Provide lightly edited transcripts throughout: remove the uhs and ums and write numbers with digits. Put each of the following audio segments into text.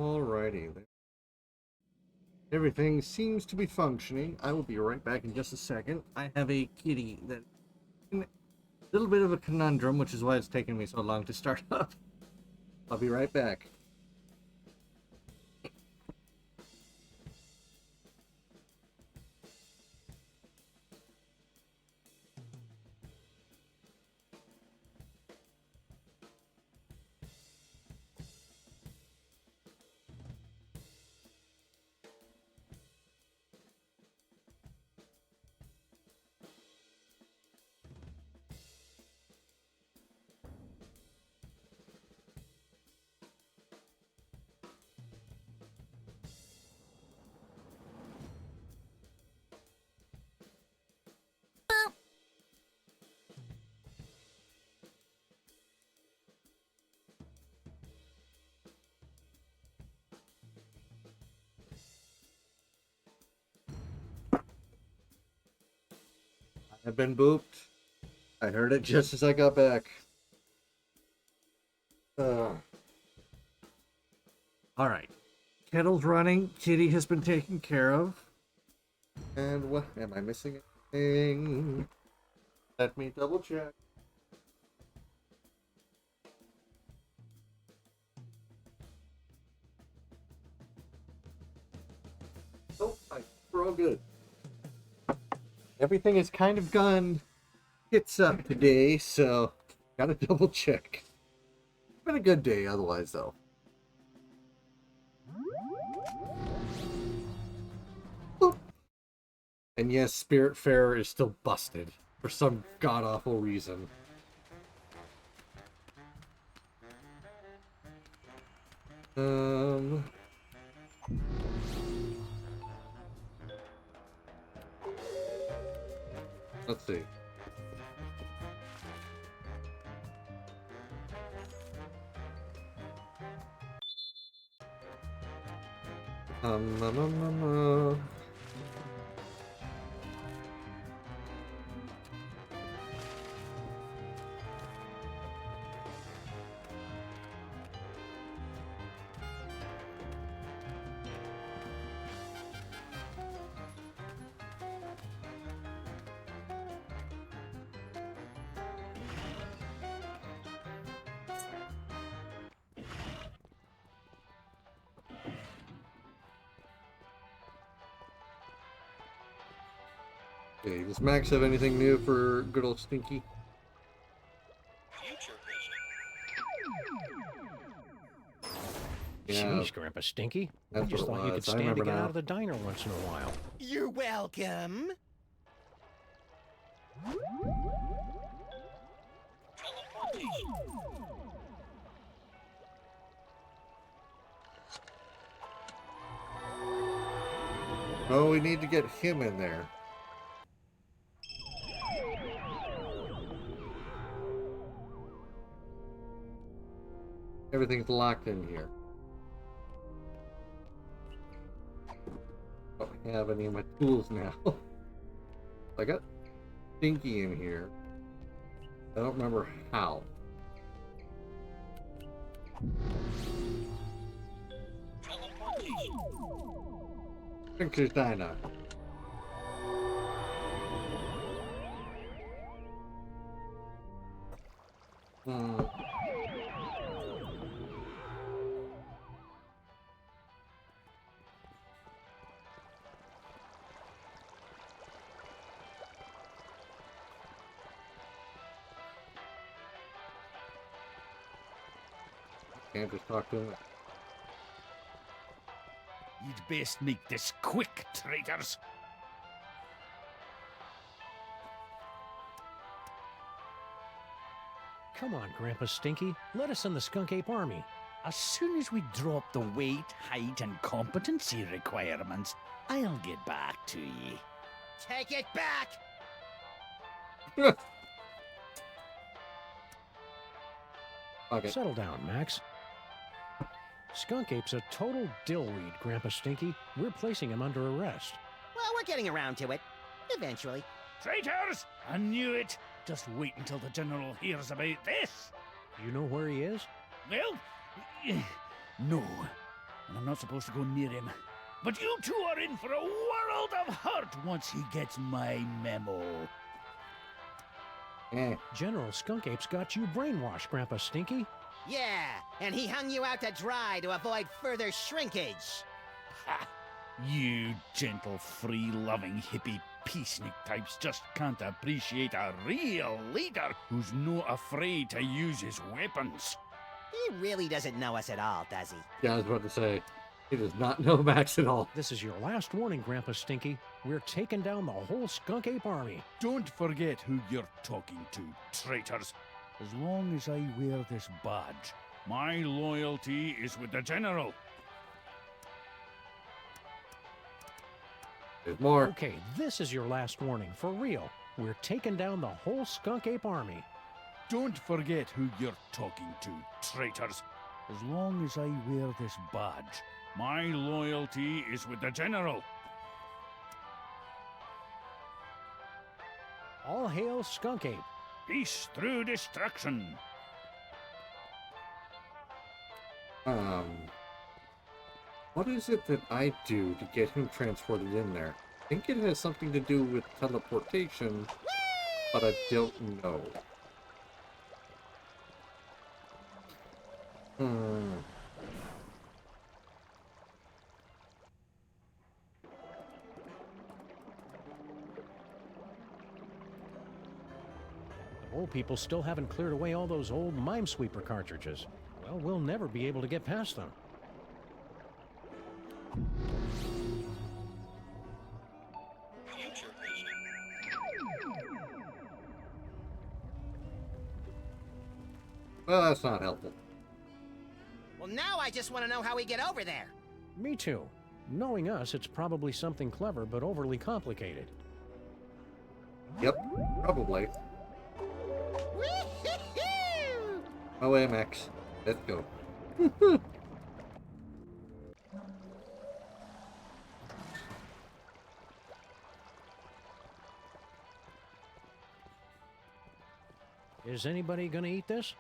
Alrighty then. Everything seems to be functioning. I will be right back in just a second. I have a kitty that in a little bit of a conundrum, which is why it's taking me so long to start up. I'll be right back. I've been booped. I heard it just as I got back. Alright. Kettle's running. Kitty has been taken care of. And what? Am I missing anything? Let me double check. Oh, we're all good. Everything has kind of gone hits up today, so gotta double check. It's been a good day otherwise, though. Boop. And yes, Spiritfarer is still busted for some god-awful reason. Let's see. Um, um, um, um, uh. Okay, does Max have anything new for good old Stinky? Yeah. Jeez, Grandpa Stinky. I just thought you could stand to get out of the diner once in a while. You're welcome. Oh, we need to get him in there. Everything's locked in here. I don't have any of my tools now. I got Stinky in here. I don't remember how. Pictures Dino. Can't just talk to him. You'd best make this quick, traitors. Come on, Grandpa Stinky. Let us in the Skunk Ape Army. As soon as we drop the weight, height, and competency requirements, I'll get back to ye. Take it back! Okay. Settle down, Max. Skunk Ape's a total dillweed, Grandpa Stinky. We're placing him under arrest. Well, we're getting around to it. Eventually. Traitors! I knew it! Just wait until the General hears about this. You know where he is? Well, no. and I'm not supposed to go near him. But you two are in for a world of hurt once he gets my memo. Eh. General Skunk Ape's got you brainwashed, Grandpa Stinky. Yeah, and he hung you out to dry to avoid further shrinkage. Ha! You gentle, free-loving hippie peacenik types just can't appreciate a real leader who's not afraid to use his weapons. He really doesn't know us at all, does he? Yeah, I was about to say, he does not know Max at all. This is your last warning, Grandpa Stinky. We're taking down the whole Skunk Ape army. Don't forget who you're talking to, traitors. As long as I wear this badge, my loyalty is with the General. There's more. Okay, this is your last warning, for real. We're taking down the whole Skunk Ape army. Don't forget who you're talking to, traitors. As long as I wear this badge, my loyalty is with the General. All hail Skunk Ape. Peace through destruction. What is it that I do to get him transported in there? I think it has something to do with teleportation, but I don't know. The old people still haven't cleared away all those old Minesweeper cartridges. Well, we'll never be able to get past them. Well, that's not helpful. Well, now I just want to know how we get over there. Me too. Knowing us, it's probably something clever but overly complicated. Yep, probably. Wee-hee-hoo! Away, Max. Let's go. Is anybody gonna eat this?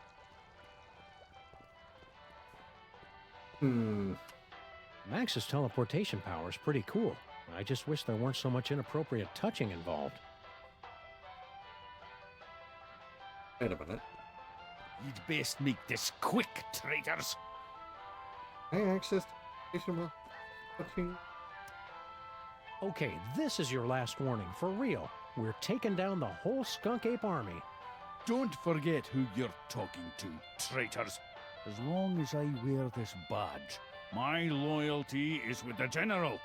Max's teleportation power is pretty cool. I just wish there weren't so much inappropriate touching involved. Wait a minute. You'd best make this quick, traitors. Can I access station while touching? Okay, this is your last warning, for real. We're taking down the whole Skunk Ape army. Don't forget who you're talking to, traitors. As long as I wear this badge, my loyalty is with the General.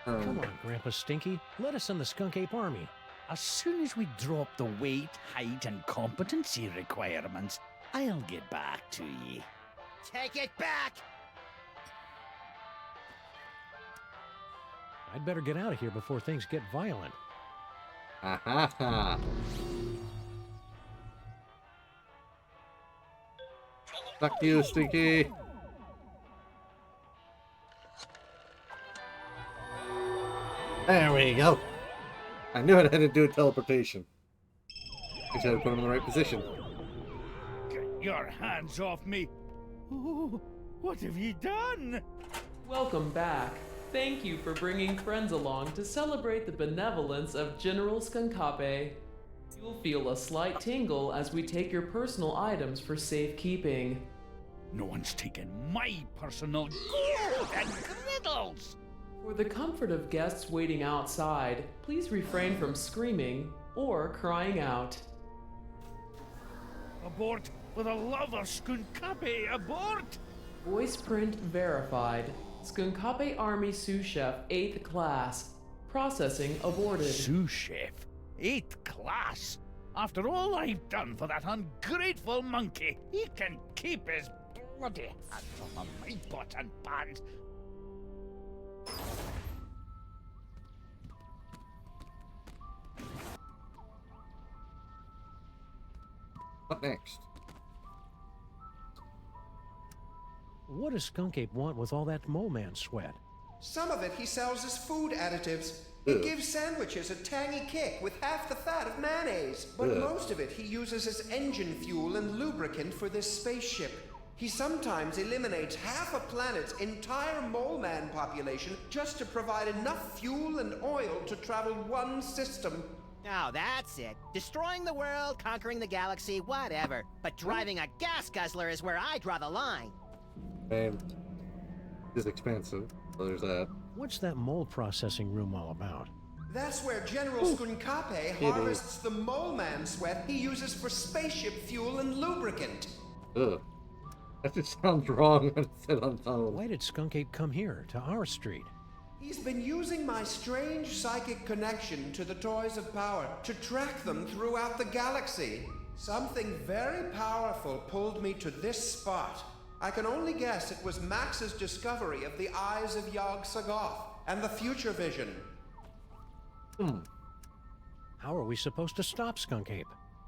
Come on, Grandpa Stinky. Let us in the Skunk Ape army. As soon as we drop the weight, height, and competency requirements, I'll get back to ye. Take it back! I'd better get out of here before things get violent. Ha ha ha. Fuck you, Stinky. There we go. I knew I had to do a teleportation. I should have put him in the right position. Get your hands off me! Oh, what have ye done? Welcome back. Thank you for bringing friends along to celebrate the benevolence of General Skunkape. You'll feel a slight tingle as we take your personal items for safekeeping. No one's taken my personal gold and griddles! For the comfort of guests waiting outside, please refrain from screaming or crying out. Abort! For the love of Skunkape, abort! Voice print verified. Skunkape Army Sous Chef 8th Class. Processing aborted. Sous Chef? 8th class? After all I've done for that ungrateful monkey, he can keep his bloody hands off of my pots and pans. What next? What does Skunk Ape want with all that mole man sweat? Some of it he sells as food additives. It gives sandwiches a tangy kick with half the fat of mayonnaise. But most of it he uses as engine fuel and lubricant for this spaceship. He sometimes eliminates half a planet's entire mole man population just to provide enough fuel and oil to travel one system. Oh, that's it. Destroying the world, conquering the galaxy, whatever. But driving a gas guzzler is where I draw the line. And it's expensive, so there's that. What's that mold processing room all about? That's where General Skunkape harvests the mole man sweat he uses for spaceship fuel and lubricant. Ugh. That just sounds wrong when it's said on phone. Why did Skunk Ape come here, to our street? He's been using my strange psychic connection to the Toys of Power to track them throughout the galaxy. Something very powerful pulled me to this spot. I can only guess it was Max's discovery of the Eyes of Yog-Sothoth and the Future Vision. How are we supposed to stop Skunk Ape?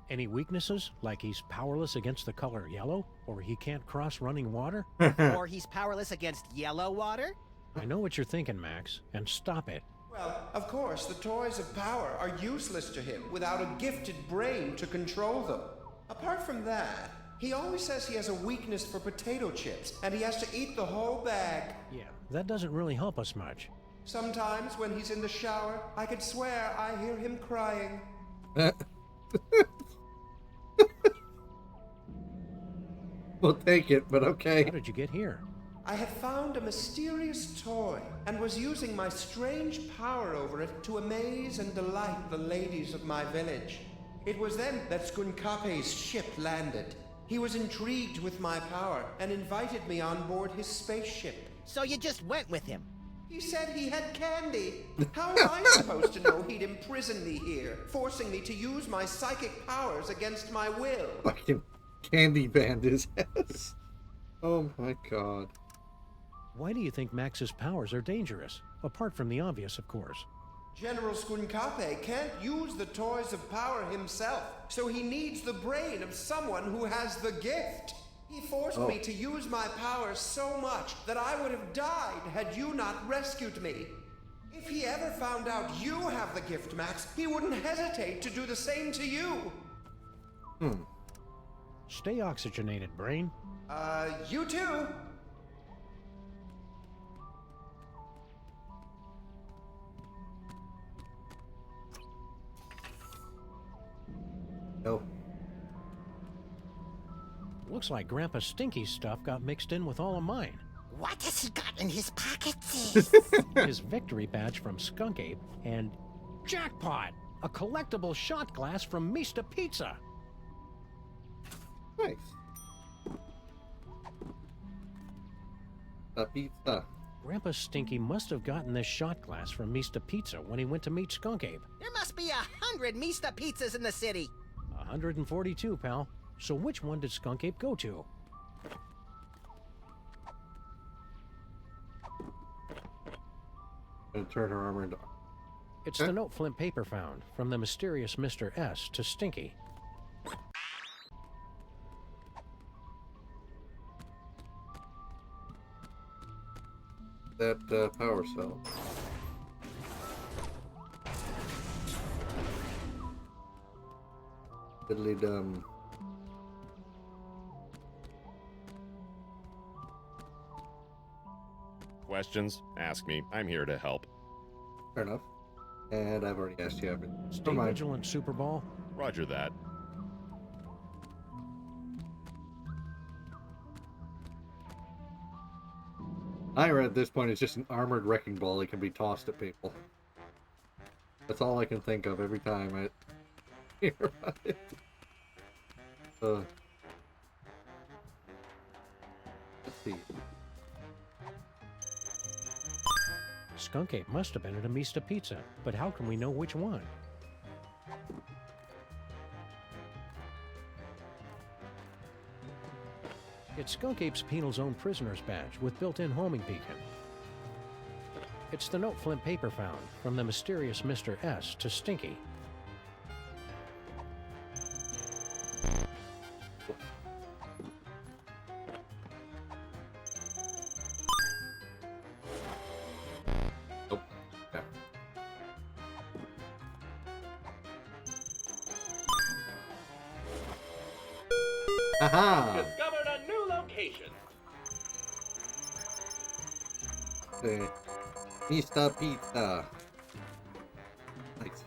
Any weaknesses, like he's powerless against the color yellow, or he can't cross running water? Or he's powerless against yellow water? I know what you're thinking, Max, and stop it. Well, of course, the Toys of Power are useless to him without a gifted brain to control them. Apart from that, he always says he has a weakness for potato chips, and he has to eat the whole bag. Yeah, that doesn't really help us much. Sometimes when he's in the shower, I could swear I hear him crying. We'll take it, but okay. How did you get here? I had found a mysterious toy and was using my strange power over it to amaze and delight the ladies of my village. It was then that Skunkape's ship landed. He was intrigued with my power and invited me on board his spaceship. So you just went with him? He said he had candy. How am I supposed to know he'd imprison me here, forcing me to use my psychic powers against my will? Fucking candy band his ass. Oh my god. Why do you think Max's powers are dangerous? Apart from the obvious, of course. General Skunkape can't use the Toys of Power himself, so he needs the brain of someone who has the gift. He forced me to use my powers so much that I would have died had you not rescued me. If he ever found out you have the gift, Max, he wouldn't hesitate to do the same to you. Stay oxygenated, brain. You too. No. Looks like Grandpa Stinky's stuff got mixed in with all of mine. What has he got in his pockets? His victory badge from Skunk Ape, and jackpot! A collectible shot glass from Mista Pizza! Nice. A pizza. Grandpa Stinky must have gotten this shot glass from Mista Pizza when he went to meet Skunk Ape. There must be 100 Mista pizzas in the city. 142, pal. So which one did Skunk Ape go to? Gonna turn her armor into... It's the note Flint paper found, from the mysterious Mr. S to Stinky. That power cell. Diddly dum. Questions? Ask me. I'm here to help. Fair enough. And I've already asked you everything. Stay Never mind. vigilant, Super Ball. Roger that. Ira at this point is just an armored wrecking ball that can be tossed at people. That's all I can think of every time I hear about it. Let's see. Skunk Ape must have been at a Mista Pizza, but how can we know which one? It's Skunk Ape's penal zone prisoner's badge with built-in homing beacon. It's the note Flint paper found, from the mysterious Mr. S to Stinky. Haha! Discovered a new location. Mr. Pizza. Nice.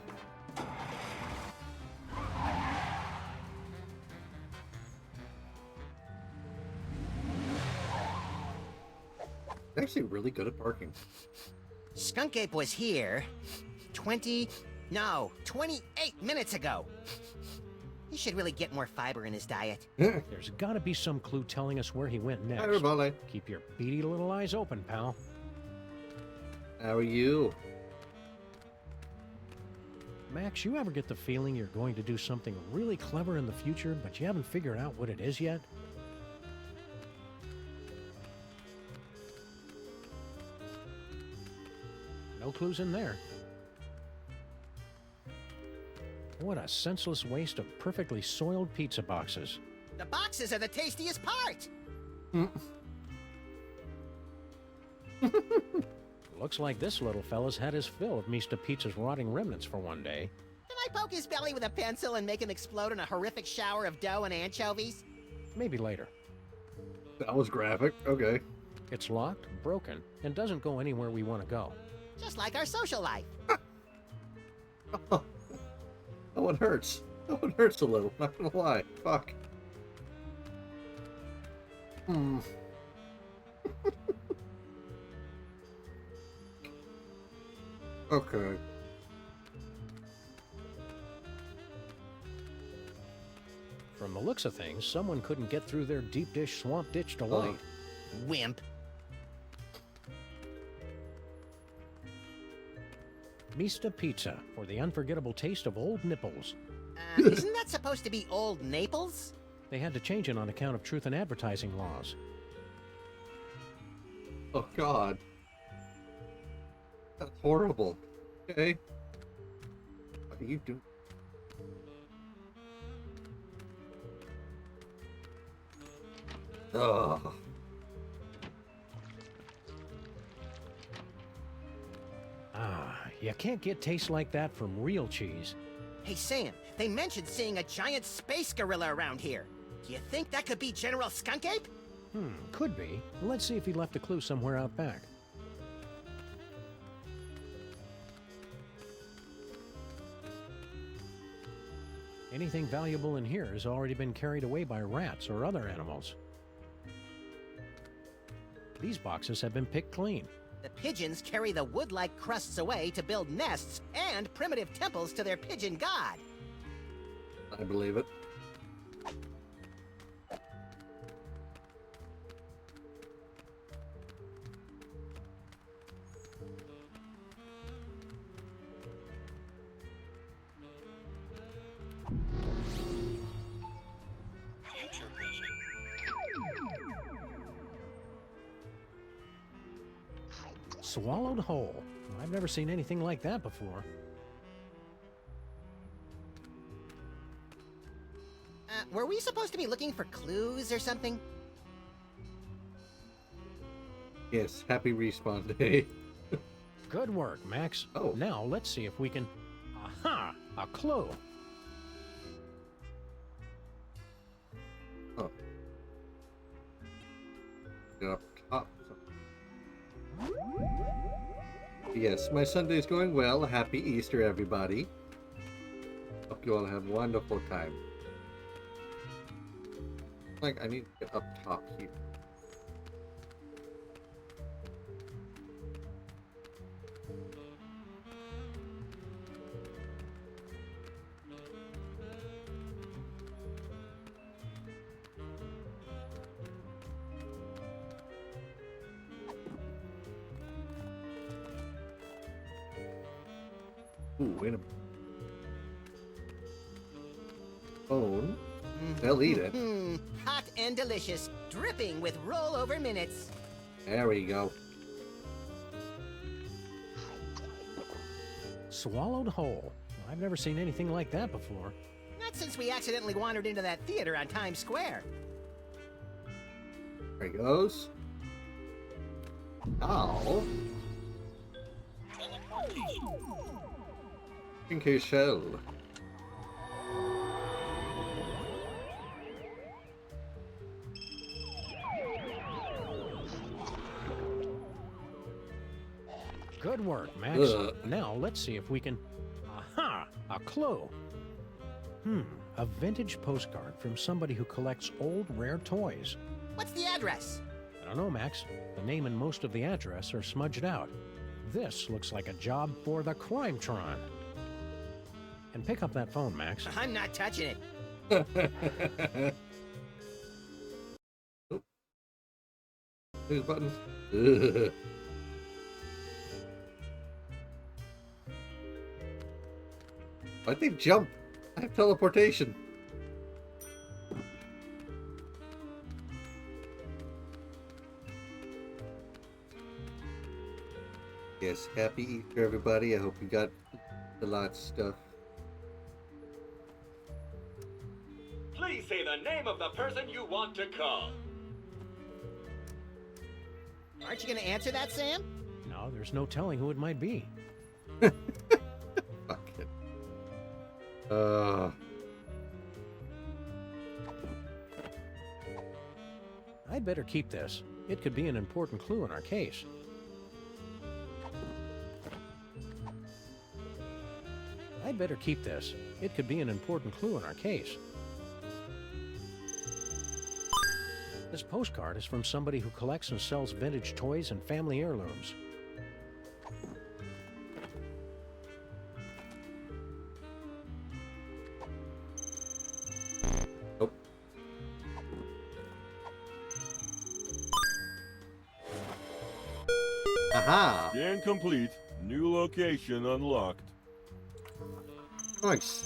Actually really good at parking. Skunk Ape was here 28 minutes ago. He should really get more fiber in his diet. There's gotta be some clue telling us where he went next. Hi, everybody. Keep your beady little eyes open, pal. How are you? Max, you ever get the feeling you're going to do something really clever in the future, but you haven't figured out what it is yet? No clues in there. What a senseless waste of perfectly soiled pizza boxes. The boxes are the tastiest part. Looks like this little fella's had his fill of Mr. Pizza's rotting remnants for one day. Can I poke his belly with a pencil and make him explode in a horrific shower of dough and anchovies? Maybe later. That was graphic. Okay. It's locked, broken, and doesn't go anywhere we want to go. Just like our social life. That one hurts. That one hurts a little. Not gonna lie. Fuck. Okay. From the looks of things, someone couldn't get through their deep dish swamp ditch delight. Wimp. Mr. Pizza, for the unforgettable taste of old nipples. Isn't that supposed to be Old Naples? They had to change it on account of truth in advertising laws. Oh God. That's horrible. Okay. What are you doing? Ugh. Ah, you can't get taste like that from real cheese. Hey, Sam, they mentioned seeing a giant space gorilla around here. Do you think that could be General Skunk Ape? Could be. Let's see if he left a clue somewhere out back. Anything valuable in here has already been carried away by rats or other animals. These boxes have been picked clean. The pigeons carry the wood-like crusts away to build nests and primitive temples to their pigeon god. I believe it. Swallowed whole. I've never seen anything like that before. Were we supposed to be looking for clues or something? Yes, happy respawn day. Good work, Max. Oh. Now let's see if we can... Aha! A clue! Oh. Get up top. Yes, my Sunday's going well. Happy Easter, everybody. Hope you all have a wonderful time. Like, I need to get up top here. Ooh, wait a minute. Bone. They'll eat it. Hot and delicious, dripping with rollover minutes. There we go. Swallowed whole. I've never seen anything like that before. Not since we accidentally wandered into that theater on Times Square. There he goes. Now. Pinky shell. Good work, Max. Now let's see if we can... Aha! A clue. A vintage postcard from somebody who collects old, rare toys. What's the address? I don't know, Max. The name and most of the address are smudged out. This looks like a job for the Crimetron. And pick up that phone, Max. I'm not touching it. These buttons. I think jump. I have teleportation. Yes, happy Easter, everybody. I hope you got a lot of stuff. Please say the name of the person you want to call. Aren't you going to answer that, Sam? No, there's no telling who it might be. Fuck it. I'd better keep this. It could be an important clue in our case. I'd better keep this. It could be an important clue in our case. This postcard is from somebody who collects and sells vintage toys and family heirlooms. Nope. Aha! Scan complete. New location unlocked. Nice.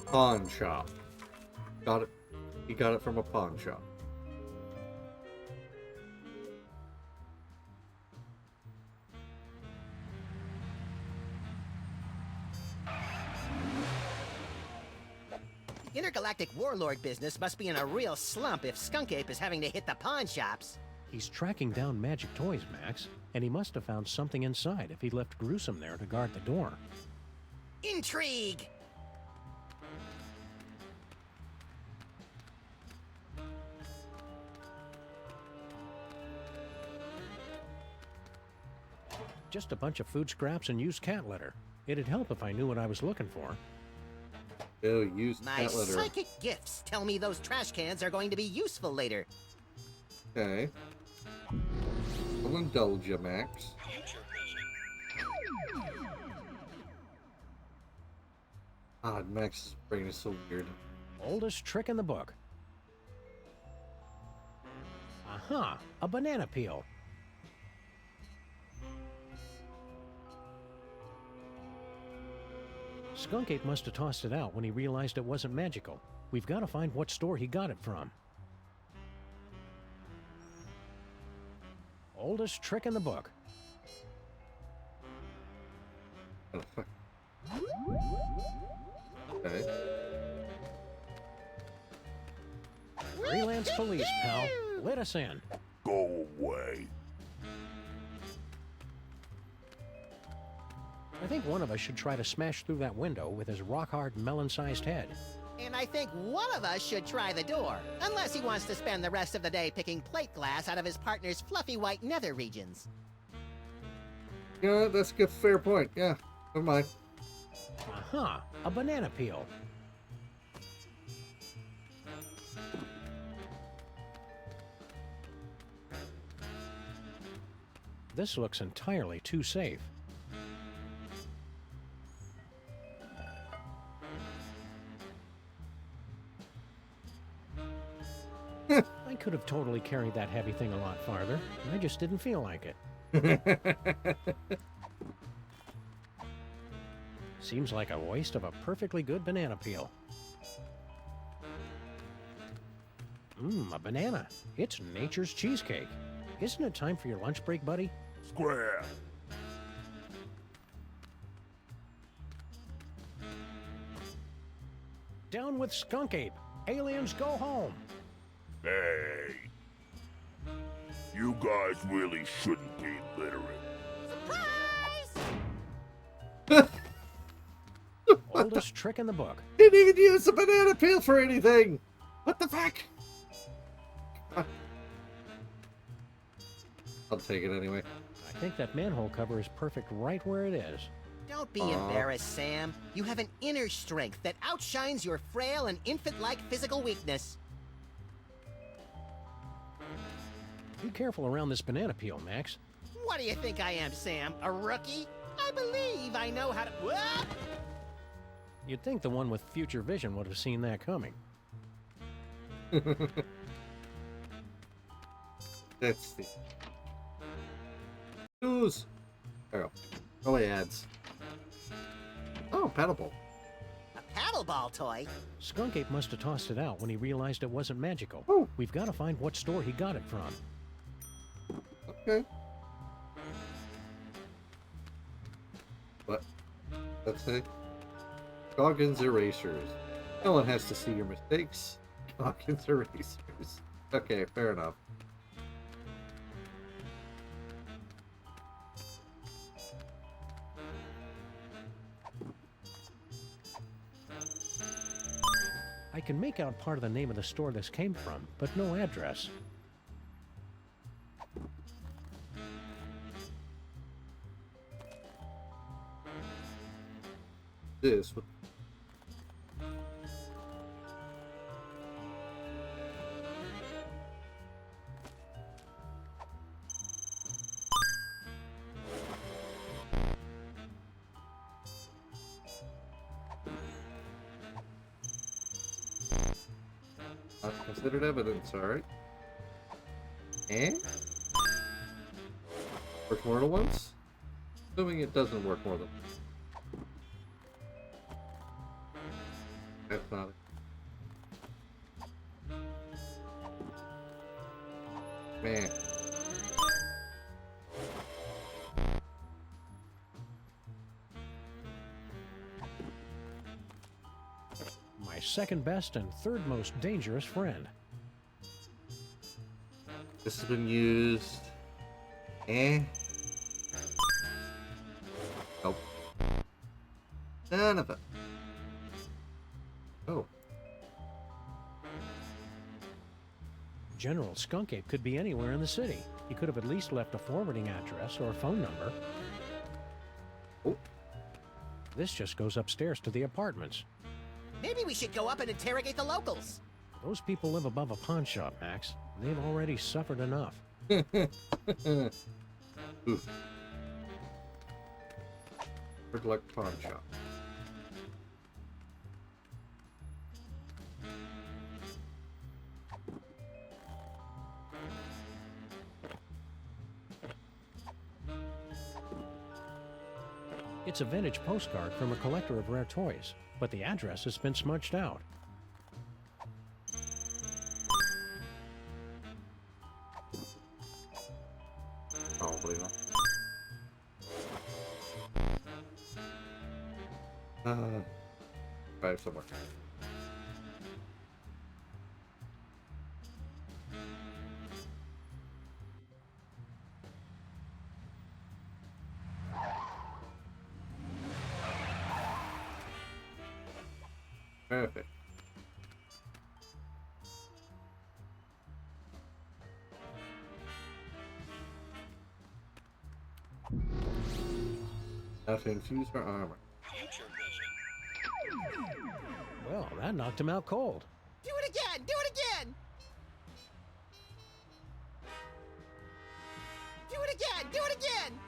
Pawn shop. Got it. He got it from a pawn shop. Intergalactic warlord business must be in a real slump if Skunk Ape is having to hit the pawn shops. He's tracking down magic toys, Max, and he must have found something inside if he left Gruesome there to guard the door. Intrigue! Just a bunch of food scraps and used cat litter. It'd help if I knew what I was looking for. Oh, used My cat litter. psychic gifts tell me those trash cans are going to be useful later. Okay. I'll indulge you, Max. God, Max's brain is so weird. Oldest trick in the book. Aha! A banana peel. Skunk Ape must have tossed it out when he realized it wasn't magical. We've got to find what store he got it from. Oldest trick in the book. Oh, fuck. Okay. Freelance police, pal. Let us in. Go away. I think one of us should try to smash through that window with his rock-hard, melon-sized head. And I think one of us should try the door, unless he wants to spend the rest of the day picking plate glass out of his partner's fluffy white nether regions. Yeah, that's a good, fair point. Yeah, never mind. Aha! A banana peel. This looks entirely too safe. I could have totally carried that heavy thing a lot farther. I just didn't feel like it. Seems like a waste of a perfectly good banana peel. A banana. It's nature's cheesecake. Isn't it time for your lunch break, buddy? Square. Down with Skunk Ape. Aliens go home. Hey. You guys really shouldn't be literate. Surprise! Oldest trick in the book. Didn't even use the banana peel for anything. What the fuck? I'll take it anyway. I think that manhole cover is perfect right where it is. Don't be embarrassed, Sam. You have an inner strength that outshines your frail and infant-like physical weakness. Be careful around this banana peel, Max. What do you think I am, Sam? A rookie? I believe I know how to... What? You'd think the one with future vision would have seen that coming. That's the news. There we go. Oh, ads. Oh, paddleball. A paddleball toy? Skunk Ape must have tossed it out when he realized it wasn't magical. Oh. We've got to find what store he got it from. Okay. What? That's it. Goggins erasers. No one has to see your mistakes. Goggins erasers. Okay, fair enough. I can make out part of the name of the store this came from, but no address. This would... Not considered evidence, alright. And? Work more than once? Assuming it doesn't work more than once. That's not it. Man. My second best and third most dangerous friend. This has been used. Nope. None of it. Oh. General Skunk Ape could be anywhere in the city. He could have at least left a forwarding address or a phone number. Oh. This just goes upstairs to the apartments. Maybe we should go up and interrogate the locals. Those people live above a pawn shop, Max. They've already suffered enough. Oof. Good luck pawn shop. It's a vintage postcard from a collector of rare toys, but the address has been smudged out. Probably not. Right somewhere. Perfect. Now to infuse her armor. Well, that knocked him out cold. Do it again! Do it again! Do it again! Do it again!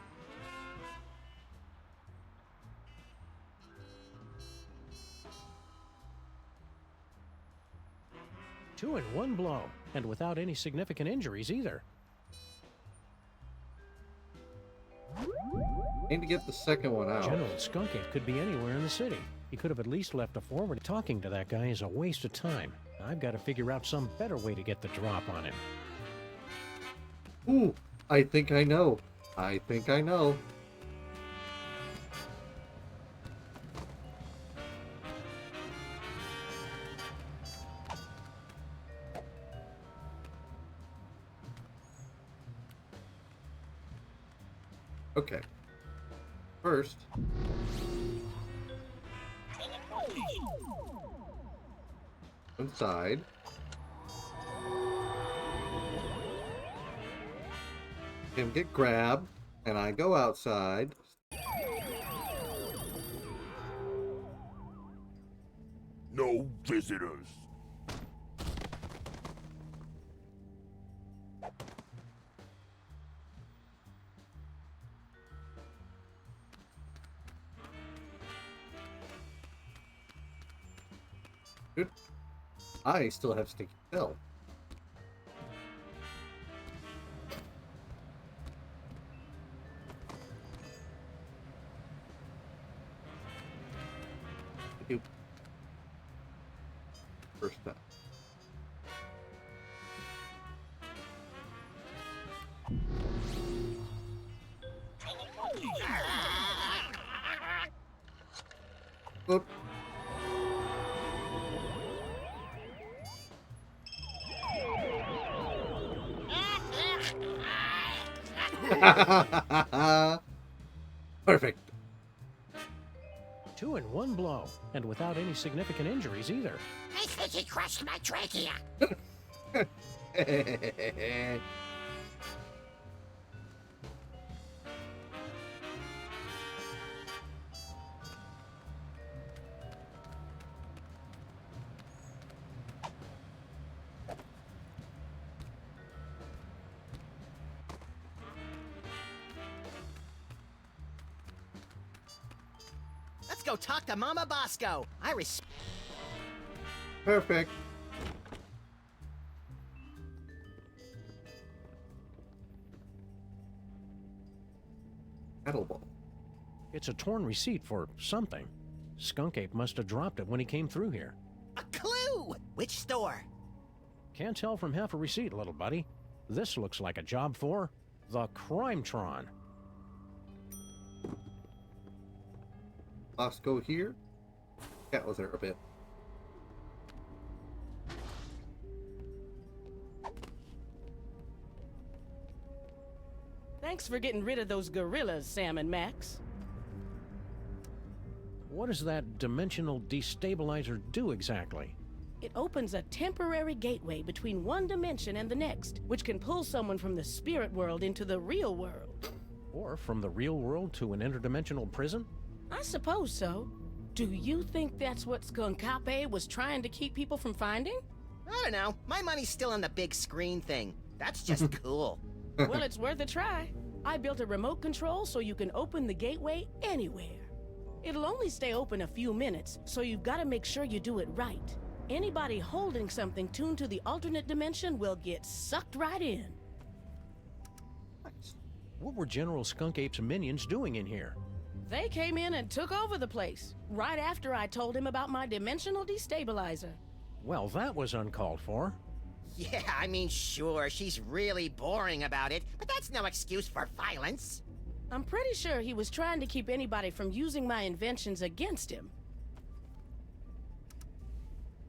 Two in one blow, and without any significant injuries either. Need to get the second one out. General Skunk Ape could be anywhere in the city. He could have at least left a forward. Talking to that guy is a waste of time. I've got to figure out some better way to get the drop on him. Ooh, I think I know. I think I know. Okay. First, inside. him get grabbed, and I go outside. No visitors. Good. I still have sticky pill. You. First time. Oop. Perfect. 2 in 1 blow, and without any significant injuries either. I think he crushed my trachea. Let's go talk to Mama Bosco. Perfect. Paddle ball. It's a torn receipt for something. Skunk Ape must have dropped it when he came through here. A clue! Which store? Can't tell from half a receipt, little buddy. This looks like a job for the Crimetron. Bosco here. Cat was there a bit. Thanks for getting rid of those gorillas, Sam and Max. What does that dimensional destabilizer do exactly? It opens a temporary gateway between one dimension and the next, which can pull someone from the spirit world into the real world. Or from the real world to an interdimensional prison? I suppose so. Do you think that's what Skunkape was trying to keep people from finding? I don't know. My money's still on the big screen thing. That's just cool. Well, it's worth a try. I built a remote control so you can open the gateway anywhere. It'll only stay open a few minutes, so you've got to make sure you do it right. Anybody holding something tuned to the alternate dimension will get sucked right in. What were General Skunk Ape's minions doing in here? They came in and took over the place, right after I told him about my dimensional destabilizer. Well, that was uncalled for. Yeah, I mean, sure, she's really boring about it, but that's no excuse for violence. I'm pretty sure he was trying to keep anybody from using my inventions against him.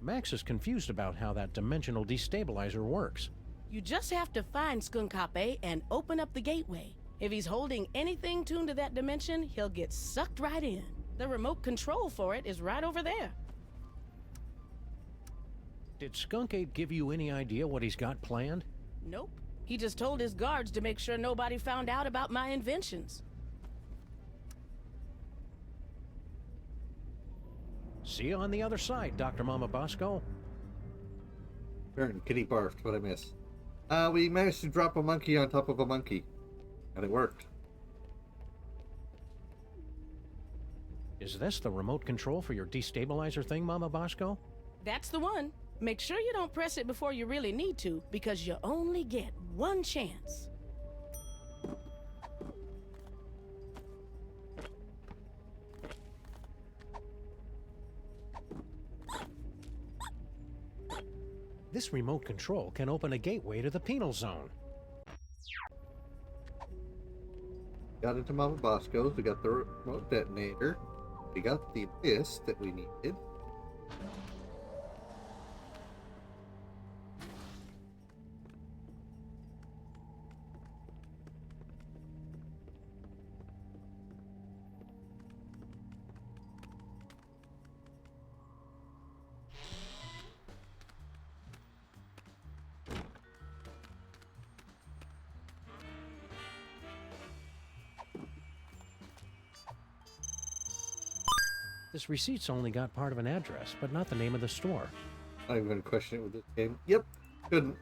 Max is confused about how that dimensional destabilizer works. You just have to find Skunkape and open up the gateway. If he's holding anything tuned to that dimension, he'll get sucked right in. The remote control for it is right over there. Did Skunk Ape give you any idea what he's got planned? Nope. He just told his guards to make sure nobody found out about my inventions. See you on the other side, Dr. Mama Bosco. Darn, kitty barfed. What I miss? We managed to drop a monkey on top of a monkey. And it worked. Is this the remote control for your destabilizer thing, Mama Bosco? That's the one. Make sure you don't press it before you really need to, because you only get one chance. This remote control can open a gateway to the penal zone. Got into Mama Bosco's. We got the remote detonator. We got the list that we needed. This receipt's only got part of an address, but not the name of the store. I'm not even going to question it with this game. Yep, good.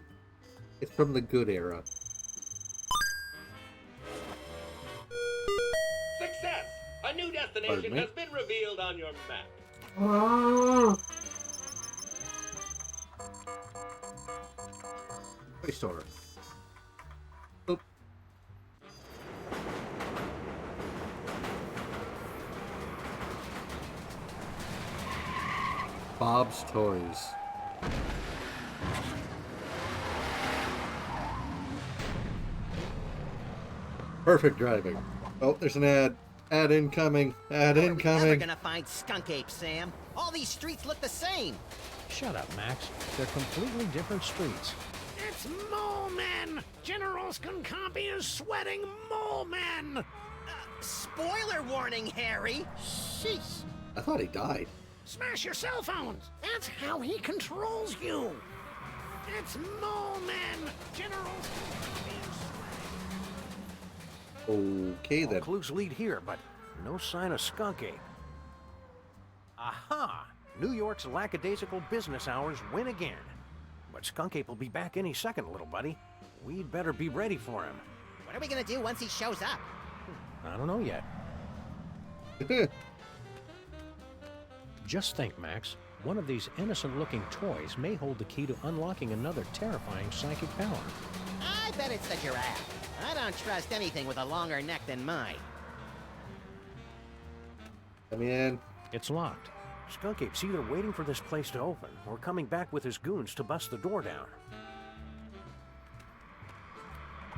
It's from the good era. Success! A new destination has been revealed on your map. Toy store. Oop. Bob's Toys. Perfect driving. Oh, there's an ad. Ad incoming. Ad How are we ever incoming. gonna find Skunk Ape, Sam? All these streets look the same. Shut up, Max. They're completely different streets. It's Mole Men! General Skunkapi is sweating Mole Men! Spoiler warning, Harry. Sheesh. I thought he died. Smash your cell phones! That's how he controls you! It's Mole Men! General Skunkapi is sweating... Okay then. Clues lead here, but no sign of Skunk Ape. Aha! New York's lackadaisical business hours win again. But Skunk Ape will be back any second, little buddy. We'd better be ready for him. What are we gonna do once he shows up? I don't know yet. Just think, Max. One of these innocent-looking toys may hold the key to unlocking another terrifying psychic power. I bet it's the giraffe. I don't trust anything with a longer neck than mine. Come in. It's locked. Skunk Ape's either waiting for this place to open or coming back with his goons to bust the door down.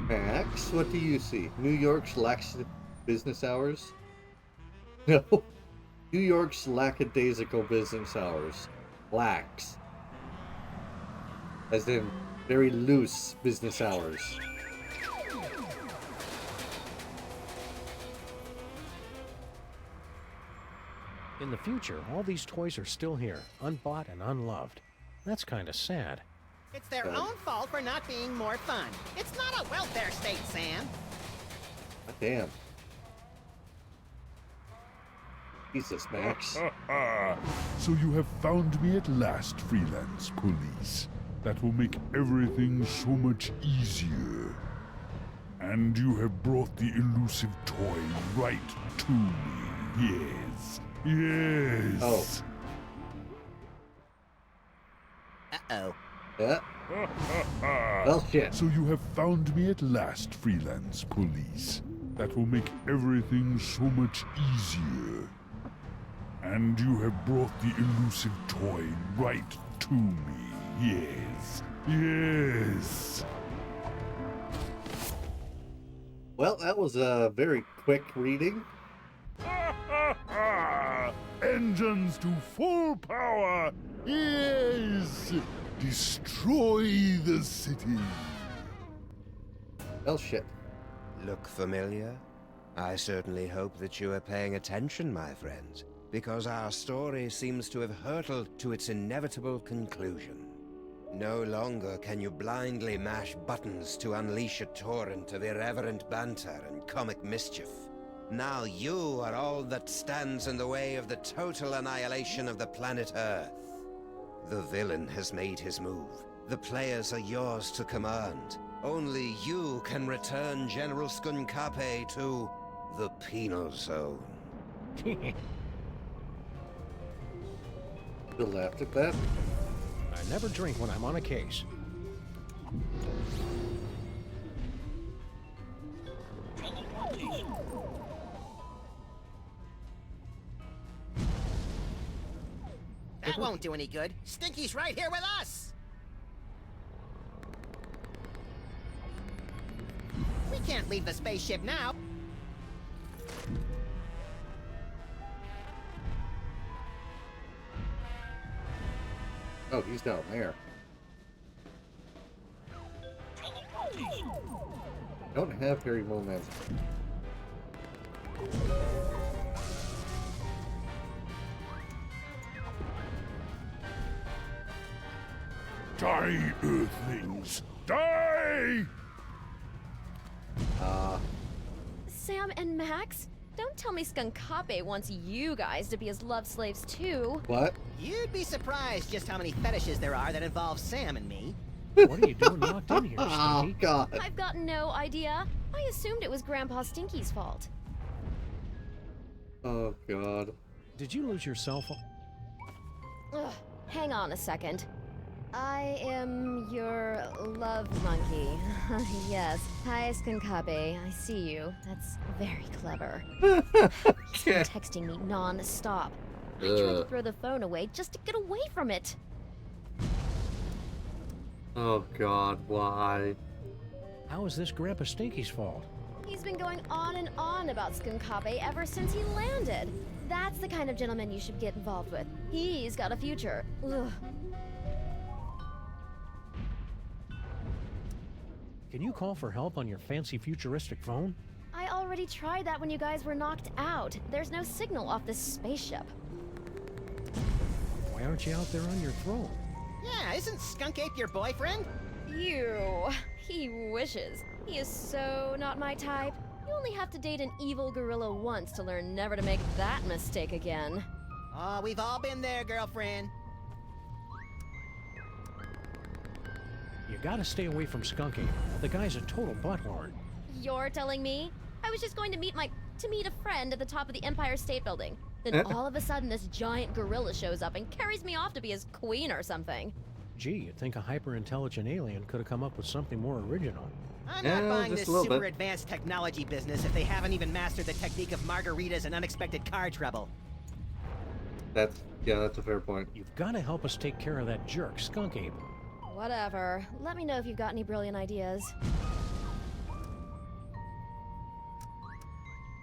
Max, what do you see? New York's lax business hours? No. New York's lackadaisical business hours. Lax. As in, very loose business hours. In the future, all these toys are still here, unbought and unloved. That's kind of sad. It's their own fault for not being more fun. It's not a welfare state, Sam. God damn. Jesus, Max. So you have found me at last, freelance police. That will make everything so much easier. And you have brought the elusive toy right to me. Yes. Yes. Oh. Uh-oh. Yeah. Well, shit. So you have found me at last, freelance police. That will make everything so much easier. And you have brought the elusive toy right to me. Yes. Yes. Well, that was a very quick reading. Engines to full power! Yes! Destroy the city! Well, shit. Look familiar? I certainly hope that you are paying attention, my friends, because our story seems to have hurtled to its inevitable conclusion. No longer can you blindly mash buttons to unleash a torrent of irreverent banter and comic mischief. Now you are all that stands in the way of the total annihilation of the planet Earth. The villain has made his move. The players are yours to command. Only you can return General Skunkapi to the penal zone. You laughed at that? I never drink when I'm on a case. That won't do any good. Stinky's right here with us. We can't leave the spaceship now. Oh, he's down there. Don't have Harry momentum. Die, Earthlings! Die! Sam and Max, Don't tell me Skunkape wants you guys to be his love slaves too. What? You'd be surprised just how many fetishes there are that involve Sam and me. What are you doing locked in here, Oh, Stinky? God. I've got no idea. I assumed it was Grandpa Stinky's fault. Oh, God. Did you lose your cell phone? Ugh, hang on a second. I am your love monkey. Yes. Hi, Skunkabe. I see you. That's very clever. He's been texting me non-stop. I tried to throw the phone away just to get away from it. Oh, God, why? How is this Grandpa Stinky's fault? He's been going on and on about Skunkabe ever since he landed. That's the kind of gentleman you should get involved with. He's got a future. Ugh. Can you call for help on your fancy futuristic phone? I already tried that when you guys were knocked out. There's no signal off this spaceship. Why aren't you out there on your throne? Yeah, isn't Skunkape your boyfriend? Ew. He wishes. He is so not my type. You only have to date an evil gorilla once to learn never to make that mistake again. Oh, we've all been there, girlfriend. You gotta stay away from Skunky. The guy's a total butthorn. You're telling me? I was just going to meet a friend at the top of the Empire State Building. Then all of a sudden this giant gorilla shows up and carries me off to be his queen or something. Gee, you'd think a hyper-intelligent alien could have come up with something more original. I'm not buying just this a little super bit. advanced technology business if they haven't even mastered the technique of margaritas and unexpected car trouble. That's a fair point. You've gotta help us take care of that jerk, Skunky. Whatever. Let me know if you've got any brilliant ideas.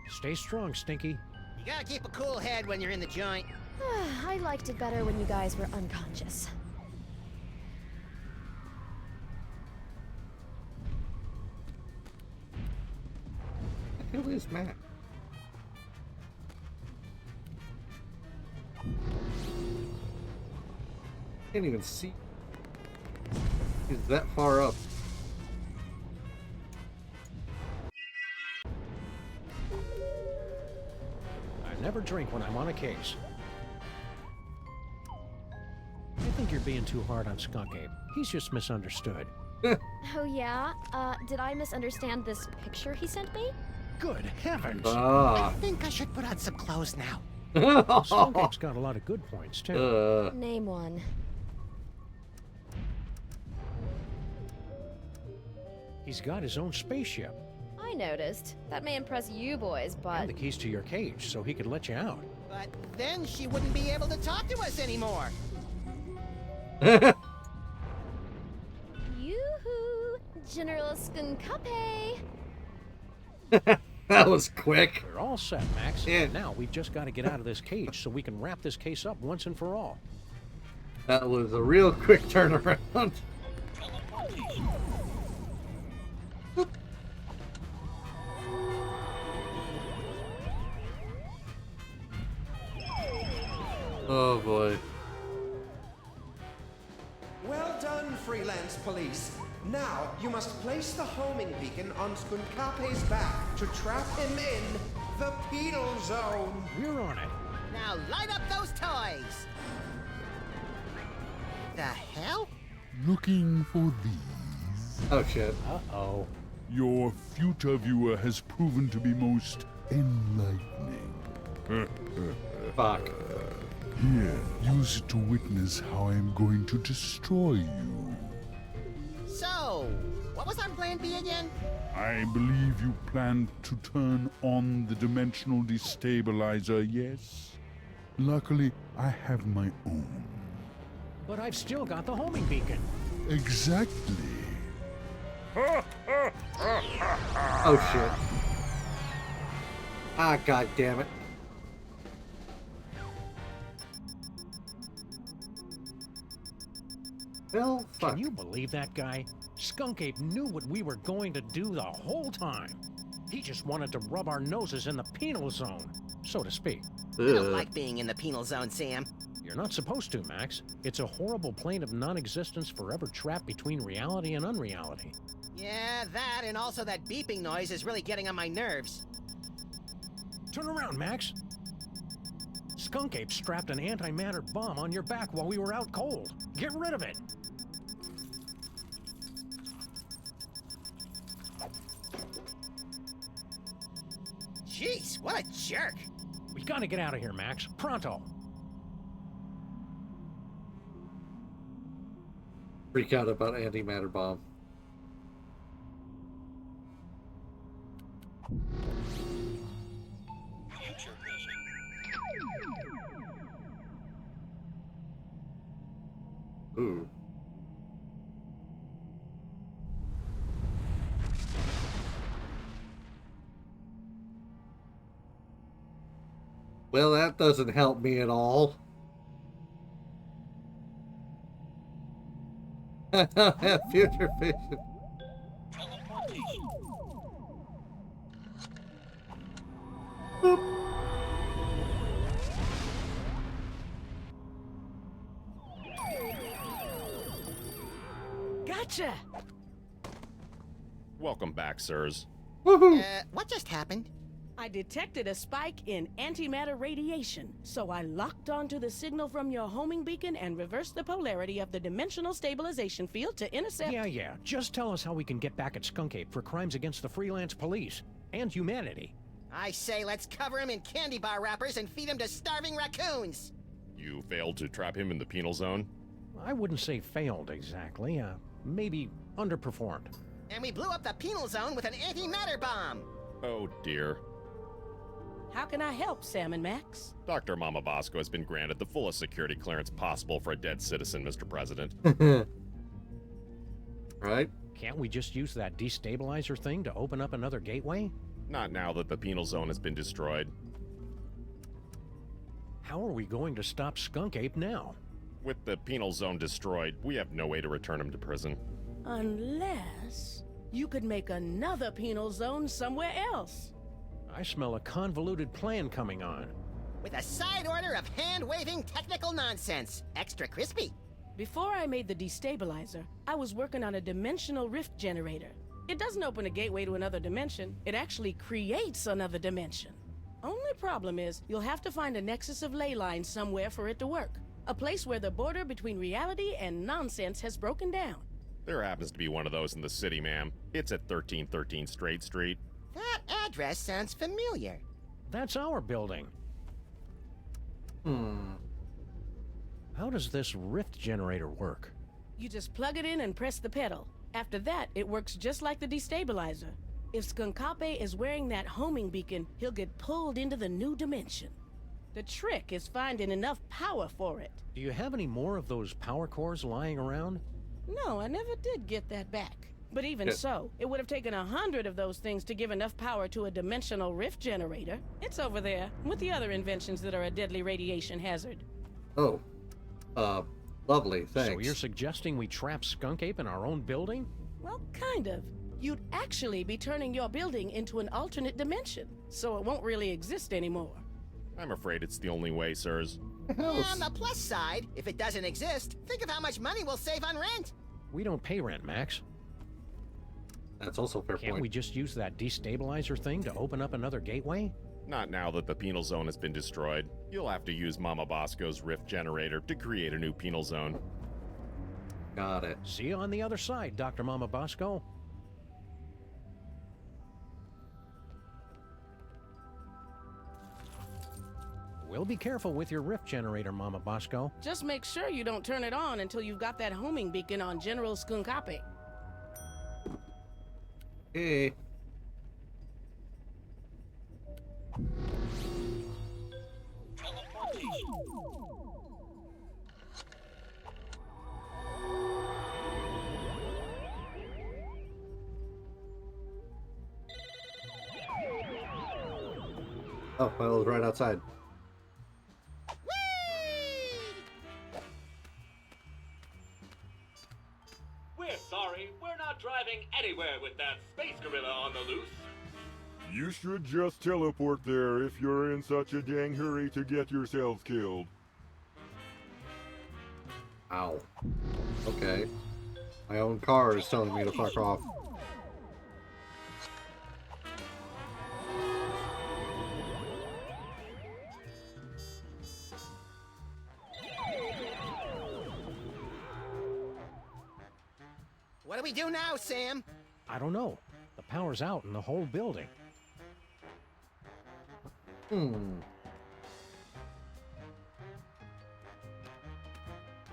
Stay strong, Stinky. You gotta keep a cool head when you're in the joint. I liked it better when you guys were unconscious. Who is Matt? Can't even see. He's that far up. I never drink when I'm on a case. I think you're being too hard on Skunk Ape. He's just misunderstood. Oh yeah? Did I misunderstand this picture he sent me? Good heavens! I think I should put on some clothes now. Skunk Ape's got a lot of good points, too. Name one. He's got his own spaceship. I noticed. That may impress you boys, but... And the keys to your cage, so he could let you out. But then she wouldn't be able to talk to us anymore. Yoo-hoo! General Skunkape! That was quick. We're all set, Max. Yeah. Now we've just got to get out of this cage so we can wrap this case up once and for all. That was a real quick turnaround. Oh boy. Well done, freelance police. Now, you must place the homing beacon on Skunkape's back to trap him in the penal zone. We're on it. Now light up those toys. The hell? Looking for these? Oh shit. Uh-oh. Your future viewer has proven to be most enlightening. Fuck. Here, use it to witness how I'm going to destroy you. So, what was our plan B again? I believe you planned to turn on the dimensional destabilizer, yes? Luckily, I have my own. But I've still got the homing beacon. Exactly. Oh shit. Ah, god damn it. Well, fuck. Can you believe that guy? Skunk Ape knew what we were going to do the whole time. He just wanted to rub our noses in the penal zone, so to speak. I don't like being in the penal zone, Sam. You're not supposed to, Max. It's a horrible plane of non-existence forever trapped between reality and unreality. Yeah, that, and also that beeping noise is really getting on my nerves. Turn around, Max. Skunk Ape strapped an antimatter bomb on your back while we were out cold. Get rid of it. Jeez, what a jerk. We gotta get out of here, Max. Pronto. Freak out about antimatter bomb. Ooh. Well, that doesn't help me at all. Future vision. Boop. Gotcha! Welcome back, sirs. Woohoo! What just happened? I detected a spike in antimatter radiation, so I locked onto the signal from your homing beacon and reversed the polarity of the dimensional stabilization field to intercept... Yeah. Just tell us how we can get back at Skunk Ape for crimes against the freelance police and humanity. I say let's cover him in candy bar wrappers and feed him to starving raccoons. You failed to trap him in the penal zone? I wouldn't say failed exactly. Maybe underperformed. And we blew up the penal zone with an antimatter bomb. Oh dear. How can I help, Sam and Max? Dr. Mama Bosco has been granted the fullest security clearance possible for a dead citizen, Mr. President. Right? Can't we just use that destabilizer thing to open up another gateway? Not now that the penal zone has been destroyed. How are we going to stop Skunk Ape now? With the penal zone destroyed, we have no way to return him to prison. Unless you could make another penal zone somewhere else. I smell a convoluted plan coming on. With a side order of hand-waving technical nonsense. Extra crispy. Before I made the destabilizer, I was working on a dimensional rift generator. It doesn't open a gateway to another dimension. It actually creates another dimension. Only problem is, you'll have to find a nexus of ley lines somewhere for it to work. A place where the border between reality and nonsense has broken down. There happens to be one of those in the city, ma'am. It's at 1313 Straight Street. That address sounds familiar. That's our building. How does this rift generator work? You just plug it in and press the pedal. After that, it works just like the destabilizer. If Skunkape is wearing that homing beacon, he'll get pulled into the new dimension. The trick is finding enough power for it. Do you have any more of those power cores lying around? No, I never did get that back. But even so, it would have taken 100 of those things to give enough power to a dimensional rift generator. It's over there, with the other inventions that are a deadly radiation hazard. Oh. Lovely, thanks. So you're suggesting we trap Skunk Ape in our own building? Well, kind of. You'd actually be turning your building into an alternate dimension, so it won't really exist anymore. I'm afraid it's the only way, sirs. On the plus side, if it doesn't exist, think of how much money we'll save on rent. We don't pay rent, Max. That's also a fair point. Can't we just use that destabilizer thing to open up another gateway? Not now that the penal zone has been destroyed. You'll have to use Mama Bosco's rift generator to create a new penal zone. Got it. See you on the other side, Dr. Mama Bosco. We'll be careful with your rift generator, Mama Bosco. Just make sure you don't turn it on until you've got that homing beacon on General Skunkape. Hey. Oh, well, it was right outside. We're sorry, we're not driving anywhere with that space gorilla on the loose. You should just teleport there if you're in such a dang hurry to get yourselves killed. Ow. Okay. My own car is telling me to fuck off. What do we do now, Sam? I don't know. The power's out in the whole building.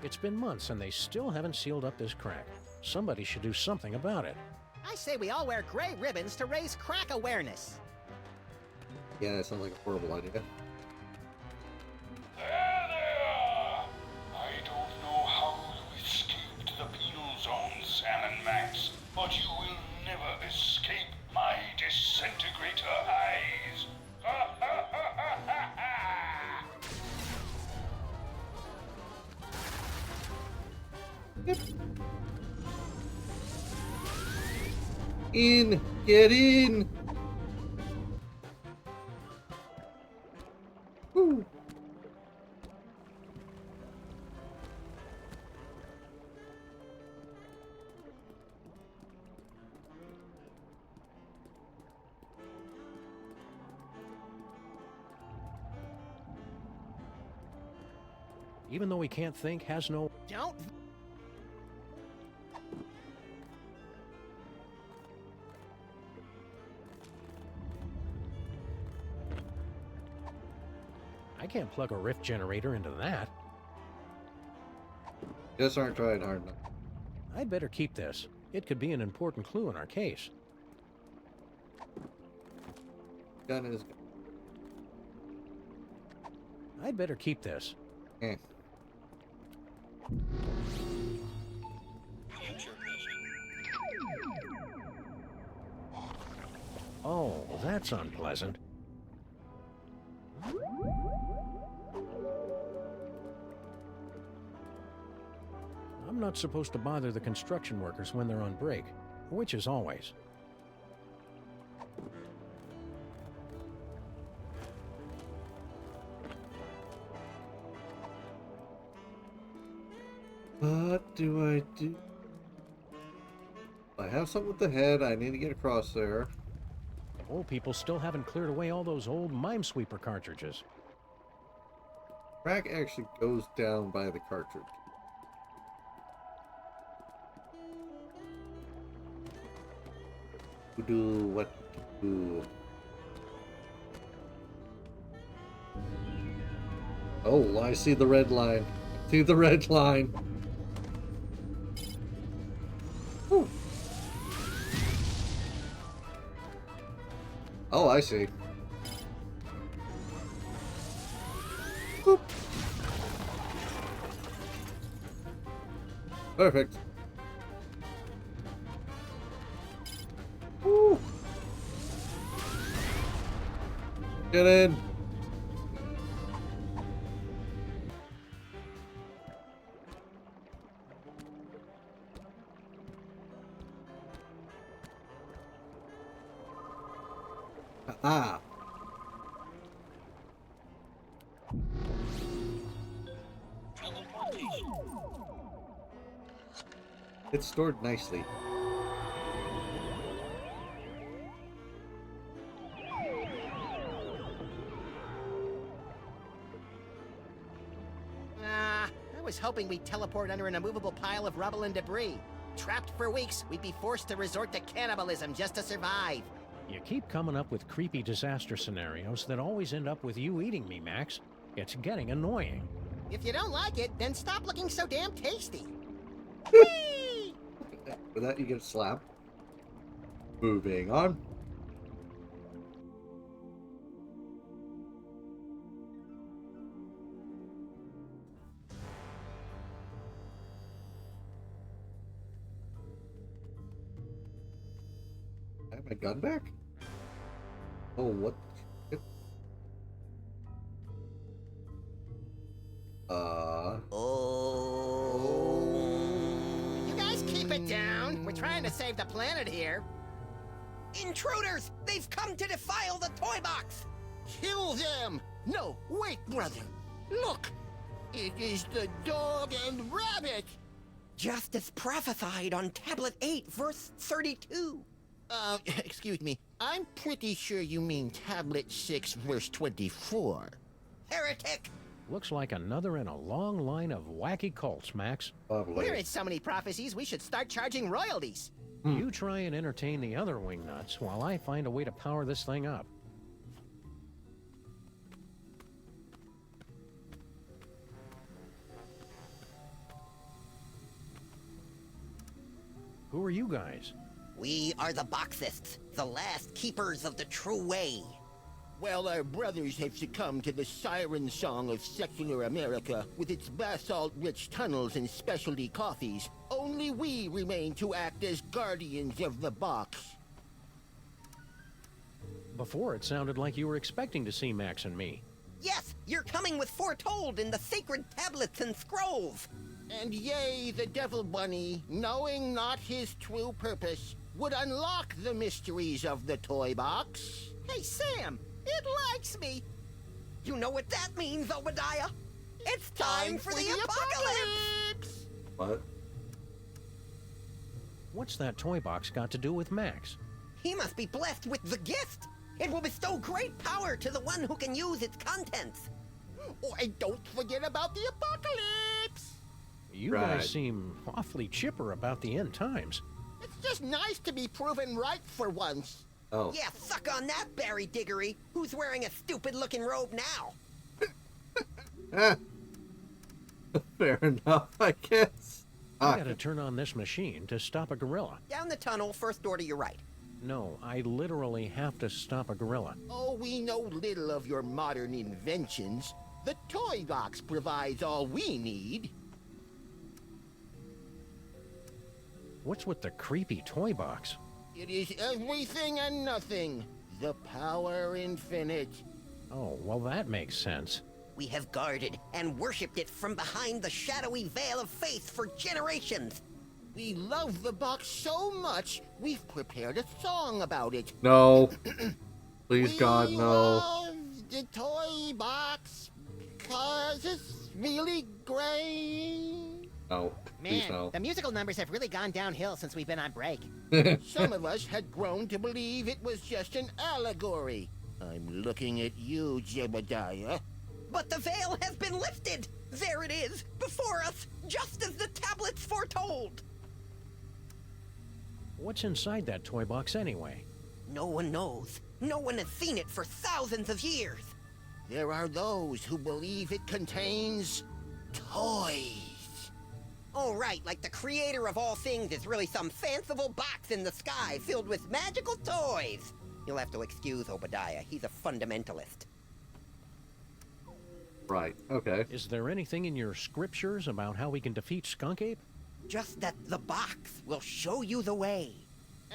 It's been months and they still haven't sealed up this crack. Somebody should do something about it. I say we all wear gray ribbons to raise crack awareness. Yeah, that sounds like a horrible idea. There! I don't know how you escaped the penal zone, Sam and Max, but you will never escape my disintegrator eyes. Ha ha ha ha ha ha! In! Get in! Woo! Even though he can't think, has no... Don't. I can't plug a rift generator into that. Just aren't trying hard enough. I'd better keep this. It could be an important clue in our case. Gun is. I'd better keep this. Eh. Oh, that's unpleasant. I'm not supposed to bother the construction workers when they're on break, which is always. What do I do? I have something with the head. I need to get across there. Old people still haven't cleared away all those old Minesweeper cartridges. Crack actually goes down by the cartridge. Do what to do? Oh, I see the red line. I see the red line. Whew. Oh, I see. Boop. Perfect. Woo. Get in. Ah. It's stored nicely. I was hoping we'd teleport under an immovable pile of rubble and debris. Trapped for weeks, we'd be forced to resort to cannibalism just to survive. You keep coming up with creepy disaster scenarios that always end up with you eating me, Max. It's getting annoying. If you don't like it, then stop looking so damn tasty. For that, you get a slap. Moving on. I have my gun back? Oh, what? You guys keep it down. We're trying to save the planet here. Intruders! They've come to defile the toy box! Kill them! No, wait, brother. Look! It is the dog and rabbit! Just as prophesied on Tablet 8, verse 32. Excuse me. I'm pretty sure you mean Tablet 6, verse 24. Heretic! Looks like another in a long line of wacky cults, Max. Lovely. We're in so many prophecies, we should start charging royalties. You try and entertain the other wingnuts while I find a way to power this thing up. Who are you guys? We are the Boxists, the last keepers of the true way. Well, our brothers have succumbed to the siren song of secular America, with its basalt-rich tunnels and specialty coffees. Only we remain to act as guardians of the box. Before it sounded like you were expecting to see Max and me. Yes, you're coming with foretold in the sacred tablets and scrolls. And yea, the Devil Bunny, knowing not his true purpose, would unlock the mysteries of the toy box. Hey, Sam, it likes me. You know what that means, Obadiah? It's time for the apocalypse! What? What's that toy box got to do with Max? He must be blessed with the gift. It will bestow great power to the one who can use its contents. Oh, and don't forget about the apocalypse! You guys seem awfully chipper about the end times. It's just nice to be proven right for once. Oh. Yeah, suck on that, Barry Diggory. Who's wearing a stupid-looking robe now? Fair enough, I guess. I gotta turn on this machine to stop a gorilla. Down the tunnel, first door to your right. No, I literally have to stop a gorilla. Oh, we know little of your modern inventions. The toy box provides all we need. What's with the creepy toy box? It is everything and nothing. The power infinite. Oh, well that makes sense. We have guarded and worshipped it from behind the shadowy veil of faith for generations. We love the box so much, we've prepared a song about it. No. Please, We God, no. love the toy box because it's really great. No. Please, Man, no. the musical numbers have really gone downhill since we've been on break. Some of us had grown to believe it was just an allegory. I'm looking at you, Jebediah. But the veil has been lifted! There it is, before us, just as the tablets foretold! What's inside that toy box anyway? No one knows. No one has seen it for thousands of years. There are those who believe it contains toys. Oh, right, like the creator of all things is really some fanciful box in the sky filled with magical toys. You'll have to excuse Obadiah. He's a fundamentalist. Right, okay. Is there anything in your scriptures about how we can defeat Skunk Ape? Just that the box will show you the way.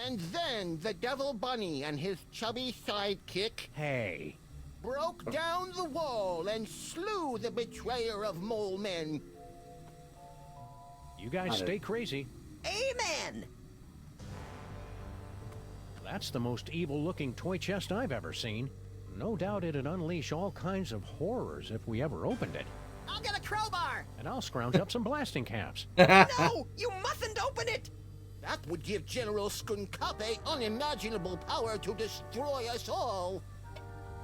And then the Devil Bunny and his chubby sidekick Hey. broke down the wall and slew the betrayer of mole men. You guys stay crazy. Amen! That's the most evil-looking toy chest I've ever seen. No doubt it'd unleash all kinds of horrors if we ever opened it. I'll get a crowbar! And I'll scrounge up some blasting caps. No! You mustn't open it! That would give General Skunkape unimaginable power to destroy us all.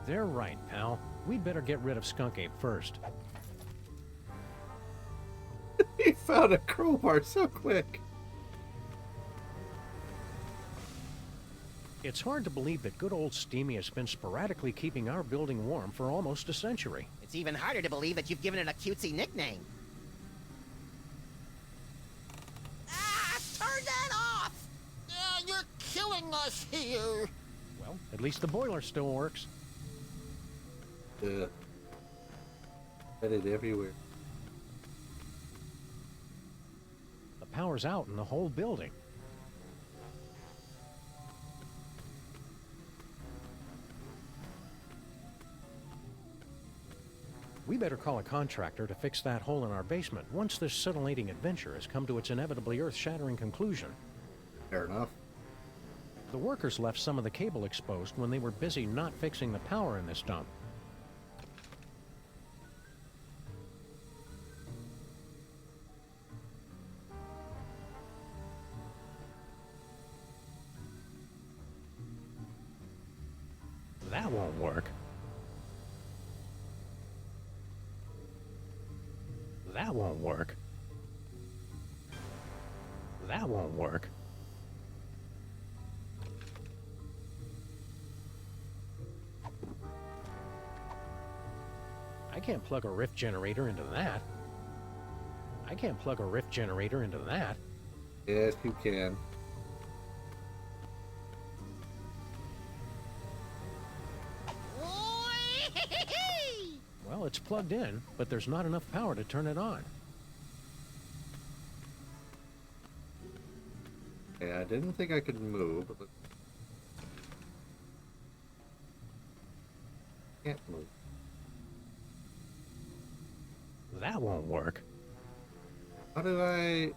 They're right, pal. We'd better get rid of Skunk Ape first. He found a crowbar so quick. It's hard to believe that good old Steamy has been sporadically keeping our building warm for almost a century. It's even harder to believe that you've given it a cutesy nickname. Ah! Turn that off! You're killing us here. Well, at least the boiler still works. Headed everywhere. The power's out in the whole building. We better call a contractor to fix that hole in our basement once this scintillating adventure has come to its inevitably earth-shattering conclusion. Fair enough. The workers left some of the cable exposed when they were busy not fixing the power in this dump. That won't work. That won't work. That won't work. I can't plug a rift generator into that. I can't plug a rift generator into that. Yes, you can. Well, it's plugged in, but there's not enough power to turn it on. Yeah, I didn't think I could move. But can't move. That won't work. How do I...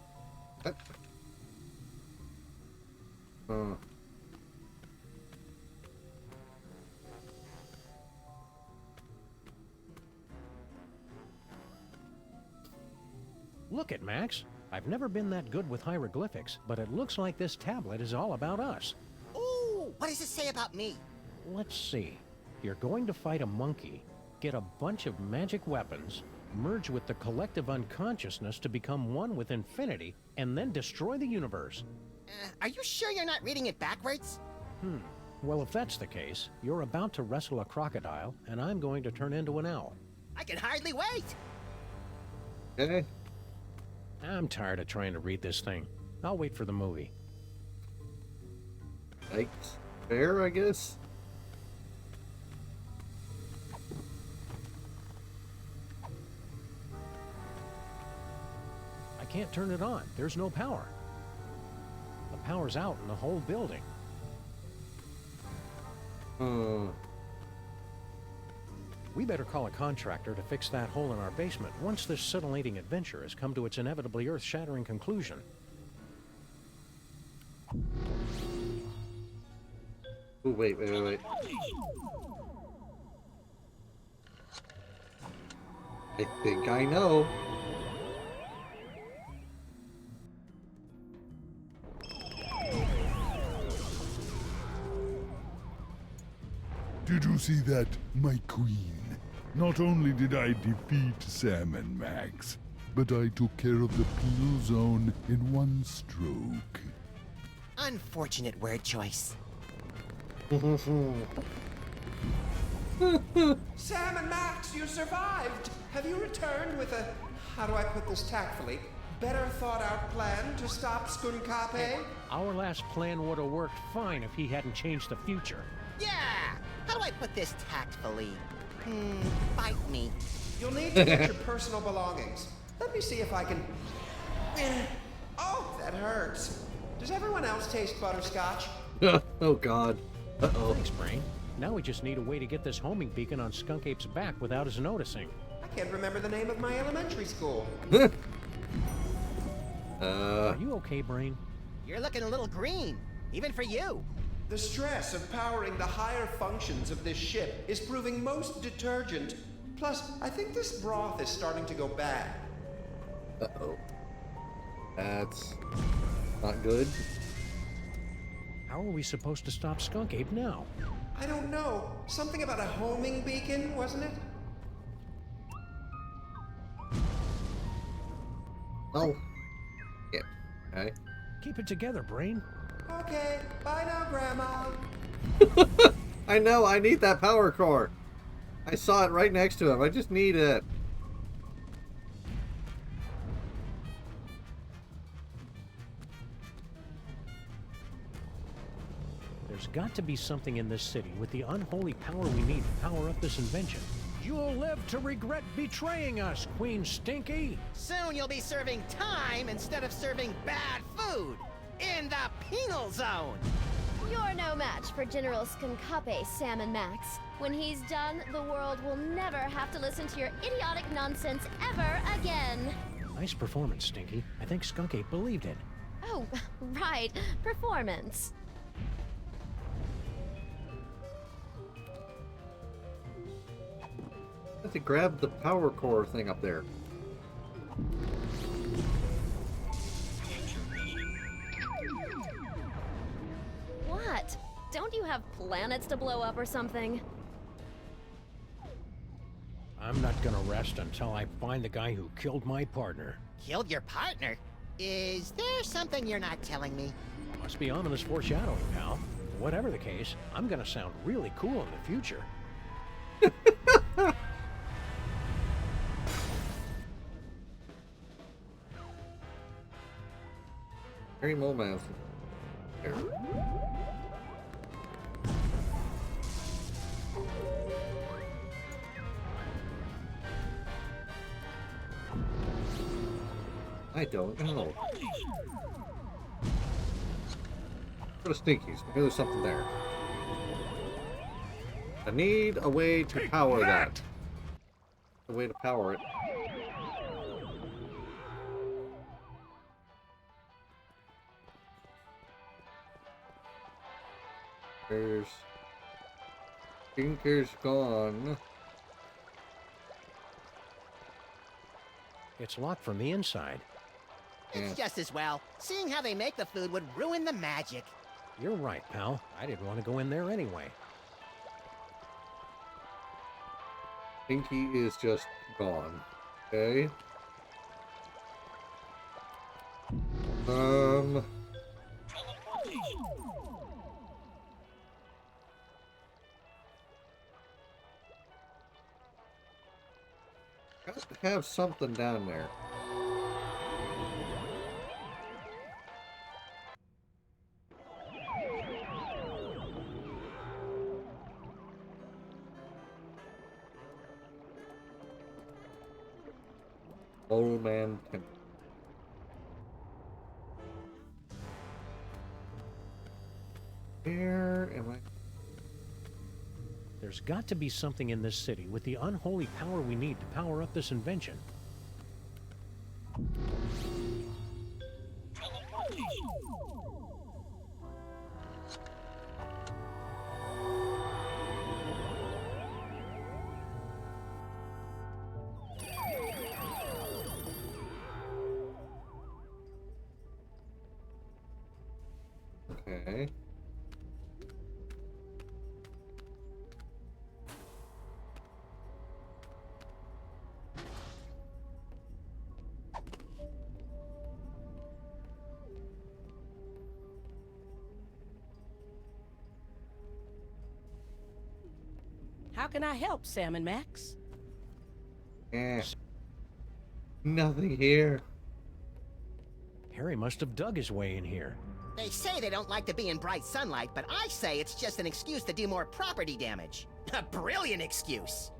Look it, Max. I've never been that good with hieroglyphics, but it looks like this tablet is all about us. Ooh, what does it say about me? Let's see. You're going to fight a monkey, get a bunch of magic weapons, merge with the collective unconsciousness to become one with infinity, and then destroy the universe. Are you sure you're not reading it backwards? Well, if that's the case, you're about to wrestle a crocodile, and I'm going to turn into an owl. I can hardly wait! Okay. I'm tired of trying to read this thing. I'll wait for the movie. Yikes. Fair, I guess? I can't turn it on. There's no power. The power's out in the whole building. We better call a contractor to fix that hole in our basement once this scintillating adventure has come to its inevitably earth-shattering conclusion. Oh, wait. I think I know. Did you see that, my queen? Not only did I defeat Sam and Max, but I took care of the penal zone in one stroke. Unfortunate word choice. Sam and Max, you survived! Have you returned with a, how do I put this tactfully, better thought out plan to stop Skunkape? Our last plan would have worked fine if he hadn't changed the future. Yeah! How do I put this tactfully? Bite me. You'll need to get your personal belongings. Let me see if I can... Oh, that hurts. Does everyone else taste butterscotch? Oh, God. Uh-oh. Thanks, Brain. Now we just need a way to get this homing beacon on Skunk Ape's back without us noticing. I can't remember the name of my elementary school. Are you okay, Brain? You're looking a little green, even for you. The stress of powering the higher functions of this ship is proving most detergent. Plus, I think this broth is starting to go bad. Uh-oh. That's not good. How are we supposed to stop Skunk Ape now? I don't know. Something about a homing beacon, wasn't it? Oh. Yeah. Okay. Keep it together, Brain. Okay. Bye now, Grandma. I know. I need that power core. I saw it right next to him. I just need it. There's got to be something in this city with the unholy power we need to power up this invention. You'll live to regret betraying us, Queen Stinky! Soon you'll be serving time instead of serving bad food in the penal zone. You're no match for General Skunkape, Sam and Max. When he's done, the world will never have to listen to your idiotic nonsense ever again. Nice performance, Stinky. I think Skunk Ape believed it. Oh, right. Performance. I have to grab the power core thing up there. What? Don't you have planets to blow up or something? I'm not gonna rest until I find the guy who killed my partner. Killed your partner? Is there something you're not telling me? Must be ominous foreshadowing, pal. Whatever the case, I'm gonna sound really cool in the future. Harry Molemaster. I don't know. Go to Stinkies. Maybe there's something there. I need a way to power that. A way to power it. There's... Stinker's gone. It's locked from the inside. It's just as well. Seeing how they make the food would ruin the magic. You're right, pal. I didn't want to go in there anyway. Stinky is just gone. Okay. Got to have something down there. Old man Temple. Where am I? There's got to be something in this city with the unholy power we need to power up this invention. Okay. How can I help, Sam and Max? Nothing here. Harry must have dug his way in here. They say they don't like to be in bright sunlight, but I say it's just an excuse to do more property damage. A brilliant excuse.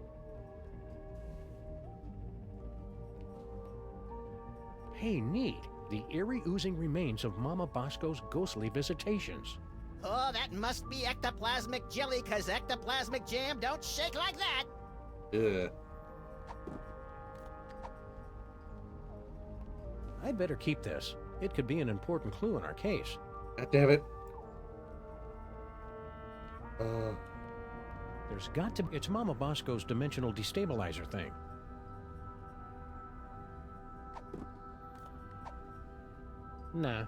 Hey, neat. The eerie oozing remains of Mama Bosco's ghostly visitations. Oh, that must be ectoplasmic jelly, 'cause ectoplasmic jam don't shake like that. Ugh. I'd better keep this. It could be an important clue in our case. God damn it. There's got to... It's Mama Bosco's dimensional destabilizer thing. Nah.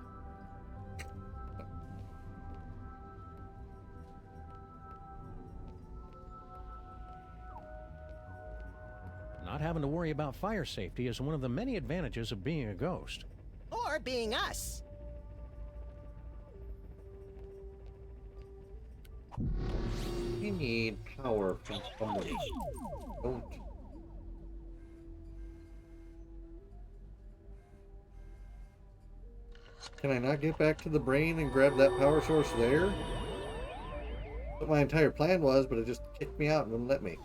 Not having to worry about fire safety is one of the many advantages of being a ghost. Or being us. We need power from somebody. Don't. Can I not get back to the brain and grab that power source there? That's what my entire plan was, but it just kicked me out and wouldn't let me.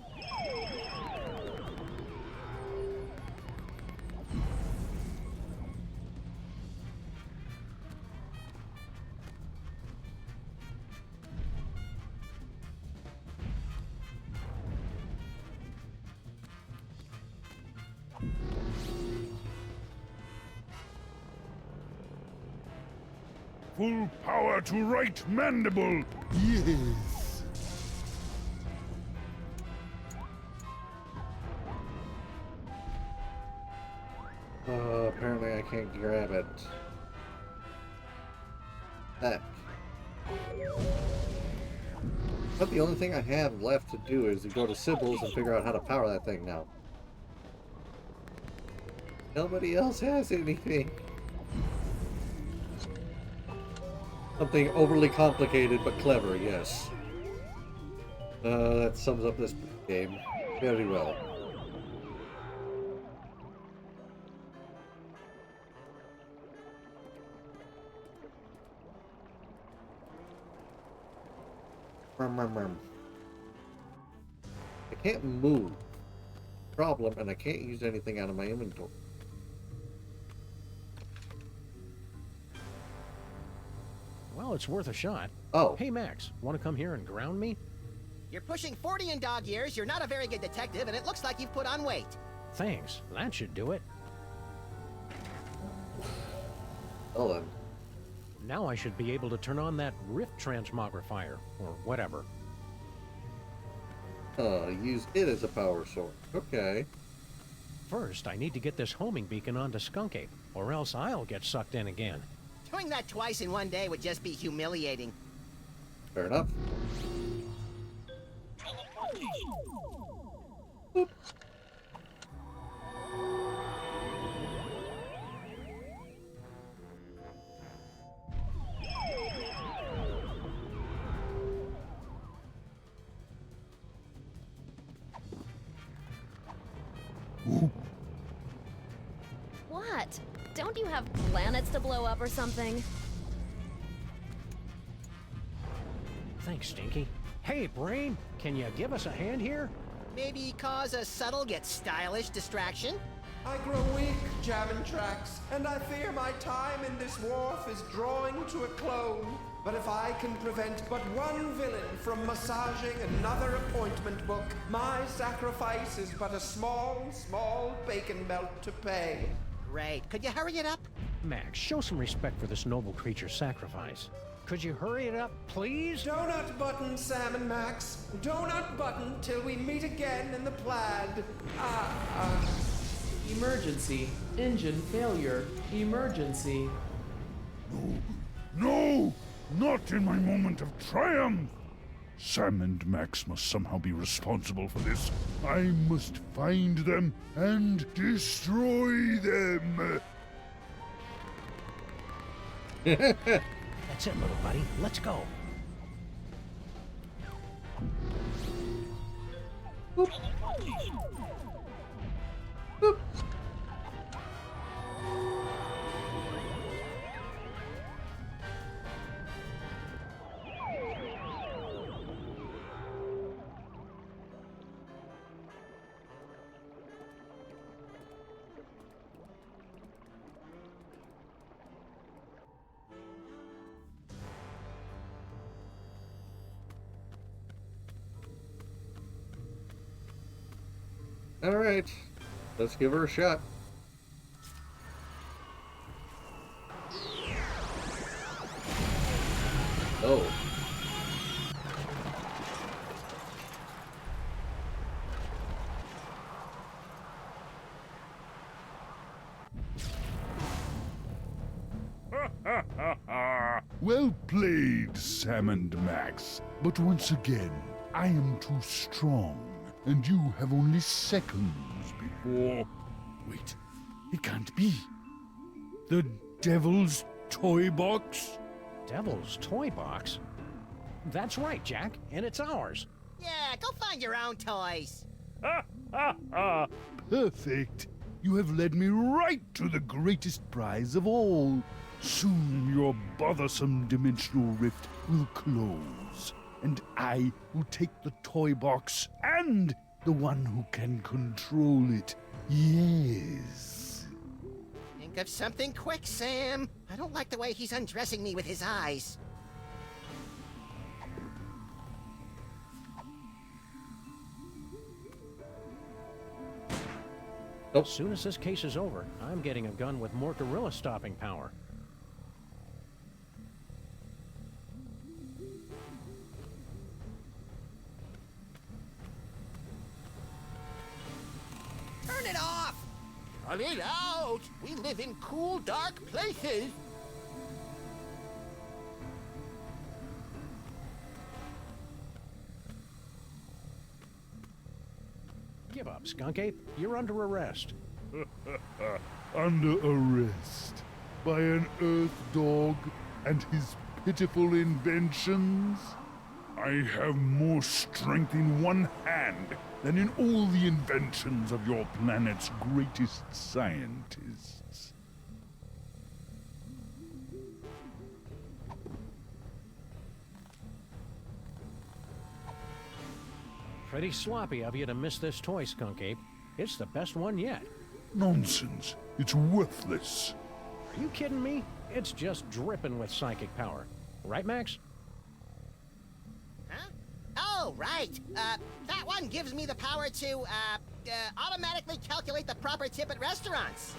Full power to right mandible! Yes! Apparently I can't grab it. Heck. But the only thing I have left to do is to go to Sybil's and figure out how to power that thing now. Nobody else has anything. Something overly complicated but clever, yes. That sums up this game very well. I can't move. Problem, and I can't use anything out of my inventory. Well, it's worth a shot. Oh. Hey, Max, want to come here and ground me? You're pushing 40 in dog years, you're not a very good detective, and it looks like you've put on weight. Thanks. That should do it. Well then. Now I should be able to turn on that rift transmogrifier, or whatever. Use it as a power source. Okay. First, I need to get this homing beacon onto Skunk Ape, or else I'll get sucked in again. Doing that twice in one day would just be humiliating. Fair enough. Boop. What? Don't you have planets to blow up or something? Thanks, Stinky. Hey, Brain, can you give us a hand here? Maybe cause a subtle yet stylish distraction? I grow weak, jamming tracks, and I fear my time in this wharf is drawing to a close. But if I can prevent but one villain from massaging another appointment book, my sacrifice is but a small, small bacon belt to pay. Great. Could you hurry it up? Max, show some respect for this noble creature's sacrifice. Could you hurry it up, please? Donut button, Sam and Max. Donut button till we meet again in the plaid. Emergency. Engine failure. Emergency. No! Not in my moment of triumph! Sam and Max must somehow be responsible for this. I must find them and destroy them! That's it, little buddy. Let's go. Boop. Boop. All right, let's give her a shot. Oh. Well played, Sam and Max. But once again, I am too strong, and you have only seconds before... Wait, it can't be. The Devil's Toy Box? Devil's Toy Box? That's right, Jack, and it's ours. Yeah, go find your own toys. Perfect. You have led me right to the greatest prize of all. Soon your bothersome dimensional rift will close, and I will take the toy box and the one who can control it. Yes. Think of something quick, Sam. I don't like the way he's undressing me with his eyes. As soon as this case is over, I'm getting a gun with more gorilla stopping power. Turn it off! Cut it out! We live in cool, dark places. Give up, Skunk Ape. You're under arrest. under arrest by an Earth dog and his pitiful inventions? I have more strength in one hand than in all the inventions of your planet's greatest scientists. Pretty sloppy of you to miss this toy, Skunk Ape. It's the best one yet. Nonsense. It's worthless. Are you kidding me? It's just dripping with psychic power. Right, Max? Huh? Oh, right. That one gives me the power to, automatically calculate the proper tip at restaurants.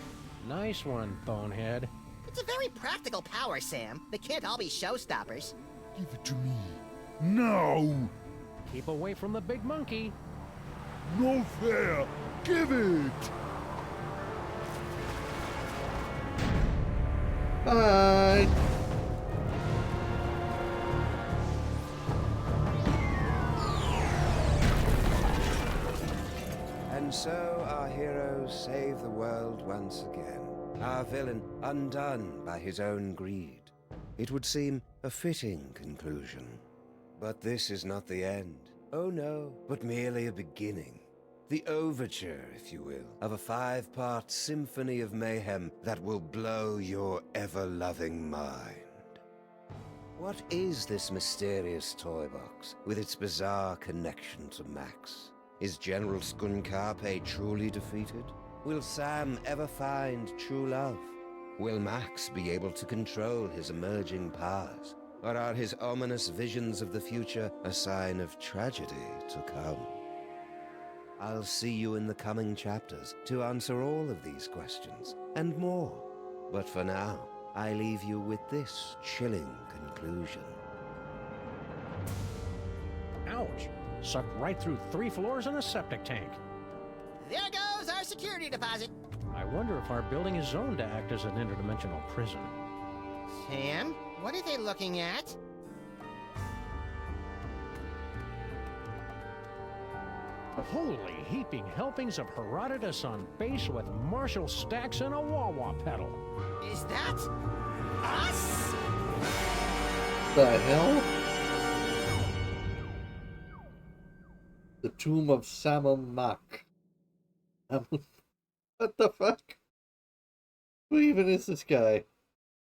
Nice one, Bonehead. It's a very practical power, Sam. They can't all be showstoppers. Give it to me. Now! Keep away from the big monkey. No fair! Give it! Bye! And so our heroes save the world once again. Our villain undone by his own greed. It would seem a fitting conclusion. But this is not the end. Oh no, but merely a beginning. The overture, if you will, of a 5-part symphony of mayhem that will blow your ever-loving mind. What is this mysterious toy box, with its bizarre connection to Max? Is General Skunkarpe truly defeated? Will Sam ever find true love? Will Max be able to control his emerging powers? Or are his ominous visions of the future a sign of tragedy to come? I'll see you in the coming chapters to answer all of these questions, and more. But for now, I leave you with this chilling conclusion. Ouch! Sucked right through 3 floors and a septic tank. There goes our security deposit. I wonder if our building is zoned to act as an interdimensional prison. Sam, what are they looking at? Holy heaping helpings of Herodotus on base with Marshall stacks and a wah-wah pedal. Is that us? The hell? The Tomb of Samamak. What the fuck? Who even is this guy?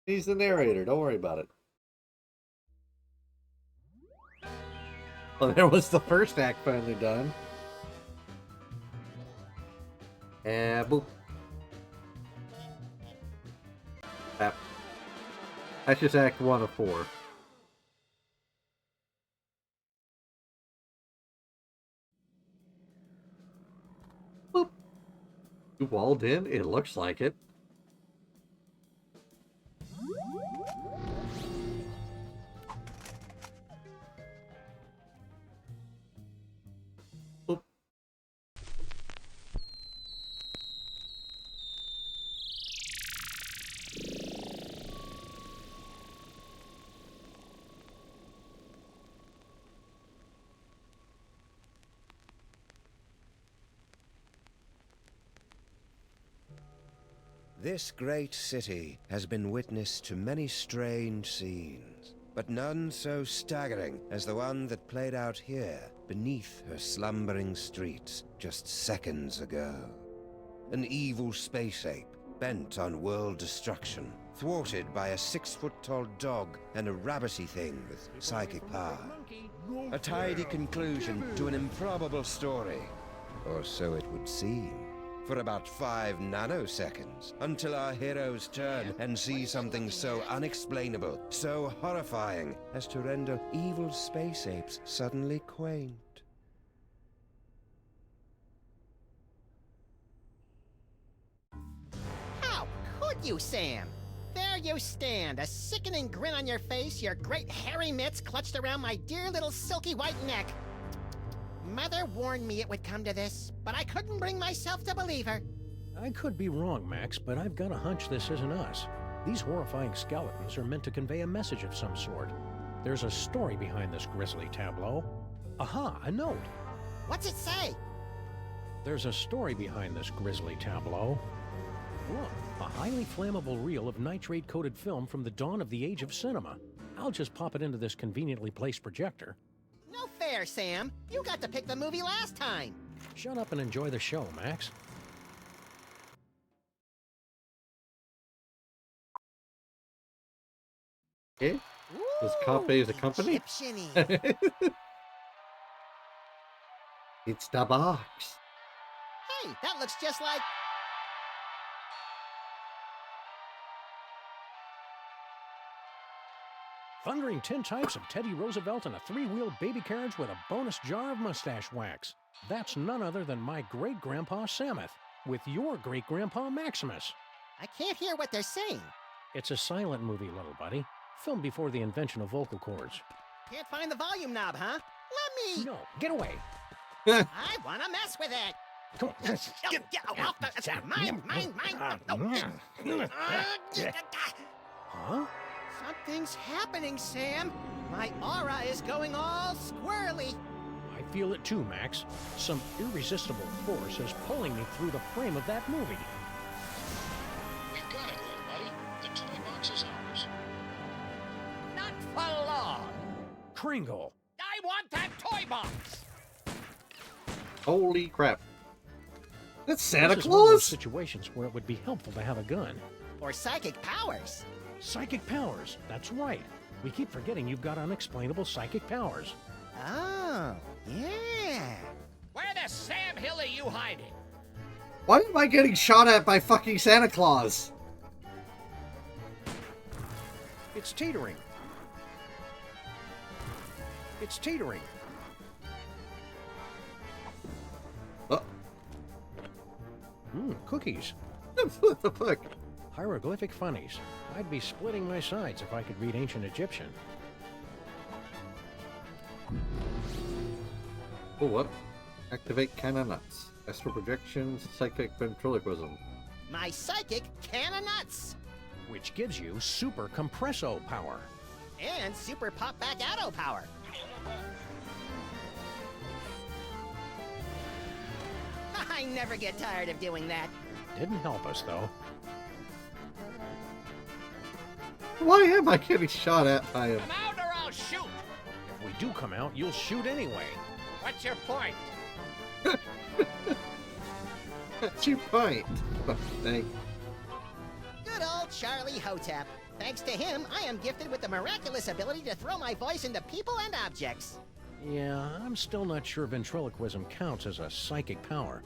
He's the narrator, don't worry about it. Well, there was the first act finally done. And boop. That's just act 1 of 4. Boop. You walled in? It looks like it. This great city has been witness to many strange scenes, but none so staggering as the one that played out here beneath her slumbering streets just seconds ago. An evil space ape bent on world destruction, thwarted by a 6-foot-tall dog and a rabbity thing with psychic power. A tidy conclusion to an improbable story, or so it would seem. For about 5 nanoseconds, until our heroes turn and see something so unexplainable, so horrifying, as to render evil space apes suddenly quaint. How could you, Sam? There you stand, a sickening grin on your face, your great hairy mitts clutched around my dear little silky white neck. Mother warned me it would come to this, but I couldn't bring myself to believe her. I could be wrong, Max, but I've got a hunch this isn't us. These horrifying skeletons are meant to convey a message of some sort. There's a story behind this grisly tableau. Aha, a note. What's it say? There's a story behind this grisly tableau. Look, A highly flammable reel of nitrate-coated film from the dawn of the age of cinema. I'll just pop it into this conveniently placed projector. No fair, Sam. You got to pick the movie last time. Shut up and enjoy the show, Max. Okay. This Cafe is a company? Egyptian-y. It's the box. Hey, that looks just like... Thundering tintypes of Teddy Roosevelt and a three-wheeled baby carriage with a bonus jar of mustache wax. That's none other than my great-grandpa Samuth, with your great-grandpa Maximus. I can't hear what they're saying. It's a silent movie, little buddy. Filmed before the invention of vocal cords. Can't find the volume knob, huh? Let me... No, get away. I want to mess with it. Come on. Get off the... Mine. Huh? Something's happening, Sam. My aura is going all squirrely. I feel it too, Max. Some irresistible force is pulling me through the frame of that movie. We've got it, little buddy. The toy box is ours. Not for long. Kringle. I want that toy box. Holy crap. That's Santa This is one of those Claus? situations where it would be helpful to have a gun. Or psychic powers. Psychic powers, that's right. We keep forgetting you've got unexplainable psychic powers. Oh, yeah. Where the Sam Hill are you hiding? Why am I getting shot at by fucking Santa Claus? It's teetering. It's teetering. Cookies. What the fuck? Hieroglyphic funnies. I'd be splitting my sides if I could read ancient Egyptian. Oh, what? Activate cannon nuts. Astral projections, psychic ventriloquism. My psychic can of nuts. Which gives you super compresso power. And super pop back auto power. I never get tired of doing that. Didn't help us, though. Why am I getting shot at by him? Come out or I'll shoot. If we do come out, you'll shoot anyway. What's your point? That's your point. Fuck, thank. Good old Charlie Hotep. Thanks to him, I am gifted with the miraculous ability to throw my voice into people and objects. Yeah, I'm still not sure ventriloquism counts as a psychic power.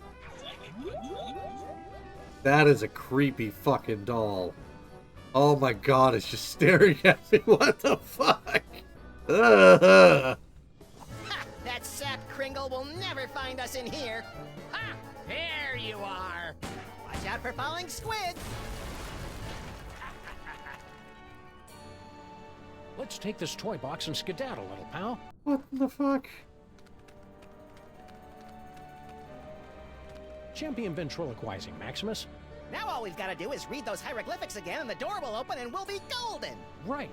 That is a creepy fucking doll. Oh my god, it's just staring at me. What the fuck? Ha! That sap Kringle will never find us in here. Ha! There you are. Watch out for falling squid. Let's take this toy box and skedaddle, little pal. What the fuck? Champion ventriloquizing, Maximus. Now all we've got to do is read those hieroglyphics again and the door will open and we'll be golden. Right.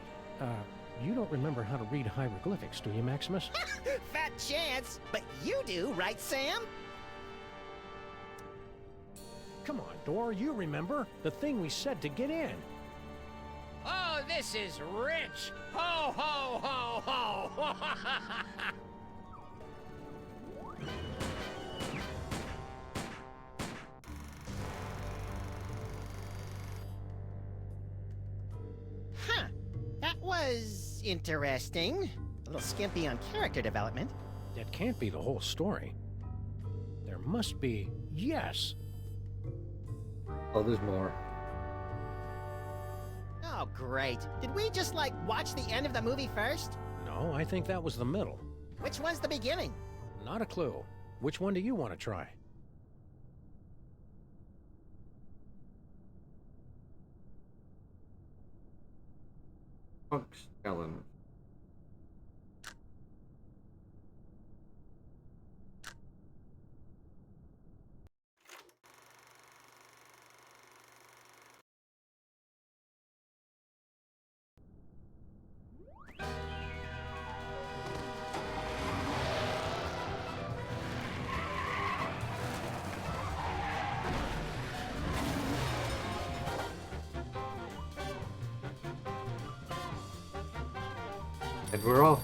You don't remember how to read hieroglyphics, do you, Maximus? Fat chance. But you do, right, Sam? Come on, Dor, you remember? The thing we said to get in. Oh, this is rich. Ho, ho, ho, ho. Huh. That was interesting. A little skimpy on character development. That can't be the whole story. There must be... Yes! Oh, there's more. Oh, great. Did we just, like, watch the end of the movie first? No, I think that was the middle. Which one's the beginning? Not a clue. Which one do you want to try? Punks, Ellen. And we're off.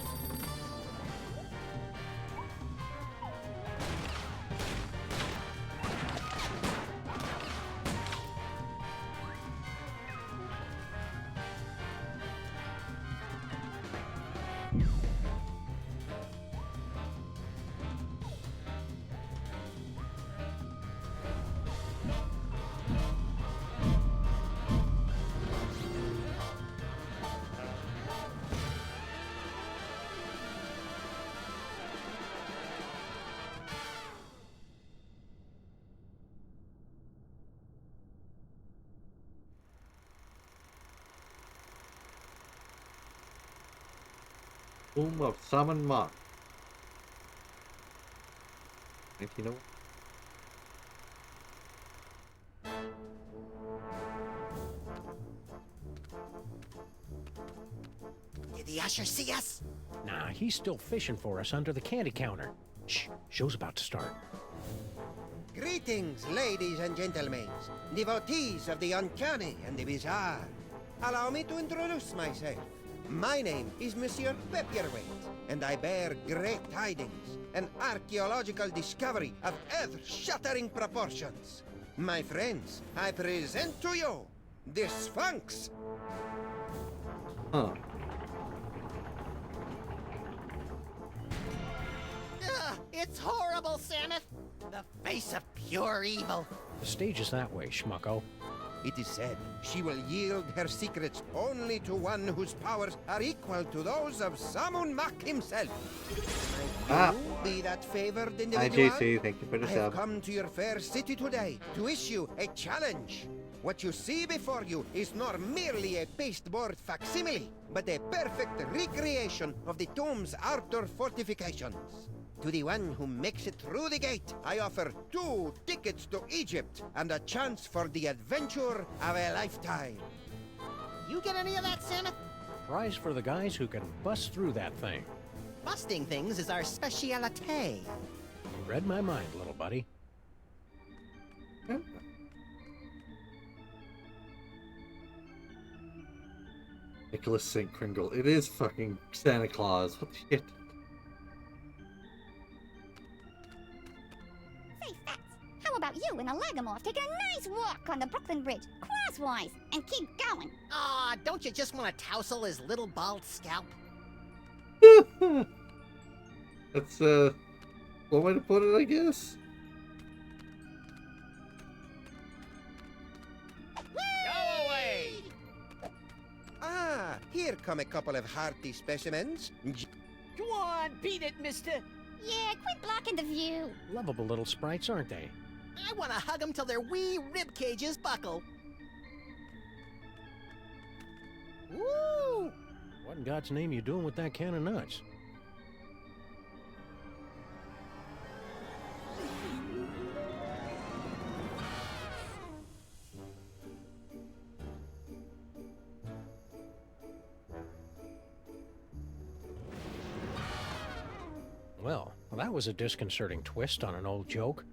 Tomb of Salmon Mock. 1901. Did the usher see us? Nah, he's still fishing for us under the candy counter. Shh, show's about to start. Greetings, ladies and gentlemen, devotees of the uncanny and the bizarre. Allow me to introduce myself. My name is Monsieur Pepperweight, and I bear great tidings, an archaeological discovery of earth-shattering proportions. My friends, I present to you the Sphinx. Huh. Ugh, it's horrible, Samus. The face of pure evil. The stage is that way, schmucko. It is said she will yield her secrets only to one whose powers are equal to those of Samun Mak himself. Might you be that favored individual? Hi, JC. Thank you for the I have sub. come to your fair city today to issue a challenge. What you see before you is not merely a pasteboard facsimile, but a perfect recreation of the tomb's outer fortifications. To the one who makes it through the gate, I offer 2 tickets to Egypt and a chance for the adventure of a lifetime. You get any of that, Samus? Prize for the guys who can bust through that thing. Busting things is our specialite. You read my mind, little buddy. Nicholas St. Kringle. It is fucking Santa Claus. What the shit? Say, Fats, how about you and a Lagomorph taking a nice walk on the Brooklyn Bridge, crosswise, and keep going? Aw, don't you just want to tousle his little bald scalp? That's, one way to put it, I guess. Go away! Ah, here come a couple of hearty specimens. Go on, beat it, mister. Yeah, quit blocking the view. Lovable little sprites, aren't they? I want to hug them till their wee rib cages buckle. Woo! What in God's name you doing with that can of nuts? Well, that was a disconcerting twist on an old joke.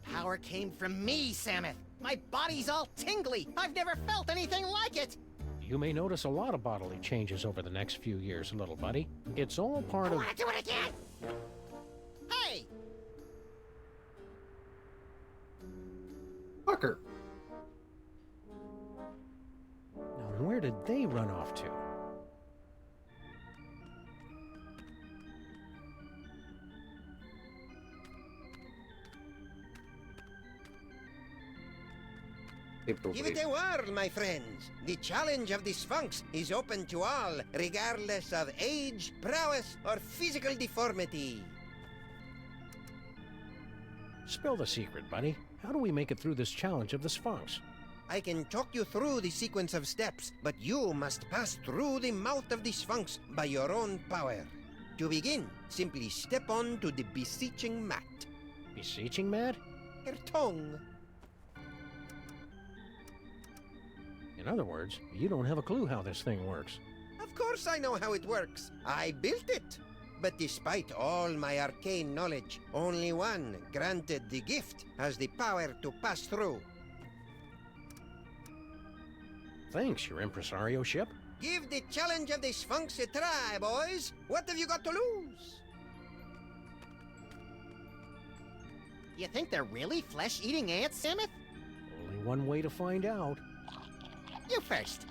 Power came from me, Samus. My body's all tingly. I've never felt anything like it. You may notice a lot of bodily changes over the next few years, little buddy. It's all part of... Want to do it again? Hey! Fucker. Now, where did they run off to? Give it a whirl, my friends. The challenge of the Sphinx is open to all, regardless of age, prowess, or physical deformity. Spill the secret, buddy. How do we make it through this challenge of the Sphinx? I can talk you through the sequence of steps, but you must pass through the mouth of the Sphinx by your own power. To begin, simply step onto the beseeching mat. Beseeching mat? Her tongue. In other words, you don't have a clue how this thing works. Of course I know how it works. I built it. But despite all my arcane knowledge, only one, granted the gift, has the power to pass through. Thanks, your impresario ship. Give the challenge of the Sphinx a try, boys. What have you got to lose? You think they're really flesh-eating ants, Samuth? Only one way to find out. You first.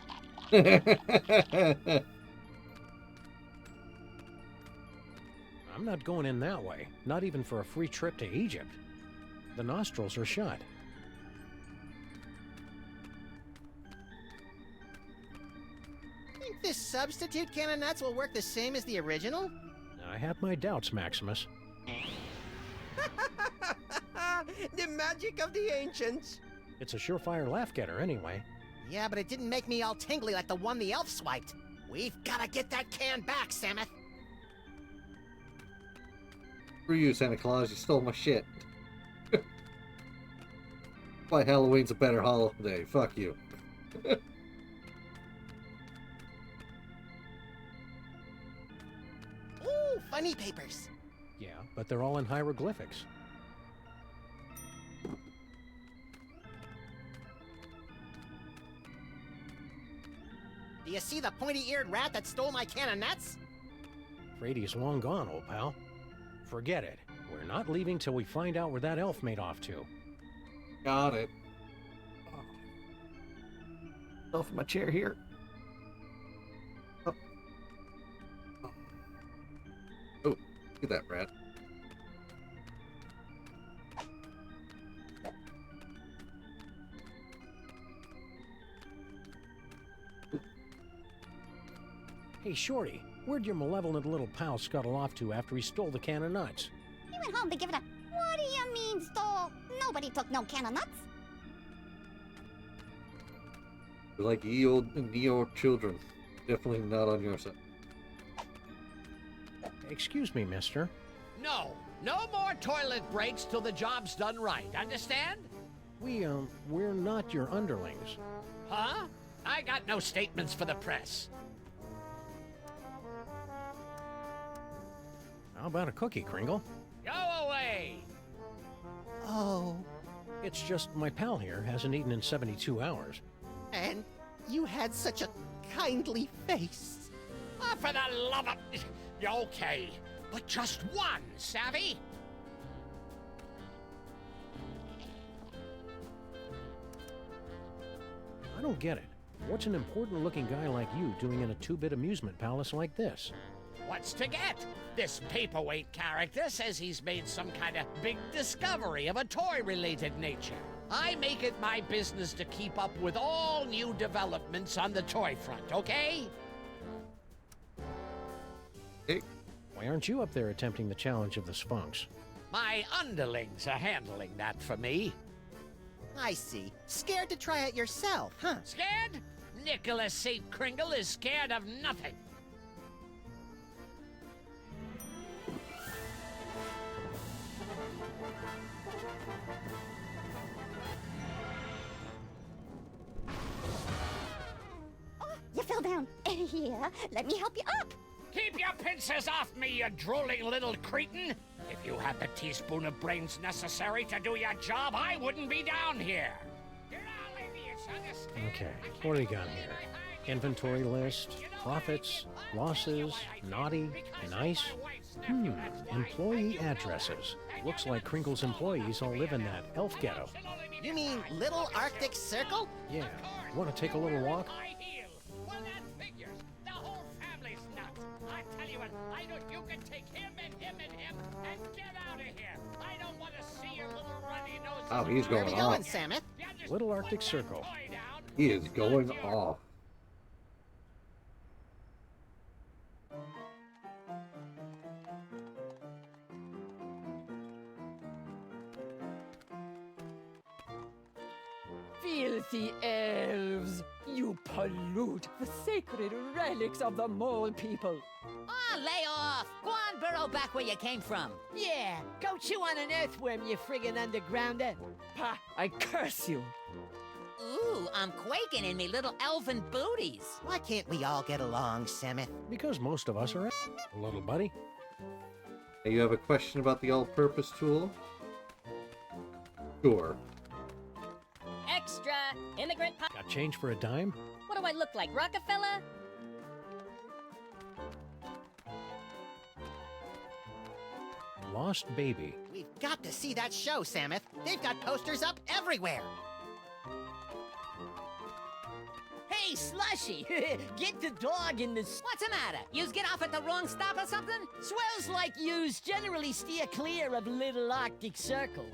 I'm not going in that way. Not even for a free trip to Egypt. The nostrils are shut. Think this substitute can of nuts will work the same as the original? I have my doubts, Maximus. The magic of the ancients. It's a surefire laugh-getter anyway. Yeah, but it didn't make me all tingly like the one the elf swiped. We've gotta get that can back, Samuth. Screw you, Santa Claus. You stole my shit. Why Halloween's a better holiday. Fuck you. Ooh, funny papers. Yeah, but they're all in hieroglyphics. Do you see the pointy-eared rat that stole my can of nuts? Afraid he's long gone, old pal. Forget it. We're not leaving till we find out where that elf made off to. Got it. Off my chair here. Oh. Oh, look at that rat. Hey, Shorty, where'd your malevolent little pal scuttle off to after he stole the can of nuts? He went home to give it a... What do you mean, stole? Nobody took no can of nuts. You're like ye old Neo children. Definitely not on your side. Excuse me, mister. No more toilet breaks till the job's done right, understand? We're not your underlings. Huh? I got no statements for the press. How about a cookie, Kringle? Go away! Oh. It's just my pal here hasn't eaten in 72 hours. And you had such a kindly face. Oh, for the love of... Okay, but just one, savvy? I don't get it. What's an important-looking guy like you doing in a two-bit amusement palace like this? What's to get? This paperweight character says he's made some kind of big discovery of a toy-related nature. I make it my business to keep up with all new developments on the toy front, okay? Hey. Why aren't you up there attempting the challenge of the Sphinx? My underlings are handling that for me. I see. Scared to try it yourself, huh? Scared? Nicholas St. Kringle is scared of nothing. You fell down. Here, let me help you up. Keep your pincers off me, you drooling little cretin! If you had the teaspoon of brains necessary to do your job, I wouldn't be down here. You're all idiots, understand? Okay, what do we got here? Inventory list, profits, losses, naughty, nice. Employee addresses. Looks like Kringle's employees all live in that elf ghetto. You mean Little Arctic Circle? Yeah. Want to take a little walk? Well, that figures. The whole family's nuts. I tell you what, I know you can take him and him and him and get out of here. I don't want to see your little runny nose. Oh, he's Where are going we going, off. Samuth? Little Arctic Circle. He is going off. Filthy elves! You pollute the sacred relics of the mole people. Oh, lay off! Go on, burrow back where you came from. Yeah, go chew on an earthworm, you friggin' undergrounder. Pah, I curse you. Ooh, I'm quaking in me little elven booties. Why can't we all get along, Samuth? Because most of us are little buddy. Hey, you have a question about the all-purpose tool? Sure. Extra! Immigrant Got change for a dime? What do I look like, Rockefeller? Lost Baby. We've got to see that show, Samus. They've got posters up everywhere. Hey, Slushy! Get the dog in this. What's the matter? Yous get off at the wrong stop or something? Swells like yous generally steer clear of Little Arctic Circle.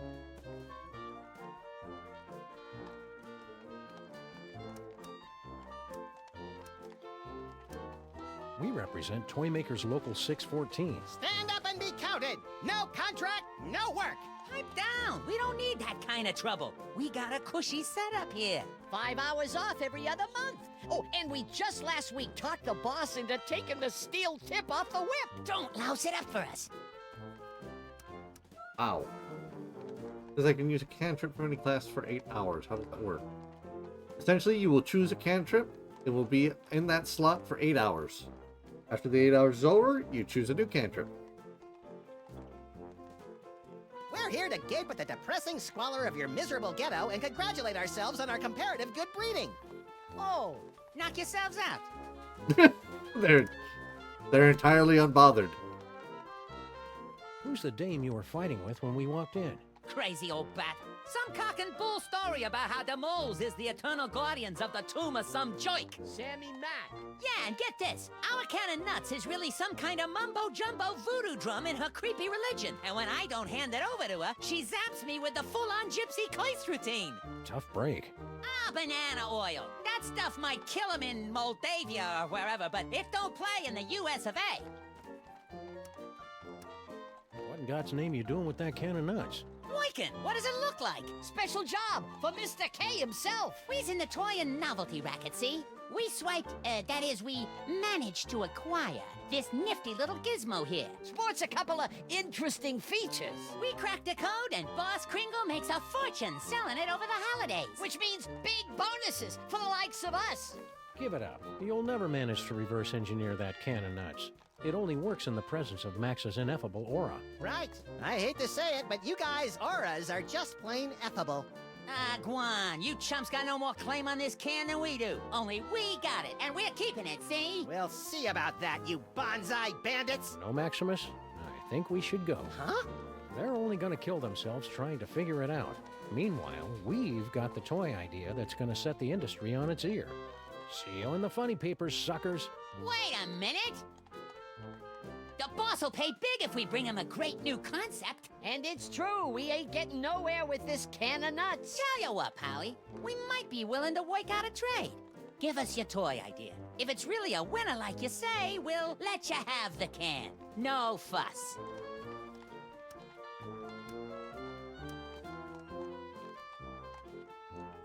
We represent Toymakers Local 614. Stand up and be counted. No contract, no work. Pipe down. We don't need that kind of trouble. We got a cushy setup here. 5 hours off every other month. Oh, and we just last week talked the boss into taking the steel tip off the whip. Don't louse it up for us. Ow. Says I can use a cantrip from any class for 8 hours. How does that work? Essentially, you will choose a cantrip. It will be in that slot for 8 hours. After the 8 hours is over, you choose a new cantrip. We're here to gape at the depressing squalor of your miserable ghetto and congratulate ourselves on our comparative good breeding. Oh, knock yourselves out. They're entirely unbothered. Who's the dame you were fighting with when we walked in? Crazy old bat. Some cock and bull story about how the moles is the eternal guardians of the tomb of some joik. Sammy Mac. Yeah, and get this. Our can of nuts is really some kind of mumbo-jumbo voodoo drum in her creepy religion. And when I don't hand it over to her, she zaps me with the full-on gypsy coist routine. Tough break. Ah, banana oil. That stuff might kill him in Moldavia or wherever, but it don't play in the US of A. What in God's name you doing with that can of nuts? Boykin, what does it look like? Special job for Mr. K himself. We's in the toy and novelty racket, see? We swiped, that is, we managed to acquire this nifty little gizmo here. Sports a couple of interesting features. We cracked a code and Boss Kringle makes a fortune selling it over the holidays. Which means big bonuses for the likes of us. Give it up. You'll never manage to reverse engineer that can of nuts. It only works in the presence of Max's ineffable aura. Right. I hate to say it, but you guys' auras are just plain effable. Ah, Guan, you chumps got no more claim on this can than we do. Only we got it, and we're keeping it, see? We'll see about that, you bonsai bandits. No, Maximus? I think we should go. Huh? They're only gonna kill themselves trying to figure it out. Meanwhile, we've got the toy idea that's gonna set the industry on its ear. See you in the funny papers, suckers. Wait a minute! The boss will pay big if we bring him a great new concept. And it's true, we ain't getting nowhere with this can of nuts. Tell you what, Pally, we might be willing to work out a trade. Give us your toy idea. If it's really a winner like you say, we'll let you have the can. No fuss.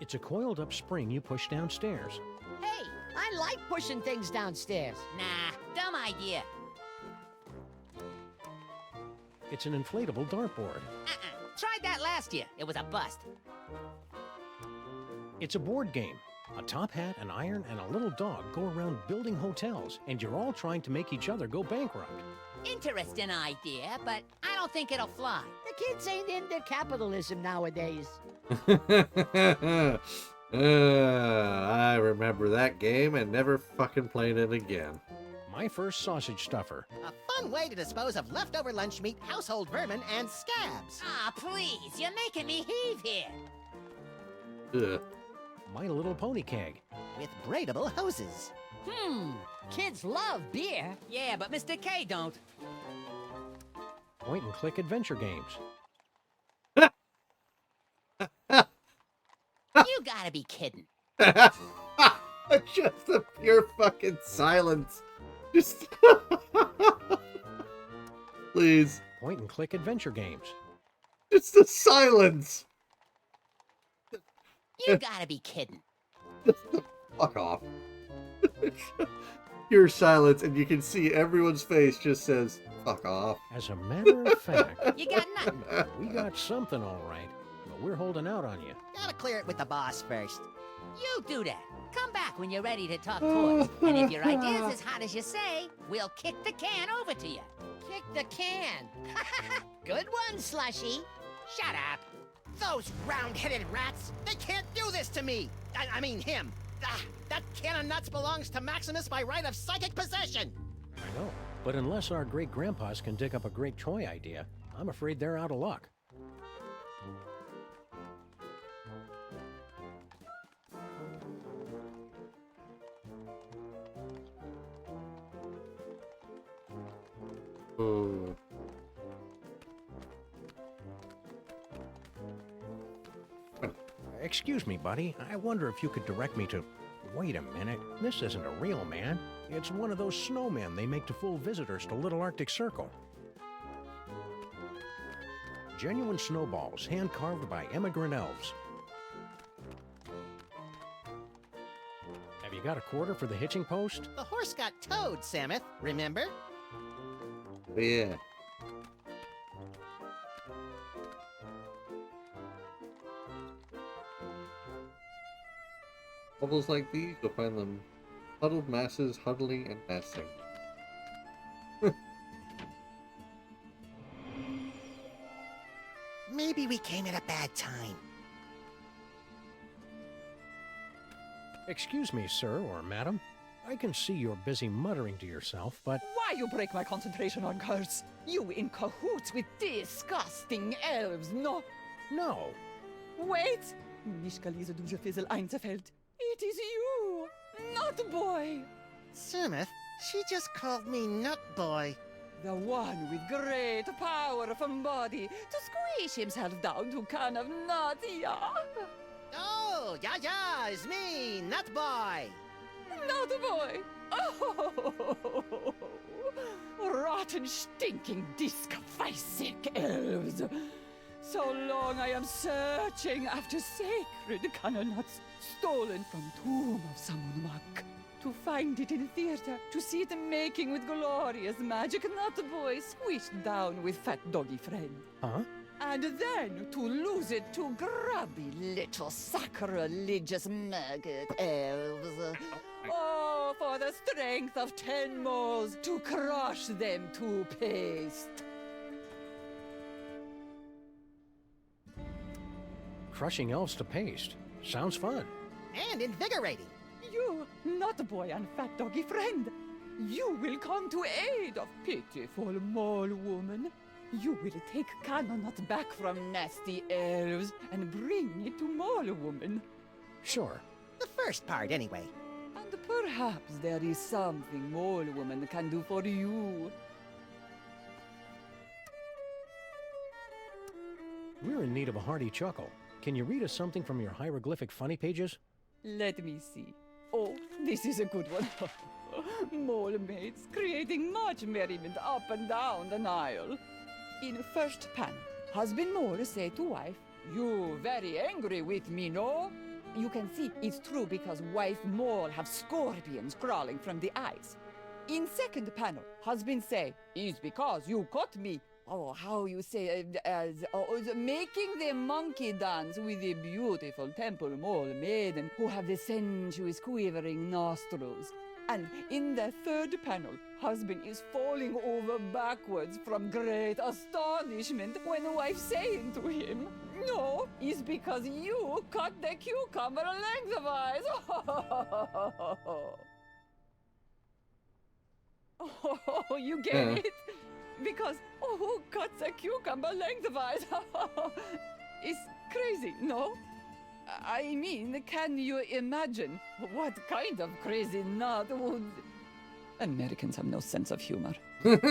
It's a coiled up spring you push downstairs. Hey, I like pushing things downstairs. Nah, dumb idea. It's an inflatable dartboard. Tried that last year. It was a bust. It's a board game. A top hat, an iron, and a little dog go around building hotels, and you're all trying to make each other go bankrupt. Interesting idea, but I don't think it'll fly. The kids ain't into capitalism nowadays. I remember that game and never fucking played it again. My first sausage stuffer. A fun way to dispose of leftover lunch meat, household vermin, and scabs. Ah, please, you're making me heave here. Ugh. My Little Pony keg. With braidable hoses. Kids love beer. Yeah, but Mr. K don't. Point and click adventure games. You gotta be kidding. Just the pure fucking silence. Just please. Point and click adventure games. Just the silence. You gotta be kidding. Fuck off. Pure silence, and you can see everyone's face just says, fuck off. As a matter of fact, You got nothing. we got something all right, but we're holding out on you. Gotta clear it with the boss first. You do that. Come back when you're ready to talk toys. And if your idea's as hot as you say, we'll kick the can over to you. Kick the can. Good one, Slushy. Shut up. Those round-headed rats! They can't do this to me! I mean him! That can of nuts belongs to Maximus by right of psychic possession! I know, but unless our great-grandpas can dig up a great toy idea, I'm afraid they're out of luck. Oh. Excuse me, buddy. I wonder if you could direct me to... Wait a minute. This isn't a real man. It's one of those snowmen they make to fool visitors to Little Arctic Circle. Genuine snowballs, hand-carved by immigrant elves. Have you got a quarter for the hitching post? The horse got towed, Samuth, remember? Yeah. Bubbles like these, you'll find them huddled masses huddling and massing. Maybe we came at a bad time. Excuse me, sir or madam. I can see you're busy muttering to yourself, but... Why you break my concentration on curse? You in cahoots with disgusting elves, no? No. Wait! Nicht lese du Fizzle Einzelfeld. It is you, Nut Boy! Samuth, she just called me Nut Boy. The one with great power from body to squish himself down to can of nut, yeah? Oh, yeah, it's me, Nut Boy. Nut Boy! Oh! Rotten, stinking, disc-sick elves! So long I am searching after sacred cannonuts stolen from tomb of Samunmak. To find it in theater, to see it making with glorious magic Nut Boy squished down with fat doggy friend. Huh? And then to lose it to grubby little sacrilegious maggot elves. Oh, for the strength of 10 moles to crush them to paste. Crushing elves to paste. Sounds fun. And invigorating. You, Nut Boy and fat doggy friend, you will come to aid of pitiful mole woman. You will take Cannonut back from nasty elves and bring it to mole woman. Sure. The first part, anyway. And perhaps there is something mole woman can do for you. We're in need of a hearty chuckle. Can you read us something from your hieroglyphic funny pages? Let me see. Oh, this is a good one. Mole mates creating much merriment up and down the Nile. In first panel, husband mole say to wife, "You very angry with me, no?" You can see it's true because wife mole have scorpions crawling from the eyes. In second panel, husband say, "It's because you caught me." Oh, how you say, making the monkey dance with the beautiful temple mole maiden who have the sensuous quivering nostrils. And in the third panel, husband is falling over backwards from great astonishment when the wife saying to him, "No, it's because you cut the cucumber lengthwise." Oh, you get it? Because, who cuts a cucumber lengthwise? It's crazy, no? I mean, can you imagine what kind of crazy nut would... Americans have no sense of humor. You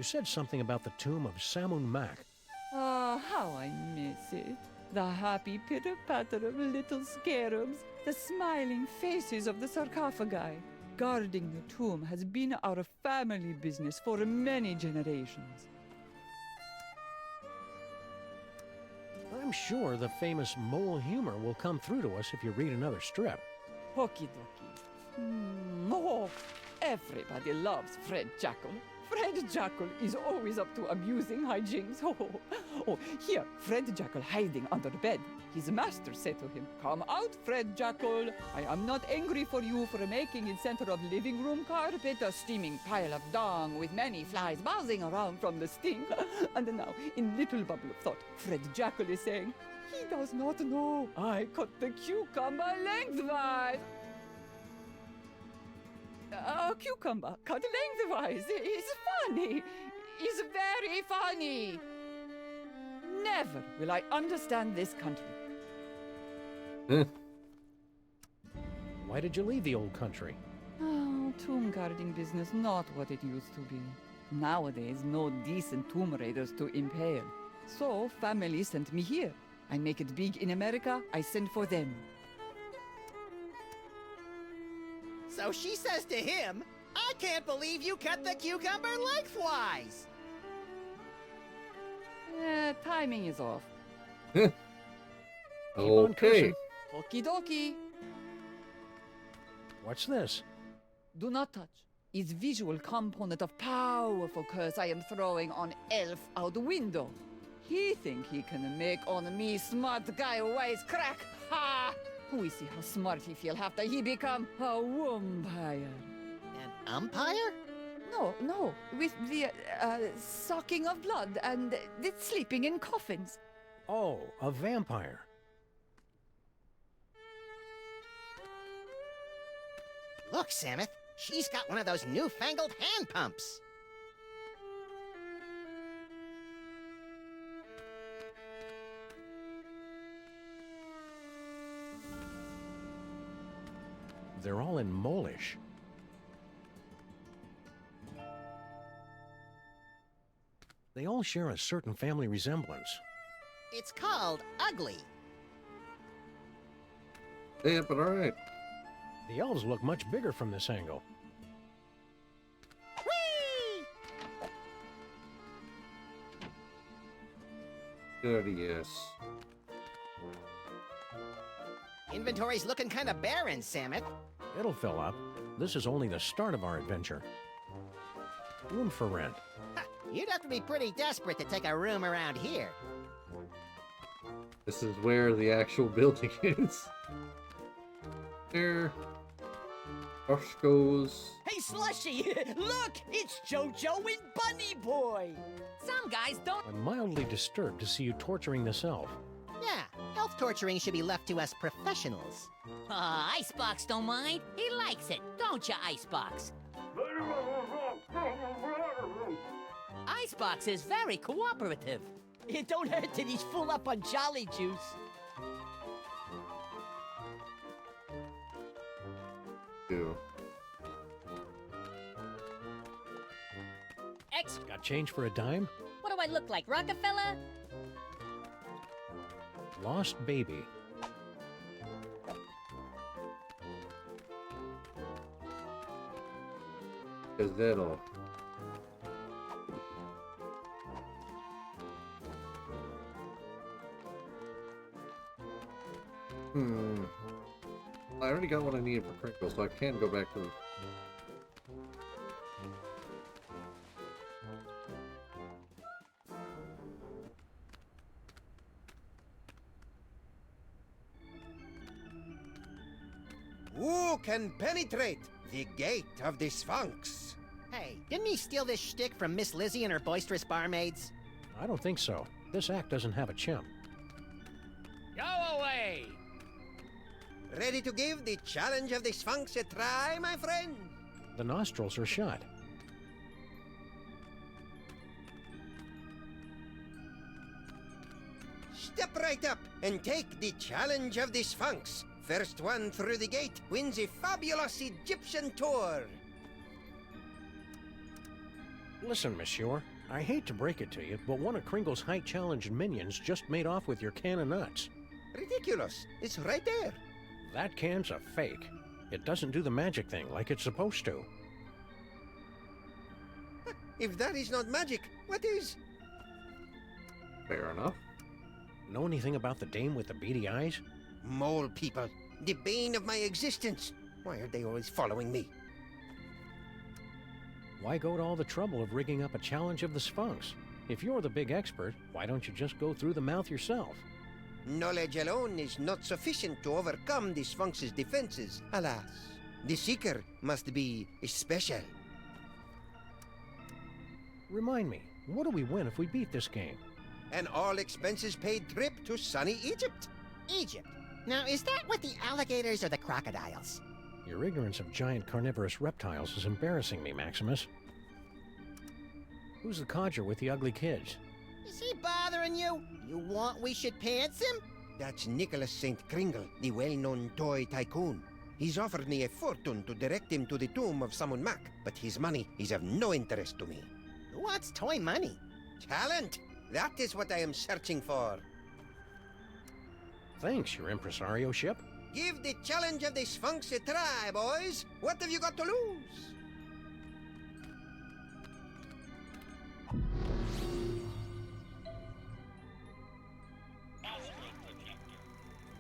said something about the tomb of Samun Mak. Ah, how I miss it. The happy pitter-patter of little scarabs, the smiling faces of the sarcophagi. Guarding the tomb has been our family business for many generations. I'm sure the famous mole humor will come through to us if you read another strip. Okie dokie. Oh, everybody loves Fred Jackal. Fred Jackal is always up to amusing hijinks. Oh, here, Fred Jackal hiding under the bed. His master said to him, "Come out, Fred Jackal. I am not angry for you for making in center of living room carpet a steaming pile of dung with many flies buzzing around from the stink." And now, in little bubble of thought, Fred Jackal is saying, "He does not know. I cut the cucumber lengthwise." A cucumber cut lengthwise is funny. is very funny. Never will I understand this country. Why did you leave the old country? Oh, tomb guarding business not what it used to be. Nowadays, no decent tomb raiders to impale. So, family sent me here. I make it big in America, I send for them. So she says to him, I can't believe you cut the cucumber lengthwise! Timing is off. Okay. Okie dokie. What's this? Do not touch. Is visual component of powerful curse I am throwing on elf out the window. He think he can make on me smart guy wise crack. Ha! We see how smart he feel after he become a vampire. An umpire? No. With the sucking of blood and the sleeping in coffins. Oh, a vampire. Look, Samus, she's got one of those newfangled hand pumps. They're all in Molish. They all share a certain family resemblance. It's called ugly. Yeah, but alright. The elves look much bigger from this angle. Whee! Good, yes. Inventory's looking kind of barren, Samus. It'll fill up. This is only the start of our adventure. Room for rent. Ha, you'd have to be pretty desperate to take a room around here. This is where the actual building is. There. Brush goes. Hey, Slushy! Look! It's JoJo and Bunny Boy! Some guys don't... I'm mildly disturbed to see you torturing this elf. Yeah, elf torturing should be left to us professionals. Icebox don't mind. He likes it, don't you, Icebox? Icebox is very cooperative. It don't hurt that he's full up on Jolly Juice. Ew. Got change for a dime? What do I look like, Rockefeller? Lost baby. Gazetto. I already got what I needed for Crinkle, so I can go back to the... Who can penetrate the gate of the Sphinx? Hey, didn't he steal this shtick from Miss Lizzie and her boisterous barmaids? I don't think so. This act doesn't have a chimp. Go away! Ready to give the challenge of the Sphinx a try, my friend? The nostrils are shut. Step right up and take the challenge of the Sphinx. First one through the gate wins a fabulous Egyptian tour. Listen, monsieur. I hate to break it to you, but one of Kringle's height challenge minions just made off with your can of nuts. Ridiculous. It's right there. That can's a fake. It doesn't do the magic thing like it's supposed to. If that is not magic, what is? Fair enough. Know anything about the dame with the beady eyes? Mole people. The bane of my existence. Why are they always following me? Why go to all the trouble of rigging up a challenge of the Sphinx? If you're the big expert, why don't you just go through the mouth yourself? Knowledge alone is not sufficient to overcome the Sphinx's defenses, alas. The Seeker must be special. Remind me, what do we win if we beat this game? An all-expenses-paid trip to sunny Egypt. Egypt? Now, is that with the alligators or the crocodiles? Your ignorance of giant carnivorous reptiles is embarrassing me, Maximus. Who's the codger with the ugly kids? Is he bothering you? You want we should pants him? That's Nicholas St. Kringle, the well-known toy tycoon. He's offered me a fortune to direct him to the tomb of Summon Mac, but his money is of no interest to me. Who wants toy money? Talent! That is what I am searching for. Thanks, your impresario ship. Give the challenge of the Sphinx a try, boys. What have you got to lose?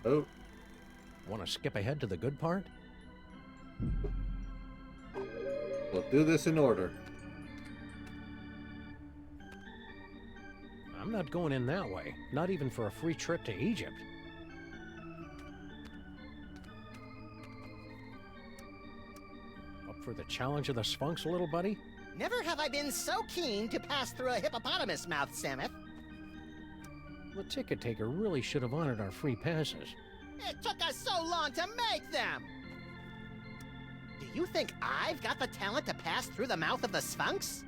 Oh. Want to skip ahead to the good part? We'll do this in order. I'm not going in that way. Not even for a free trip to Egypt. Up for the challenge of the Sphinx, little buddy? Never have I been so keen to pass through a hippopotamus mouth, Samuth. The ticket taker really should have honored our free passes. It took us so long to make them! Do you think I've got the talent to pass through the mouth of the Sphinx?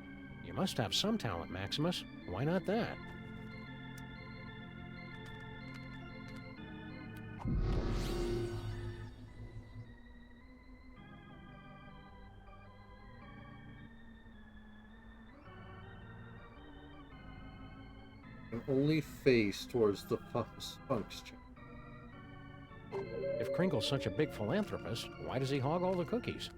You must have some talent, Maximus. Why not that? And only face towards the Sphinx chain. If Kringle's such a big philanthropist, why does he hog all the cookies?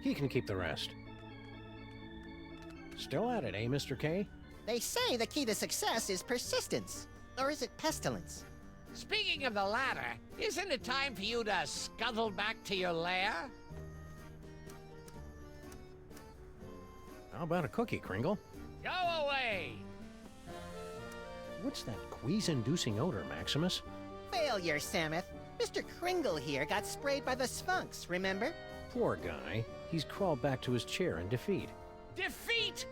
He can keep the rest. Still at it, eh, Mr. K? They say the key to success is persistence. Or is it pestilence? Speaking of the latter, isn't it time for you to scuttle back to your lair? How about a cookie, Kringle? Go away! What's that quease-inducing odor, Maximus? Failure, Samuth. Mr. Kringle here got sprayed by the Sphinx, remember? Poor guy. He's crawled back to his chair in defeat. Defeat?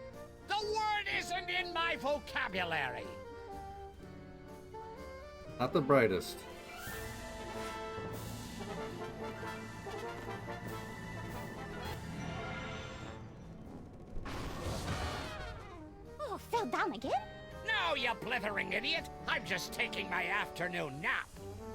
The word isn't in my vocabulary! Not the brightest. Oh, fell down again? No, you blithering idiot! I'm just taking my afternoon nap.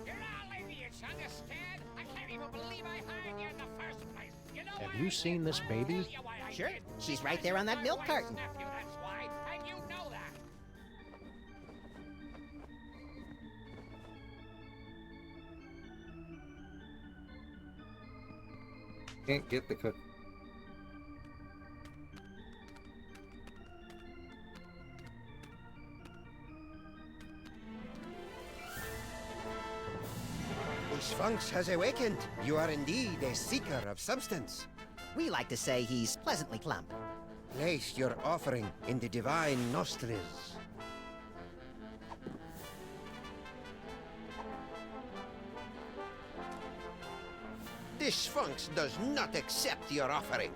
You're all idiots, understand? I can't even believe I hired you in the first place. You know Have you seen this baby? Sure. She's right there on that milk carton. Nephew, that's why, and you know that. Can't get the cookie. The Sphinx has awakened. You are indeed a seeker of substance. We like to say he's pleasantly plump. Place your offering in the divine nostrils. The Sphinx does not accept your offering.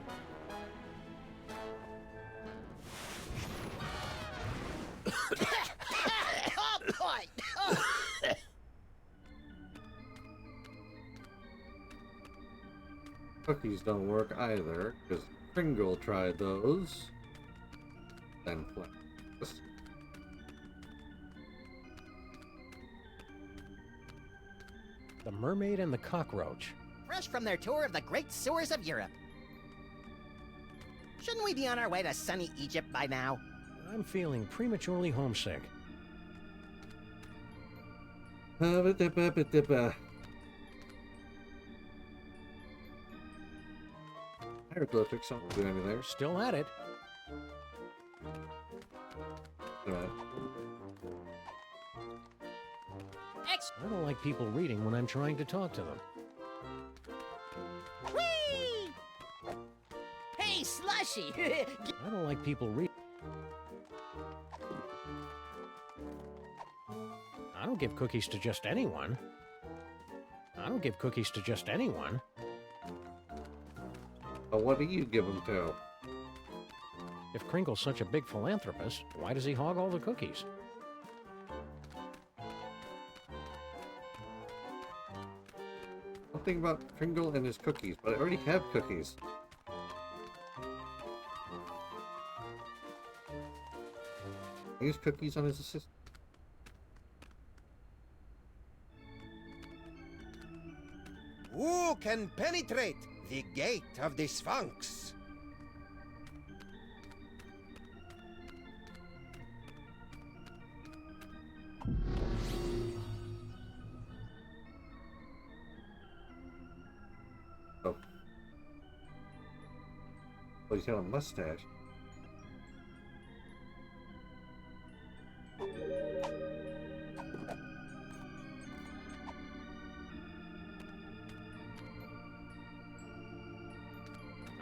Oh, boy! Oh. Cookies don't work either, because Kringle tried those. Then play. The mermaid and the cockroach. Fresh from their tour of the great sewers of Europe. Shouldn't we be on our way to sunny Egypt by now? I'm feeling prematurely homesick. Hieroglyphics don't do anything there. Still at it. I don't like people reading when I'm trying to talk to them. Whee! Hey, Slushy! I don't like people reading. I don't give cookies to just anyone. I don't give cookies to just anyone. But what do you give them to? If Kringle's such a big philanthropist, why does he hog all the cookies? Something about Kringle and his cookies, but I already have cookies. Use cookies on his assistant. Who can penetrate the gate of the Sphinx? Oh. Well, he's got a mustache.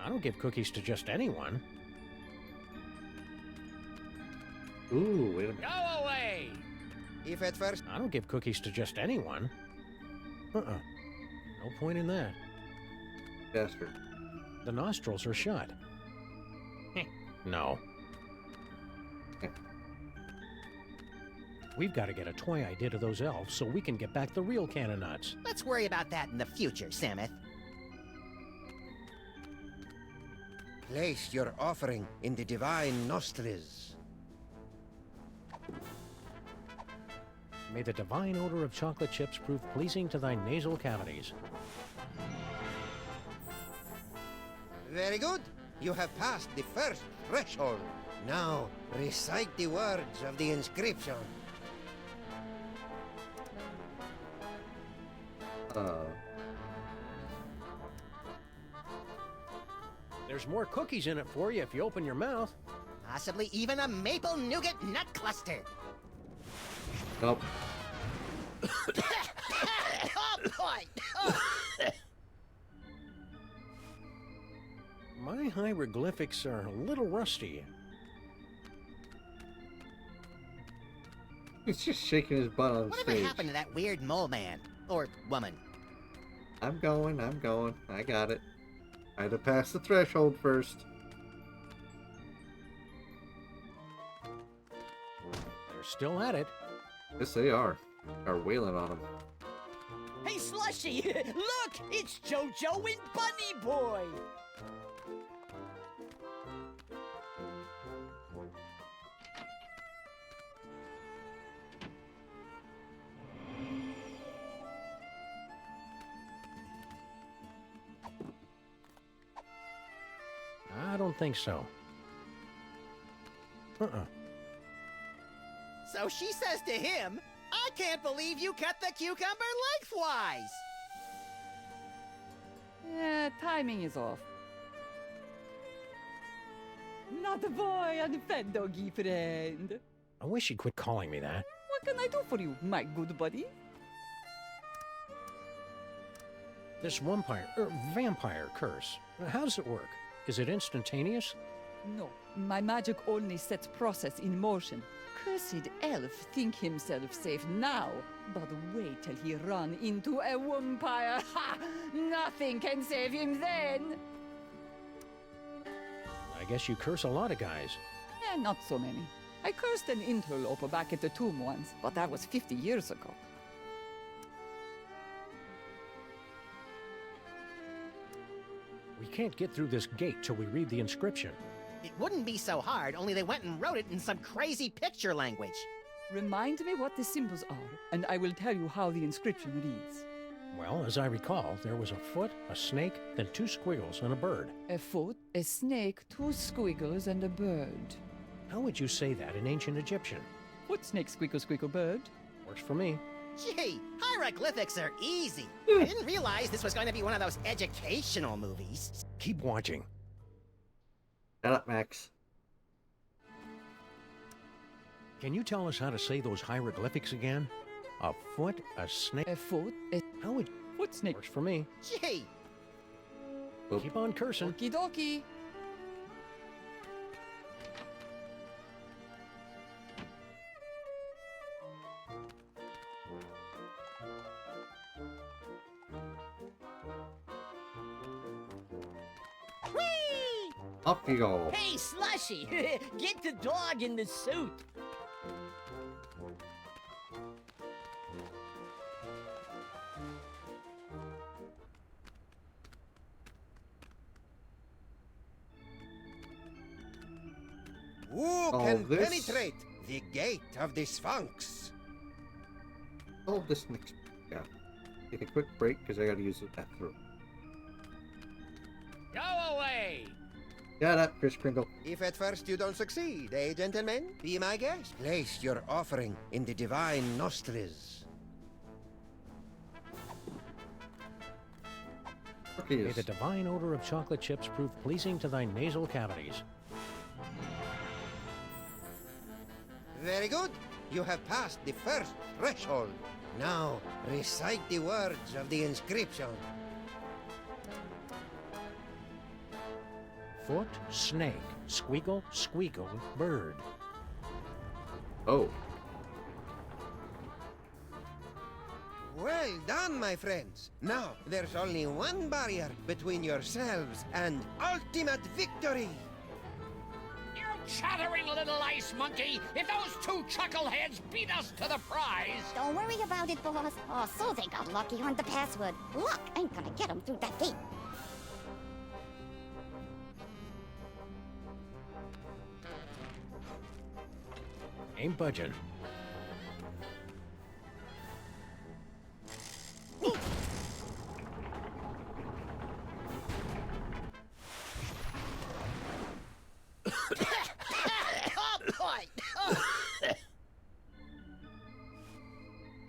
I don't give cookies to just anyone. Ooh, wait a minute. Go away! If at first... I don't give cookies to just anyone. No point in that. Bastard. The nostrils are shut. No. We've got to get a toy idea to those elves so we can get back the real can of nuts. Let's worry about that in the future, Samuth. Place your offering in the divine nostrils. May the divine odor of chocolate chips prove pleasing to thy nasal cavities. Very good. You have passed the first threshold. Now, recite the words of the inscription. There's more cookies in it for you if you open your mouth. Possibly even a maple nougat nut cluster. Nope. Oh boy! My hieroglyphics are a little rusty. He's just shaking his butt on Whatever stage. happened to that weird mole man? Or woman? I'm going. I got it. I had to pass the threshold first. They're still at it. Yes, they are. Are wailing on him. Hey, Slushy! Look! It's JoJo and Bunny Boy! I don't think so. So she says to him, I can't believe you cut the cucumber lengthwise! Yeah, timing is off. Not a boy and fat doggy friend. I wish you'd quit calling me that. What can I do for you, my good buddy? This vampire curse, how does it work? Is it instantaneous? No, my magic only sets process in motion. Cursed elf think himself safe now, but wait till he run into a vampire. Ha! Nothing can save him then. I guess you curse a lot of guys. Not so many. I cursed an interloper back at the tomb once, but that was 50 years ago. We can't get through this gate till we read the inscription. It wouldn't be so hard, only they went and wrote it in some crazy picture language. Remind me what the symbols are, and I will tell you how the inscription reads. Well, as I recall, there was a foot, a snake, then 2 squiggles, and a bird. A foot, a snake, 2 squiggles, and a bird. How would you say that in ancient Egyptian? Foot, snake, squiggle, squiggle, bird. Works for me. Gee, hieroglyphics are easy. I didn't realize this was going to be one of those educational movies. Keep watching. Shut up, Max. Can you tell us how to say those hieroglyphics again? A foot, a snake... A foot, a... How would... Foot, snake. Works for me. Gee. Keep on cursing. Okie dokie. Whee! Off you go. Hey, Slushy! Get the dog in the suit! Who can penetrate the gate of the Sphinx. Solve this next. Yeah. Take a quick break because I gotta use the bathroom. Go away! Shut up, Chris Kringle. If at first you don't succeed, eh, gentlemen? Be my guest. Place your offering in the divine nostrils. May the divine odor of chocolate chips prove pleasing to thy nasal cavities. Very good. You have passed the first threshold. Now, recite the words of the inscription. Foot, snake, squeakle, squeakle, bird. Oh. Well done, my friends. Now, there's only one barrier between yourselves and ultimate victory. You chattering little ice monkey! If those two chuckleheads beat us to the prize! Don't worry about it, boss. Oh, so they got lucky on the password. Luck ain't gonna get them through that gate. Ain't budging.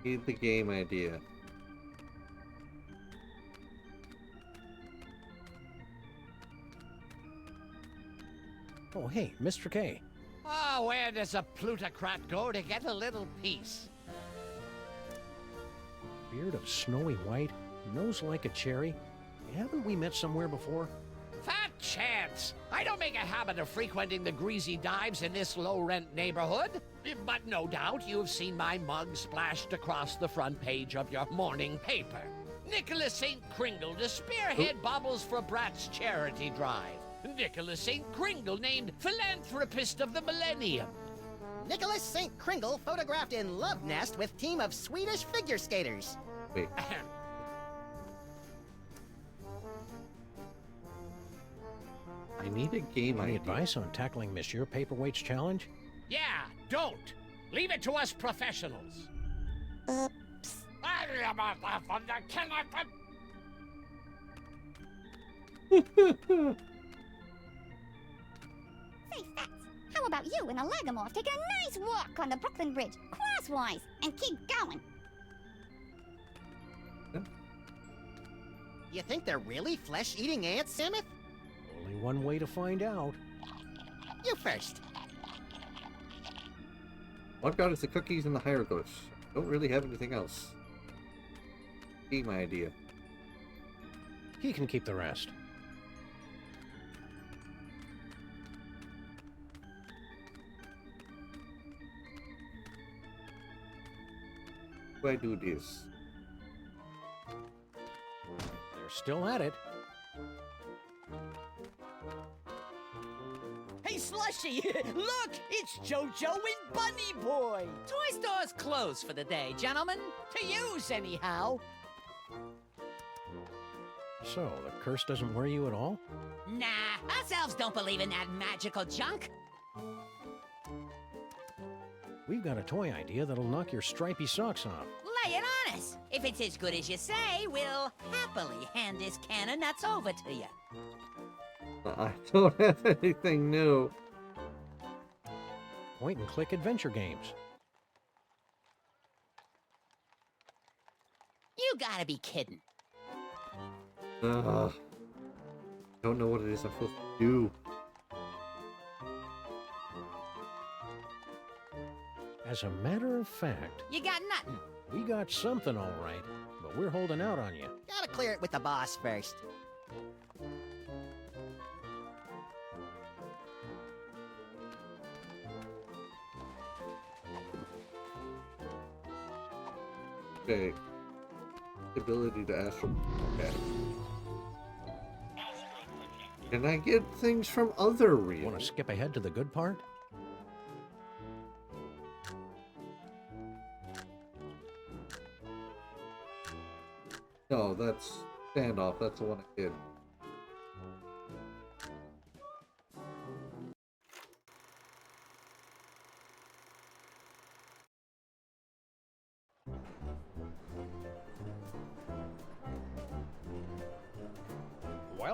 Need the game idea. Oh, hey, Mr. K. Oh, where does a plutocrat go to get a little peace? Beard of snowy white, nose like a cherry. Haven't we met somewhere before? Fat chance! I don't make a habit of frequenting the greasy dives in this low-rent neighborhood. But no doubt you've seen my mug splashed across the front page of your morning paper. Nicholas St. Kringle to spearhead Bobbles for Brats charity drive. Nicholas St. Kringle named Philanthropist of the Millennium. Nicholas St. Kringle photographed in love nest with team of Swedish figure skaters. Wait. I need a game Any idea. advice on tackling Monsieur Paperweight's challenge? Yeah, don't. Leave it to us professionals. Oops. Say, Fats, how about you and a Lagomorph take a nice walk on the Brooklyn Bridge, crosswise, and keep going? You think they're really flesh-eating ants, Samus? Only one way to find out. You first. What got us the cookies and the hieroglyphs? Don't really have anything else. Game idea. He can keep the rest. How do I do this? They're still at it. Hey, Slushy! Look! It's JoJo and Bunny Boy! Toy store's closed for the day, gentlemen. To use, anyhow. So, the curse doesn't worry you at all? Nah, us elves don't believe in that magical junk. We've got a toy idea that'll knock your stripy socks off. Lay it on us. If it's as good as you say, we'll happily hand this can of nuts over to you. I don't have anything new. Point-and-click adventure games. You gotta be kidding. Don't know what it is I'm supposed to do. As a matter of fact, You got nothing. we got something all right, but we're holding out on you. Gotta clear it with the boss first. Okay. Ability to astral. Okay. Can I get things from other reels? Want to skip ahead to the good part? No, that's standoff. That's the one I did.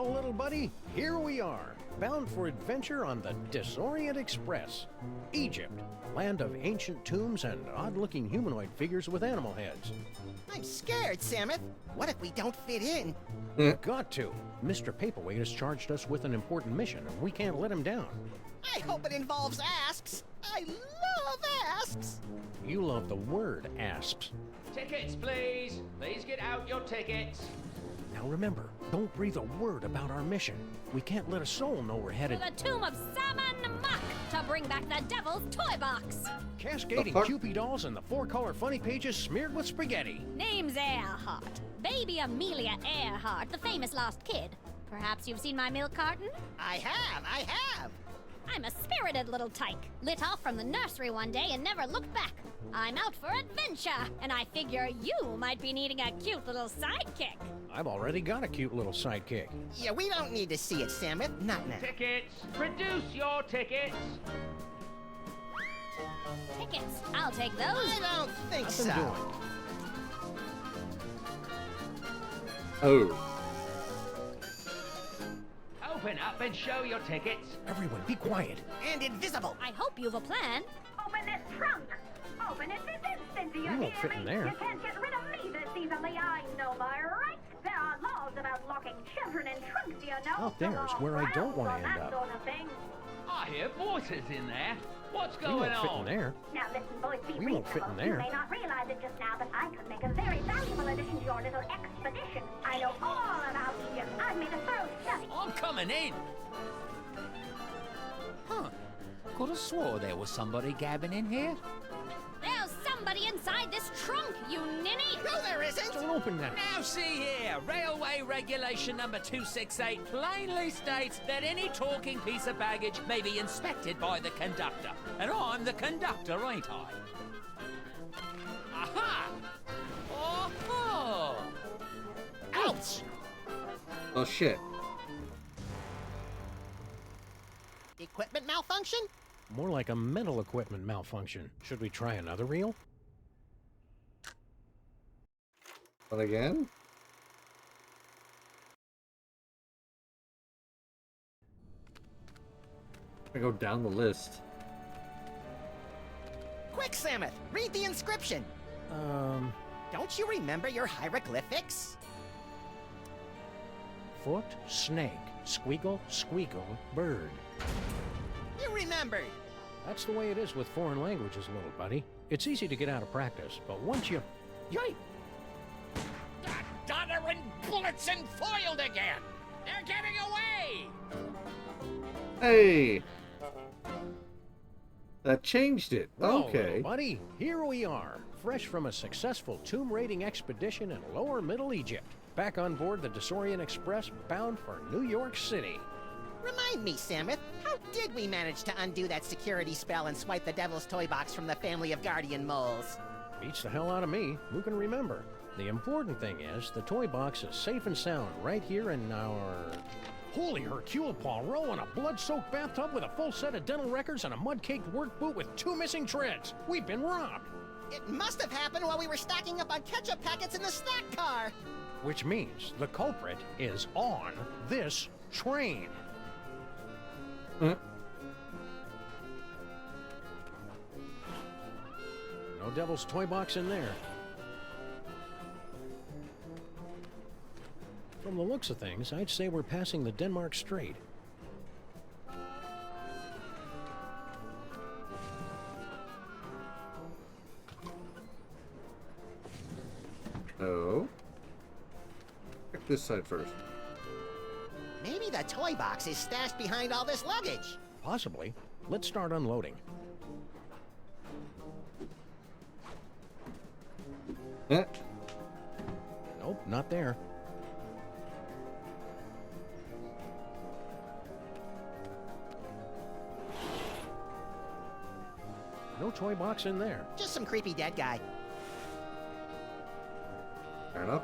Well, little buddy, here we are, bound for adventure on the Disorient Express. Egypt, land of ancient tombs and odd-looking humanoid figures with animal heads. I'm scared, Samuth. What if we don't fit in? We've got to. Mr. Paperweight has charged us with an important mission, and we can't let him down. I hope it involves asps. I love asps. You love the word asps. Tickets, please. Please get out your tickets. Now remember, don't breathe a word about our mission. We can't let a soul know we're headed To the tomb of Saman Muk to bring back the devil's toy box. Cascading Kewpie dolls and the 4-color funny pages smeared with spaghetti. Name's Earhart. Baby Amelia Earhart, the famous lost kid. Perhaps you've seen my milk carton? I have. I'm a spirited little tyke. Lit off from the nursery one day and never looked back. I'm out for adventure, and I figure you might be needing a cute little sidekick. I've already got a cute little sidekick. Yeah, we don't need to see it, Samuth. Not now. Tickets. Produce your tickets. Tickets. I'll take those. I don't think so. Oh. Open up and show your tickets. Everyone, be quiet. And invisible. I hope you've a plan. Open this trunk! Open it this instant, do you You won't hear fit in me? there. You can't get rid of me this easily, I know my rights. There are laws about locking children in trunks, you know. Out there's where I don't want to end that up. sort of thing. I hear voices in there. What's We going won't fit in on? there. Now listen, boys, be We won't fit in reasonable. there. You may not realize it just now, but I could make a very valuable addition to your little expedition. I know all about Egypt. I've made a thorough study. I'm coming in. Huh. Could have swore there was somebody gabbing in here. There's somebody inside this trunk, you ninny! No, there isn't! Don't open that. Now see here, Railway Regulation number 268 plainly states that any talking piece of baggage may be inspected by the conductor. And I'm the conductor, ain't I? Aha! Oh-ho! Ouch! Oh shit. Equipment malfunction? More like a mental equipment malfunction. Should we try another reel? But again? I go down the list. Quick, Samuth, read the inscription. Don't you remember your hieroglyphics? Foot, snake, squeagle, squeakle, bird. You remembered. That's the way it is with foreign languages, little buddy. It's easy to get out of practice, but once you... Yay! Doddering bullets and foiled again! They're getting away! Hey! That changed it. Well, Okay. little buddy, here we are, fresh from a successful tomb raiding expedition in lower Middle Egypt. Back on board the Disorient Express, bound for New York City. Remind me, Samuth, how did we manage to undo that security spell and swipe the Devil's Toy Box from the family of guardian moles? Beats the hell out of me. Who can remember? The important thing is, the toy box is safe and sound right here in our... Holy Hercule Poirot in a blood-soaked bathtub with a full set of dental records and a mud-caked work boot with 2 missing treads. We've been robbed. It must have happened while we were stocking up on ketchup packets in the snack car. Which means the culprit is on this train. Huh? No Devil's Toy Box in there. From the looks of things, I'd say we're passing the Denmark Strait. Oh. Check this side first. Maybe the toy box is stashed behind all this luggage. Possibly. Let's start unloading. Eh? Nope, not there. No toy box in there. Just some creepy dead guy. Fair enough.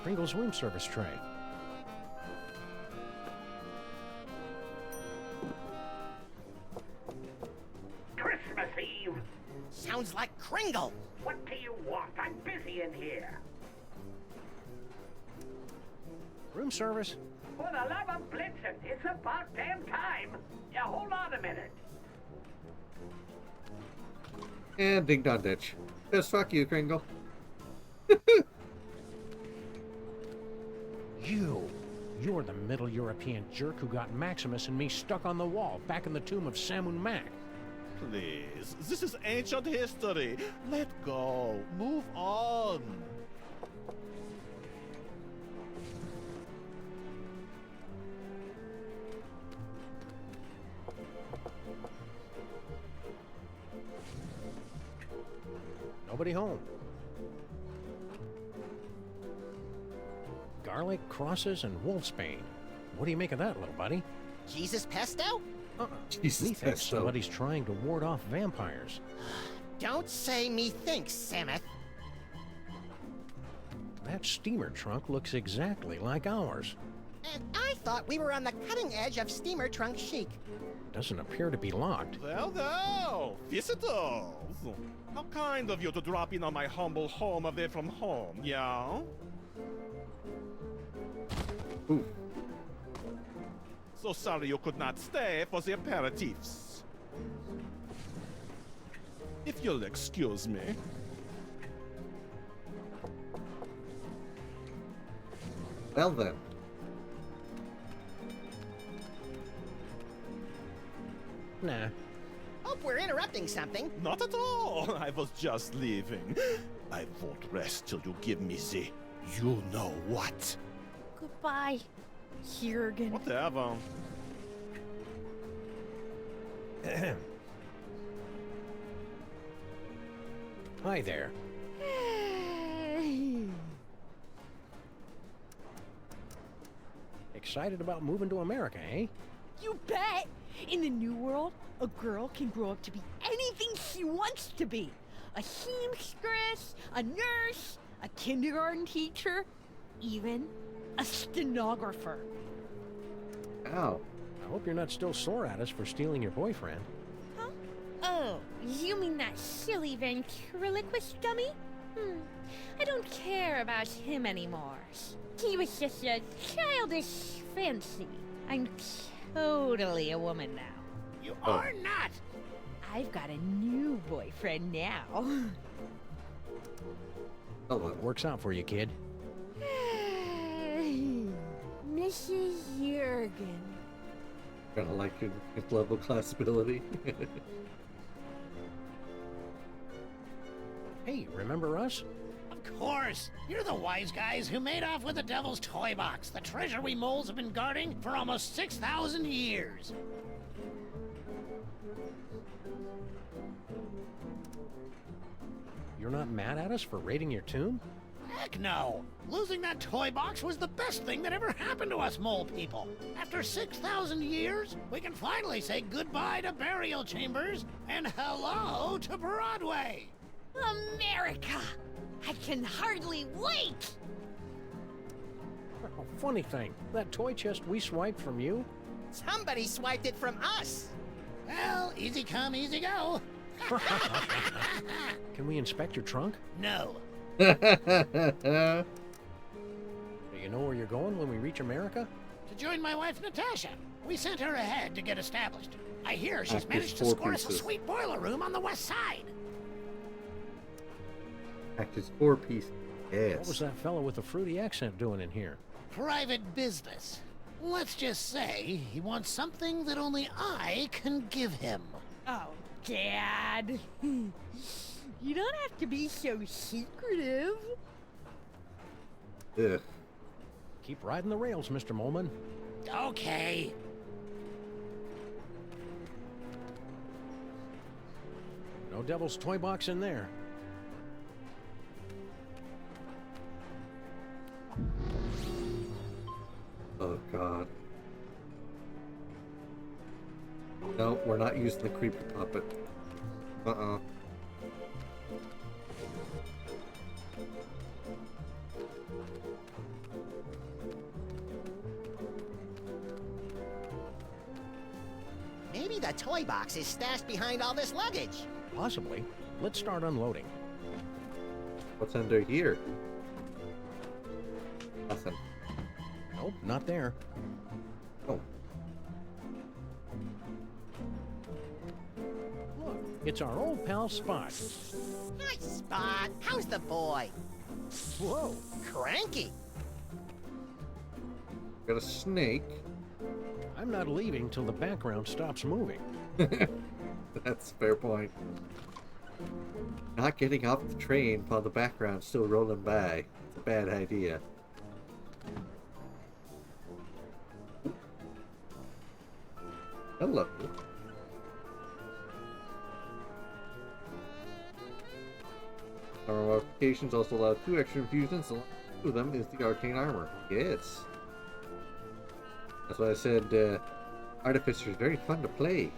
Pringle's room service tray. Christmas Eve. Sounds like Kringle. Kringle! What do you want? I'm busy in here. Room service. For the love of Blitzen, it's about damn time. Yeah, hold on a minute. And ding dong ditch. Just fuck you, Kringle. You're the Middle European jerk who got Maximus and me stuck on the wall back in the tomb of Samun Mac. Please, this is ancient history. Let go. Move on. Nobody home. Garlic, crosses, and wolfsbane. What do you make of that, little buddy? Jesus pesto? Jesus Me thinks pesto. somebody's trying to ward off vampires. Don't say me thinks, Samuth. That steamer trunk looks exactly like ours. And I thought we were on the cutting edge of steamer trunk chic. Doesn't appear to be locked. Well, visitors. How kind of you to drop in on my humble home away from home, yeah? Ooh. So sorry you could not stay for the aperitifs. If you'll excuse me. Well then. Nah. Hope we're interrupting something. Not at all. I was just leaving. I won't rest till you give me the you know what. Goodbye, Jurgen. Whatever. Hi there. Excited about moving to America, eh? You bet! In the new world, a girl can grow up to be anything she wants to be. A seamstress, a nurse, a kindergarten teacher, even a stenographer. Ow. I hope you're not still sore at us for stealing your boyfriend. Huh? Oh, you mean that silly ventriloquist dummy? I don't care about him anymore. He was just a childish fancy. I'm totally a woman now. You are not! I've got a new boyfriend now. Oh, well. It works out for you, kid. Mrs. Jurgen. Kinda like your fifth level class ability. Hey, remember us? Of course! You're the wise guys who made off with the Devil's Toy Box, the treasure we moles have been guarding for almost 6,000 years. You're not mad at us for raiding your tomb? Heck no! Losing that toy box was the best thing that ever happened to us mole people. After 6,000 years, we can finally say goodbye to burial chambers and hello to Broadway! America! I can hardly wait! Oh, funny thing, that toy chest we swiped from you? Somebody swiped it from us. Well, easy come, easy go. Can we inspect your trunk? No. Do you know where you're going when we reach America? To join my wife, Natasha. We sent her ahead to get established. I hear she's Active managed to 4 score us a pieces. sweet boiler room on the west side. Actors 4 piece. Yes. What was that fellow with the fruity accent doing in here? Private business. Let's just say he wants something that only I can give him. Oh, Dad. You don't have to be so secretive. Ugh. Keep riding the rails, Mr. Molman. Okay. No Devil's Toy Box in there. Oh, God. No, we're not using the creepy puppet. Uh-uh. Maybe the toy box is stashed behind all this luggage. Possibly. Let's start unloading. What's under here? Nothing. Nope, not there. Oh. Look, it's our old pal Spot. Hi, Spot. How's the boy? Whoa. Cranky. Got a snake. I'm not leaving till the background stops moving. That's a fair point. Not getting off the train while the background's still rolling by. It's a bad idea. Hello. Armor modifications also allow 2 extra infusions. One of them is the arcane armor. Yes. That's why I said Artificer is very fun to play.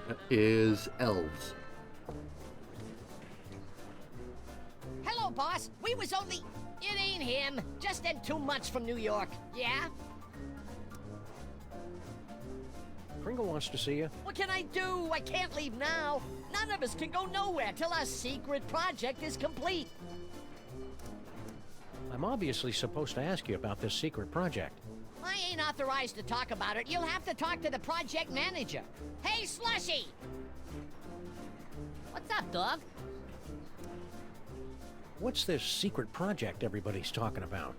That is elves. Hello, boss. We was only... It ain't him. Just them 2 months from New York. Yeah? Kringle wants to see you. What can I do? I can't leave now. None of us can go nowhere till our secret project is complete. I'm obviously supposed to ask you about this secret project. I ain't authorized to talk about it. You'll have to talk to the project manager. Hey, Slushy! What's up, dog? What's this secret project everybody's talking about?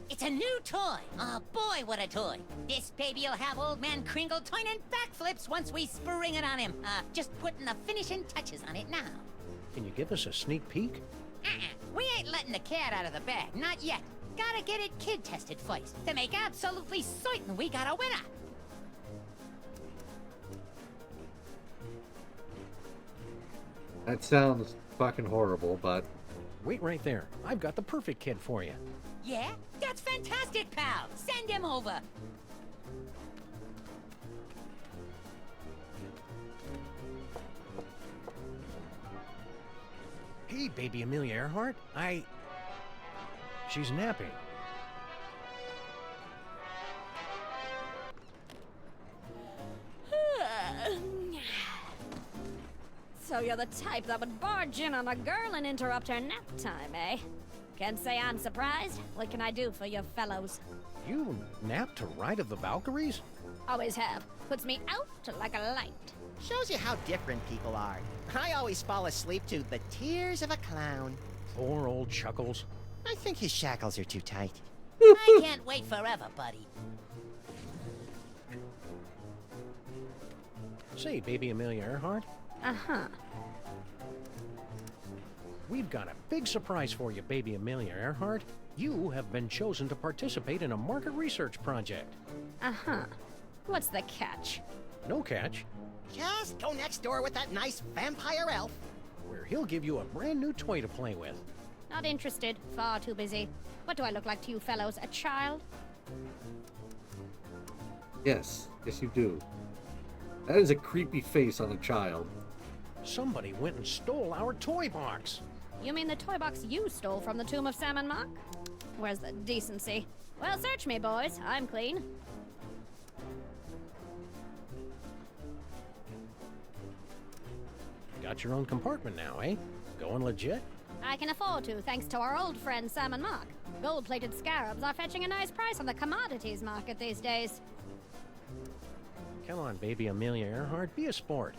It's a new toy. Oh boy, what a toy. This baby'll have old man Kringle turning backflips once we spring it on him. Just putting the finishing touches on it now. Can you give us a sneak peek? We ain't letting the cat out of the bag, not yet. Gotta get it kid tested first, to make absolutely certain we got a winner. That sounds fucking horrible, but... Wait right there. I've got the perfect kid for you. Yeah? That's fantastic, pal. Send him over. Hey, baby Amelia Earhart. She's napping. So you're the type that would barge in on a girl and interrupt her nap time, eh? Can't say I'm surprised. What can I do for you fellows? You nap to Ride of the Valkyries? Always have. Puts me out like a light. Shows you how different people are. I always fall asleep to the tears of a clown. Poor old Chuckles. I think his shackles are too tight. I can't wait forever, buddy. Say, baby Amelia Earhart. Uh-huh. We've got a big surprise for you, baby Amelia Earhart. You have been chosen to participate in a market research project. Uh-huh. What's the catch? No catch. Just go next door with that nice vampire elf. Where he'll give you a brand new toy to play with. Not interested. Far too busy. What do I look like to you fellows? A child? Yes. Yes, you do. That is a creepy face on a child. Somebody went and stole our toy box. You mean the toy box you stole from the tomb of Sam and Mark? Where's the decency? Well, search me, boys. I'm clean. Got your own compartment now, eh? Going legit? I can afford to, thanks to our old friend Sam and Mark. Gold-plated scarabs are fetching a nice price on the commodities market these days. Come on, baby Amelia Earhart, be a sport.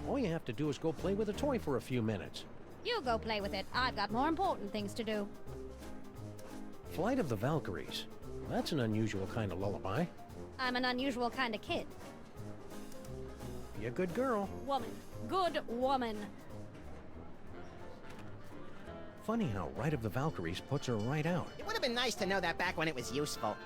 All you have to do is go play with a toy for a few minutes. You go play with it. I've got more important things to do. Flight of the Valkyries. That's an unusual kind of lullaby. I'm an unusual kind of kid. Be a good girl. Woman. Good woman. Funny how Ride of the Valkyries puts her right out. It would have been nice to know that back when it was useful.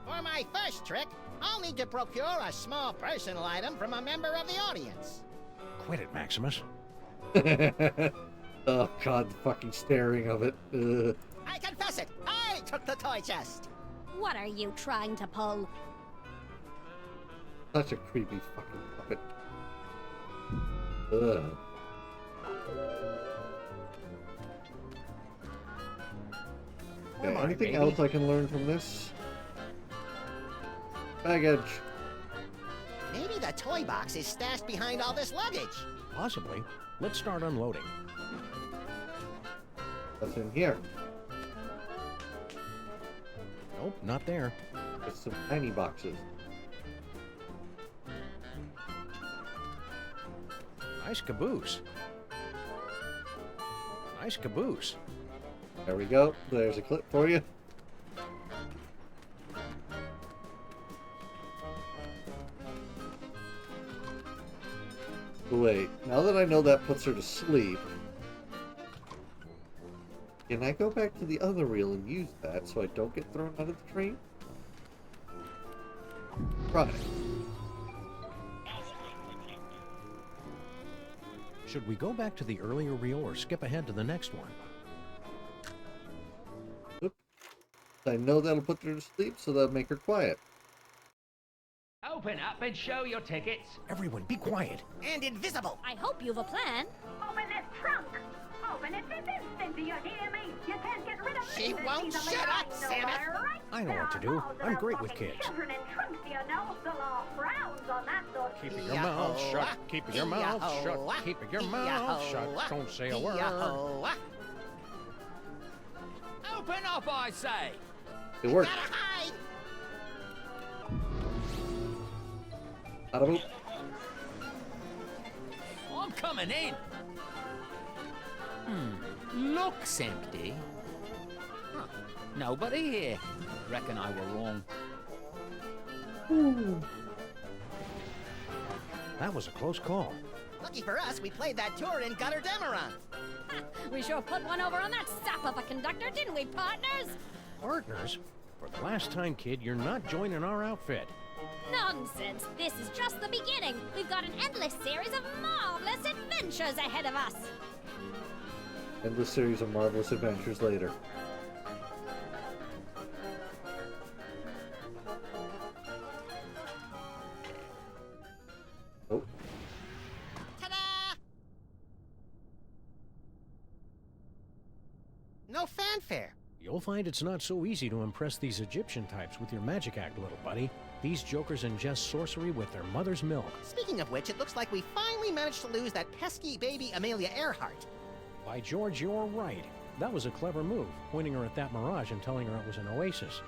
For my first trick, I'll need to procure a small personal item from a member of the audience. Quit it, Maximus. Oh god, the fucking staring of it. I confess it, I took the toy chest. What are you trying to pull? Such a creepy fucking puppet. Ugh. Okay, anything else I can learn from this? Baggage. Maybe the toy box is stashed behind all this luggage. Possibly. Let's start unloading. What's in here? Nope, not there. Just some tiny boxes. Nice caboose. Nice caboose. There we go. There's a clip for you. Wait, now that I know that puts her to sleep, can I go back to the other reel and use that so I don't get thrown out of the train? Right. Should we go back to the earlier reel or skip ahead to the next one? I know that'll put her to sleep, so that'll make her quiet. Open up and show your tickets. Everyone, be quiet. And invisible. I hope you've a plan. Open this trunk! Open it this instant, do you hear me? You can't get rid of me She this won't easily, shut up, I know, Sam it. right? I know There what to are do. laws that I'm are great with stopping kids. Children in trunks, you know. The law frowns on that sort of Keeping your mouth shut. Keeping your mouth shut. Keeping your mouth shut. Don't say a word. Open up, I say! It worked. Out of boop. I'm coming in. Looks empty. Huh. Nobody here. Reckon I were wrong. That was a close call. Lucky for us, we played that tour in Gutter Demeron. We sure put one over on that sap of a conductor, didn't we, partners? Partners? For the last time, kid, you're not joining our outfit. Nonsense. This is just the beginning. We've got an endless series of marvelous adventures ahead of us. Endless series of marvelous adventures later. Oh. Ta-da! No fanfare. You'll find it's not so easy to impress these Egyptian types with your magic act, little buddy. These jokers ingest sorcery with their mother's milk. Speaking of which, it looks like we finally managed to lose that pesky baby Amelia Earhart. By George, you're right. That was a clever move, pointing her at that mirage and telling her it was an oasis.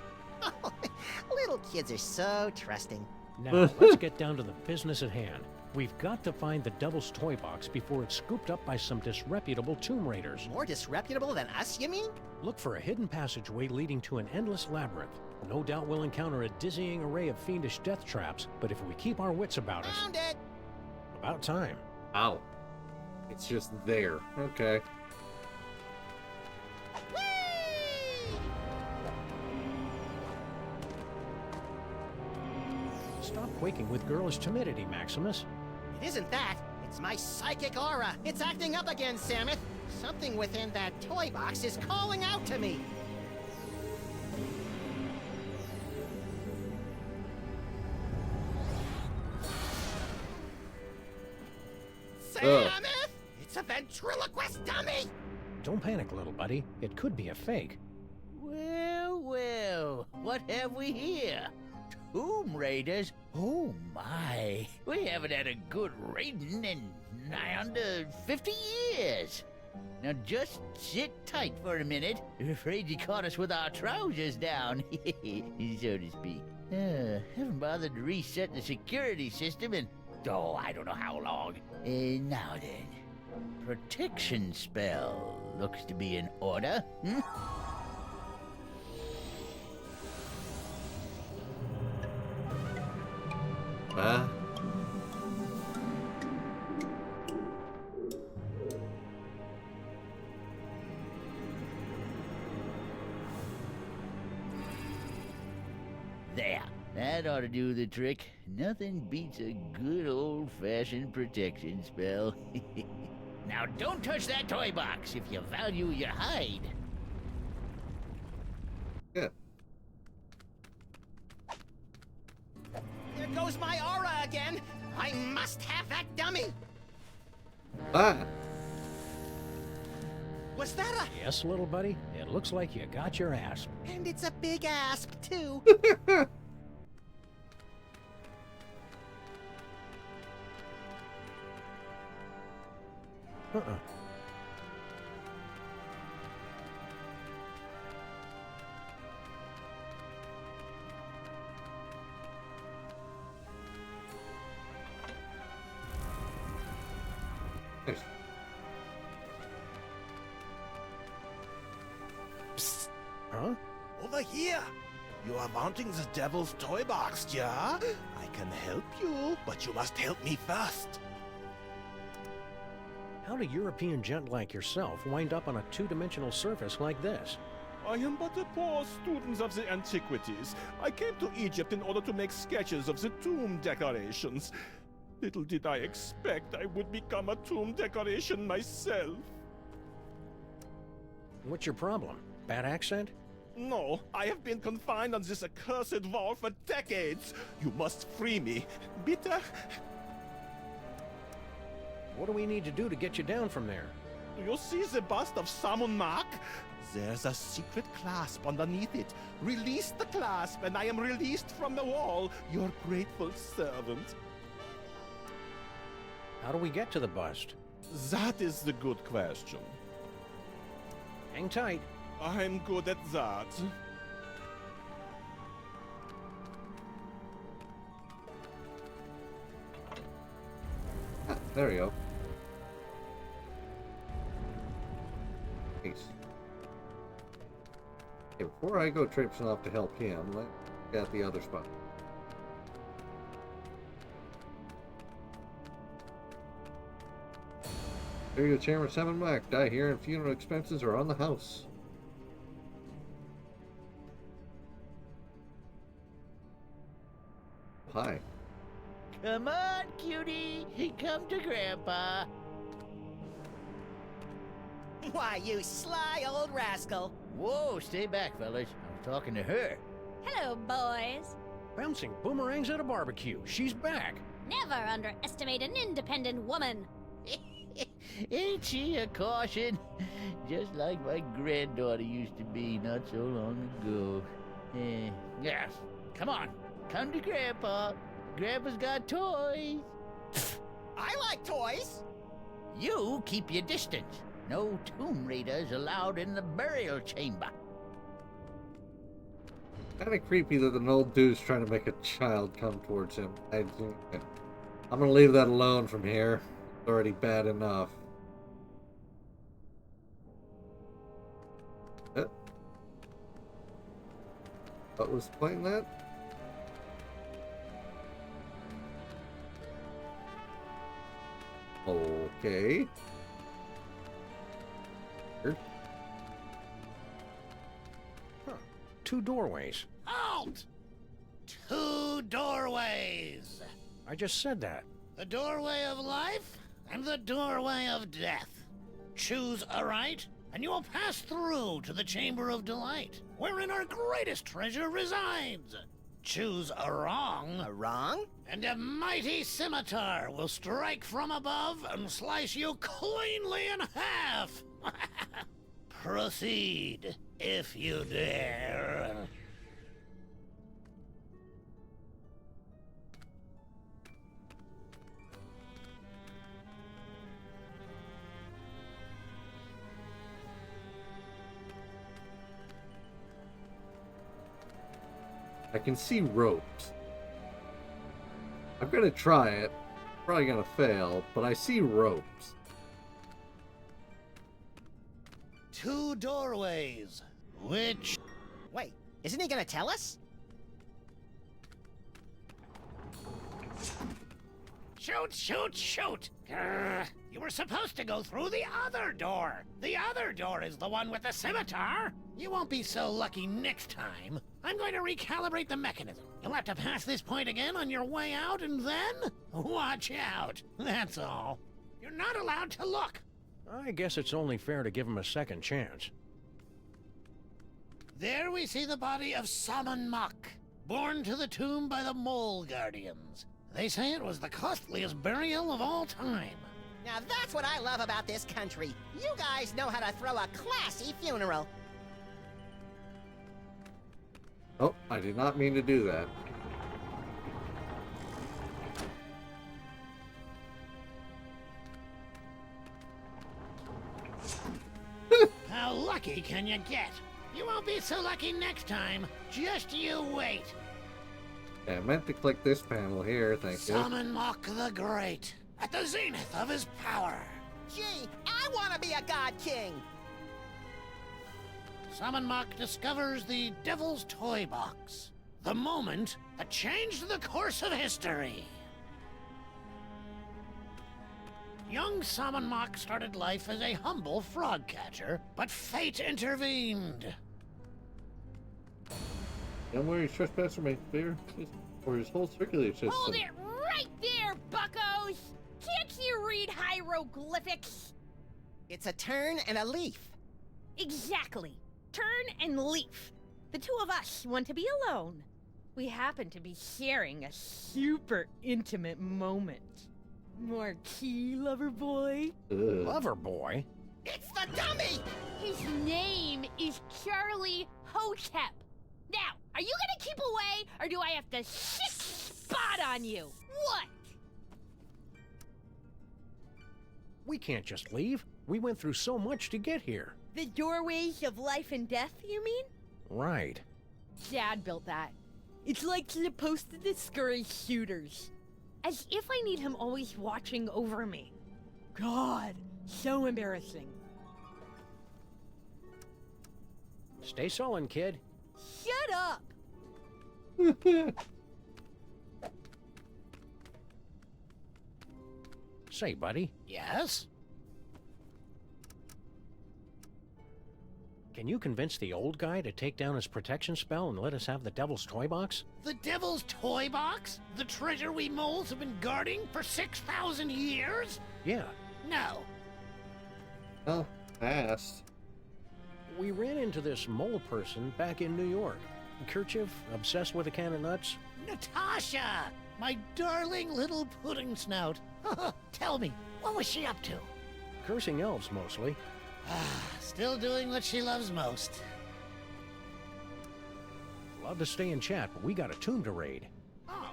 Little kids are so trusting. Now, let's get down to the business at hand. We've got to find the Devil's Toy Box before it's scooped up by some disreputable tomb raiders. More disreputable than us, you mean? Look for a hidden passageway leading to an endless labyrinth. No doubt we'll encounter a dizzying array of fiendish death traps, but if we keep our wits about us... Found it! About time. Ow. It's just there. Okay. Stop quaking with girlish timidity, Maximus. It isn't that. It's my psychic aura. It's acting up again, Samus. Something within that toy box is calling out to me. Samus! It's a ventriloquist dummy! Don't panic, little buddy. It could be a fake. Well, well, what have we here? Tomb Raiders? Oh my, we haven't had a good raiding in nigh under 50 years. Now just sit tight for a minute. Afraid you caught us with our trousers down, so to speak. Haven't bothered to reset the security system in, I don't know how long. Now then, protection spell looks to be in order. There. That ought to do the trick. Nothing beats a good old-fashioned protection spell. Now don't touch that toy box if you value your hide. Good. There goes my aura again. I must have that dummy. Ah. Was that a... Yes, little buddy. It looks like you got your asp. And it's a big asp, too. Uh-uh. Nice. Psst. Huh? Over here! You are wanting the devil's toy box, yeah? I can help you, but you must help me first. How do European gent like yourself wind up on a two-dimensional surface like this? I am but a poor student of the antiquities. I came to Egypt in order to make sketches of the tomb decorations. Little did I expect I would become a tomb decoration myself. What's your problem? Bad accent? No, I have been confined on this accursed wall for decades. You must free me. Bitte? What do we need to do to get you down from there? Do you see the bust of Samun Mak? There's a secret clasp underneath it. Release the clasp, and I am released from the wall, your grateful servant. How do we get to the bust? That is the good question. Hang tight. I'm good at that. Ah, there we go. Nice. Okay, before I go traipsing off to help him, let's get the other spot. There you go, Chairman 7 Mac. Die here and funeral expenses are on the house. Hi. Come on, cutie. Come to Grandpa. Why, you sly old rascal. Whoa, stay back, fellas. I was talking to her. Hello, boys. Bouncing boomerangs at a barbecue. She's back. Never underestimate an independent woman. Ain't she a caution? Just like my granddaughter used to be not so long ago. Yes. Come on. Come to Grandpa. Grandpa's got toys. I like toys. You keep your distance. No tomb raiders allowed in the burial chamber. Kinda creepy that an old dude's trying to make a child come towards him. I'm gonna leave that alone from here. It's already bad enough. What was playing that? Okay. Here. Huh. Two doorways. Halt! Two doorways. I just said that. The doorway of life and the doorway of death. Choose a right, and you will pass through to the Chamber of Delight, wherein our greatest treasure resides. Choose a wrong. A wrong? And a mighty scimitar will strike from above and slice you cleanly in half. Proceed, if you dare. I can see ropes. I'm gonna try it. Probably gonna fail, but I see ropes. Two doorways. Which... Wait, isn't he gonna tell us? Shoot, shoot, shoot! Grr. You were supposed to go through the other door. The other door is the one with the scimitar. You won't be so lucky next time. I'm going to recalibrate the mechanism. You'll have to pass this point again on your way out, and then... watch out. That's all. You're not allowed to look. I guess it's only fair to give him a second chance. There we see the body of Saman Mak. borne to the tomb by the Mole Guardians. They say it was the costliest burial of all time. Now that's what I love about this country. You guys know how to throw a classy funeral. Oh, I did not mean to do that. How lucky can you get? You won't be so lucky next time. Just you wait. Yeah, I meant to click this panel here, thank you. Summon Mok the Great, at the zenith of his power. Gee, I want to be a god king. Summon Mok discovers the Devil's Toy Box. The moment that changed the course of history. Young Summon Mok started life as a humble frog catcher, but fate intervened. Don't worry, trespass from my fear, or his whole circulatory system. Hold it right there, buckos! Can't you read hieroglyphics? It's a turn and a leaf. Exactly. Turn and leaf. The two of us want to be alone. We happen to be sharing a super intimate moment. Marquis, lover boy? Lover boy? It's the dummy! His name is Charlie Hotep. Now, are you gonna keep away, or do I have to shit spot on you? What? We can't just leave. We went through so much to get here. The doorways of life and death, you mean? Right. Dad built that. It's like supposed to discourage shooters. As if I need him always watching over me. God, so embarrassing. Stay sullen, kid. Shut up! Say, buddy. Yes? Can you convince the old guy to take down his protection spell and let us have the Devil's Toy Box? The Devil's Toy Box? The treasure we moles have been guarding for 6,000 years? Yeah. No. Oh, fast. We ran into this mole person back in New York. Kerchief, obsessed with a can of nuts. Natasha! My darling little pudding snout. Tell me, what was she up to? Cursing elves, mostly. Still doing what she loves most. Love to stay and chat, but we got a tomb to raid. Oh.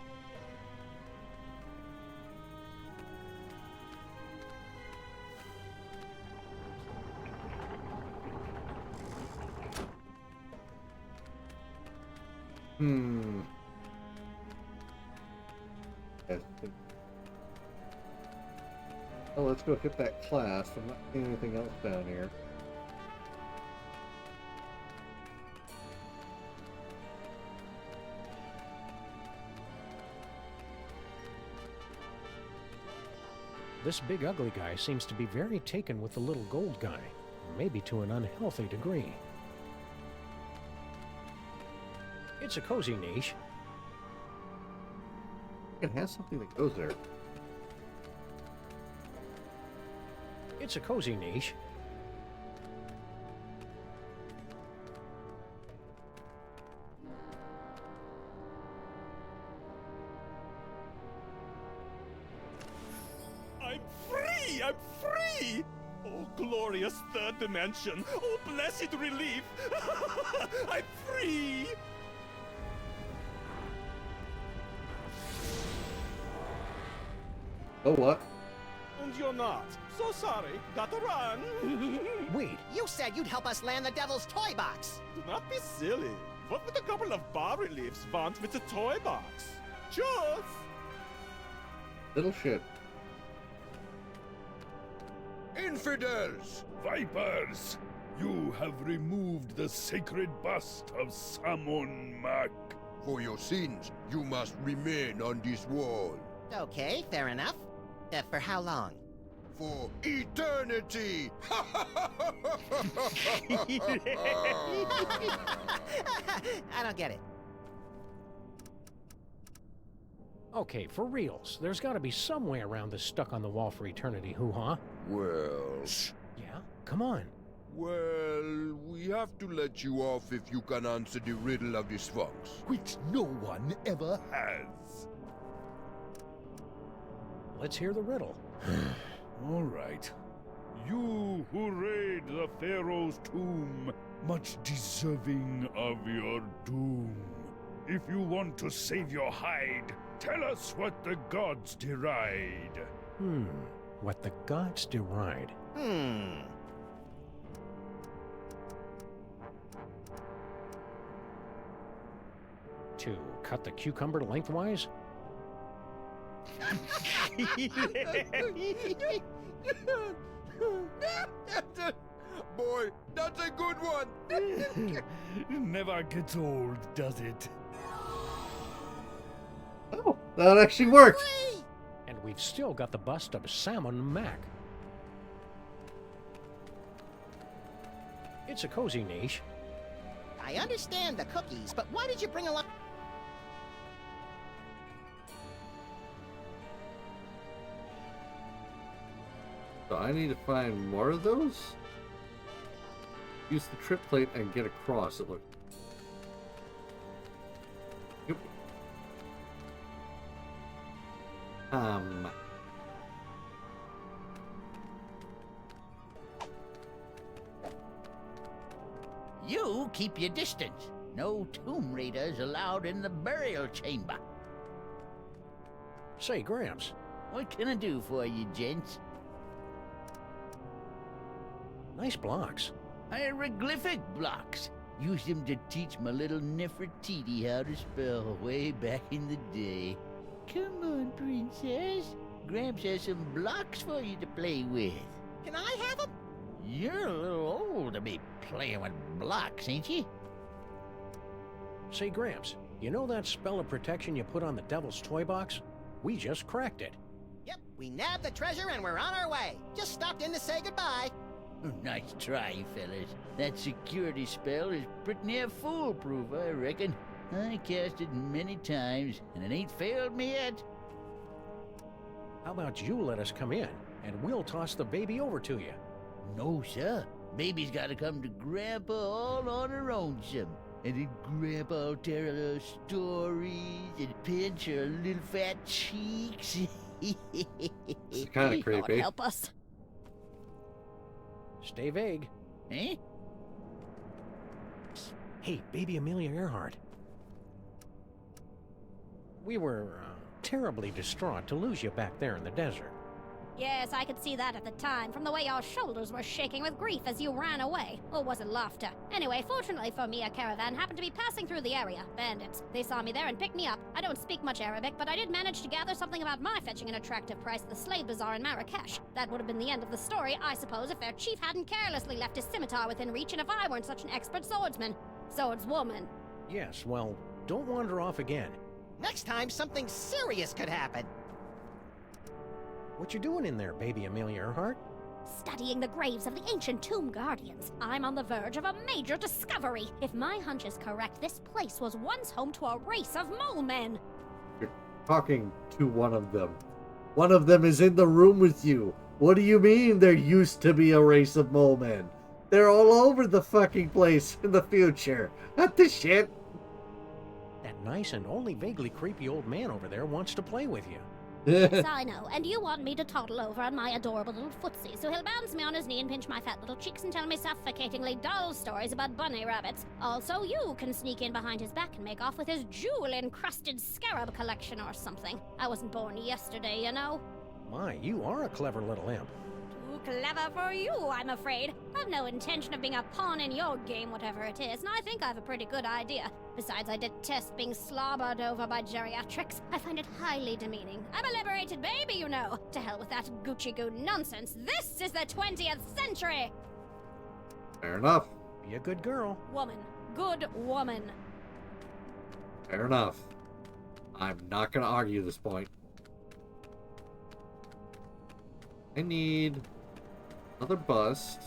Yes. Oh, let's go hit that class. I'm not seeing anything else down here. This big ugly guy seems to be very taken with the little gold guy, maybe to an unhealthy degree. It's a cozy niche. It has something that goes there. It's a cozy niche. I'm free! I'm free! Oh, glorious third dimension! Oh, blessed relief! I'm free! Oh, what? And you're not. So sorry. Gotta run. Wait. You said you'd help us land the Devil's Toy Box. Do not be silly. What would a couple of bas-reliefs want with the toy box? Just... Little shit. Infidels! Vipers! You have removed the sacred bust of Samon Mak. For your sins, you must remain on this wall. Okay, fair enough. For how long? For eternity! I don't get it. Okay, for reals, there's gotta be some way around this stuck on the wall for eternity hoo-ha. Well... Yeah? Come on. Well, we have to let you off if you can answer the riddle of the Sphinx. Which no one ever has. Let's hear the riddle. All right. You who raid the Pharaoh's tomb, much deserving of your doom. If you want to save your hide, tell us what the gods deride. What the gods deride. To cut the cucumber lengthwise? Boy, that's a good one. Never gets old, does it? Oh, that actually worked. And we've still got the bust of Salmon Mac. It's a cozy niche. I understand the cookies, but why did you bring along... So I need to find more of those? Use the trip plate and get across, it looks. Yep. You keep your distance. No tomb raiders allowed in the burial chamber. Say, Gramps. What can I do for you, gents? Nice blocks. Hieroglyphic blocks. Used them to teach my little Nefertiti how to spell way back in the day. Come on, princess. Gramps has some blocks for you to play with. Can I have them? You're a little old to be playing with blocks, ain't you? Say, Gramps, you know that spell of protection you put on the Devil's Toy Box? We just cracked it. Yep, we nabbed the treasure and we're on our way. Just stopped in to say goodbye. Nice try, fellas. That security spell is pretty near foolproof, I reckon. I cast it many times, and it ain't failed me yet. How about you let us come in, and we'll toss the baby over to you? No, sir. Baby's gotta come to Grandpa all on her own, some. And then Grandpa'll tell her stories and pinch her little fat cheeks. It's kind of creepy. God help us. Stay vague. Eh? Hey, baby Amelia Earhart. We were terribly distraught to lose you back there in the desert. Yes, I could see that at the time, from the way your shoulders were shaking with grief as you ran away. Or was it laughter? Anyway, fortunately for me, a caravan happened to be passing through the area. Bandits. They saw me there and picked me up. I don't speak much Arabic, but I did manage to gather something about my fetching an attractive price at the slave bazaar in Marrakesh. That would have been the end of the story, I suppose, if their chief hadn't carelessly left his scimitar within reach and if I weren't such an expert swordsman. Swordswoman. Yes, well, don't wander off again. Next time, something serious could happen. What you doing in there, baby Amelia Earhart? Studying the graves of the ancient tomb guardians. I'm on the verge of a major discovery. If my hunch is correct, this place was once home to a race of mole men. You're talking to one of them. One of them is in the room with you. What do you mean there used to be a race of mole men? They're all over the fucking place in the future. What the shit? That nice and only vaguely creepy old man over there wants to play with you. Yes, I know. And you want me to toddle over on my adorable little footsie, so he'll bounce me on his knee and pinch my fat little cheeks and tell me suffocatingly dull stories about bunny rabbits. Also, you can sneak in behind his back and make off with his jewel-encrusted scarab collection or something. I wasn't born yesterday, you know. My, you are a clever little imp. Too clever for you, I'm afraid. I've no intention of being a pawn in your game, whatever it is, and I think I have a pretty good idea. Besides, I detest being slobbered over by geriatrics. I find it highly demeaning. I'm a liberated baby, you know. To hell with that Gucci-goo nonsense. This is the 20th century! Fair enough. Be a good girl. Woman. Good woman. Fair enough. I'm not gonna argue this point. I need another bust.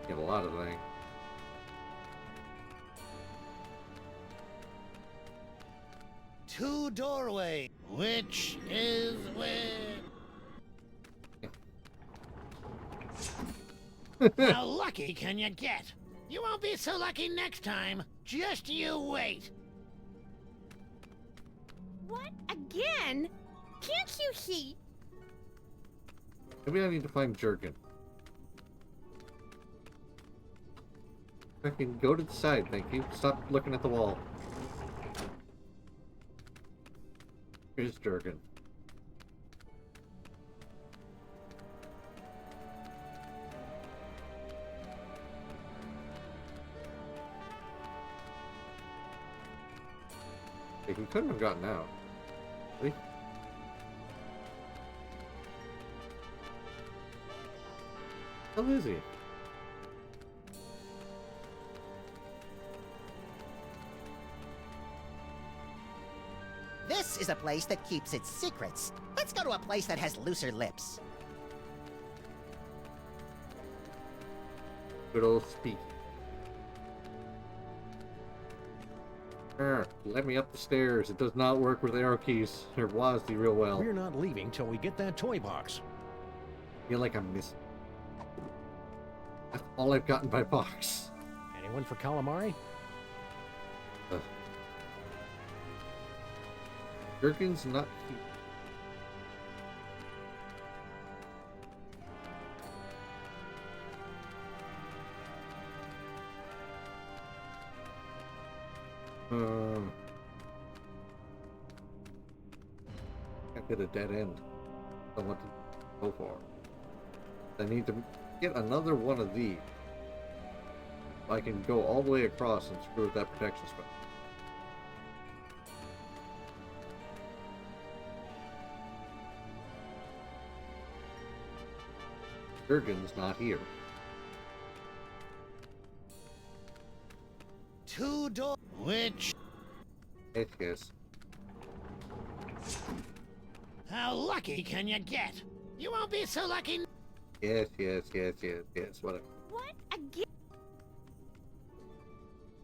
Get a lot of things. Two doorway. Which is where? How lucky can you get? You won't be so lucky next time. Just you wait. What? Again? Can't you see? Maybe I need to find Jurgen. I can go to the side, thank you. Stop looking at the wall. Here's Jurgen. He couldn't have gotten out. Really? How is he? This is a place that keeps its secrets. Let's go to a place that has looser lips. Good old speak. Let me up the stairs. It does not work with arrow keys or WASD real well. We're not leaving till we get that toy box. I feel like I'm missing. That's all I've gotten by box. Anyone for calamari? Jurgen's not here. Can't get a dead end. I want to go for. I need to get another one of these. I can go all the way across and screw with that protection spell. Jurgen's not here. Two door. Which? Yes. How lucky can you get? You won't be so lucky. Yes. Whatever. What? Again?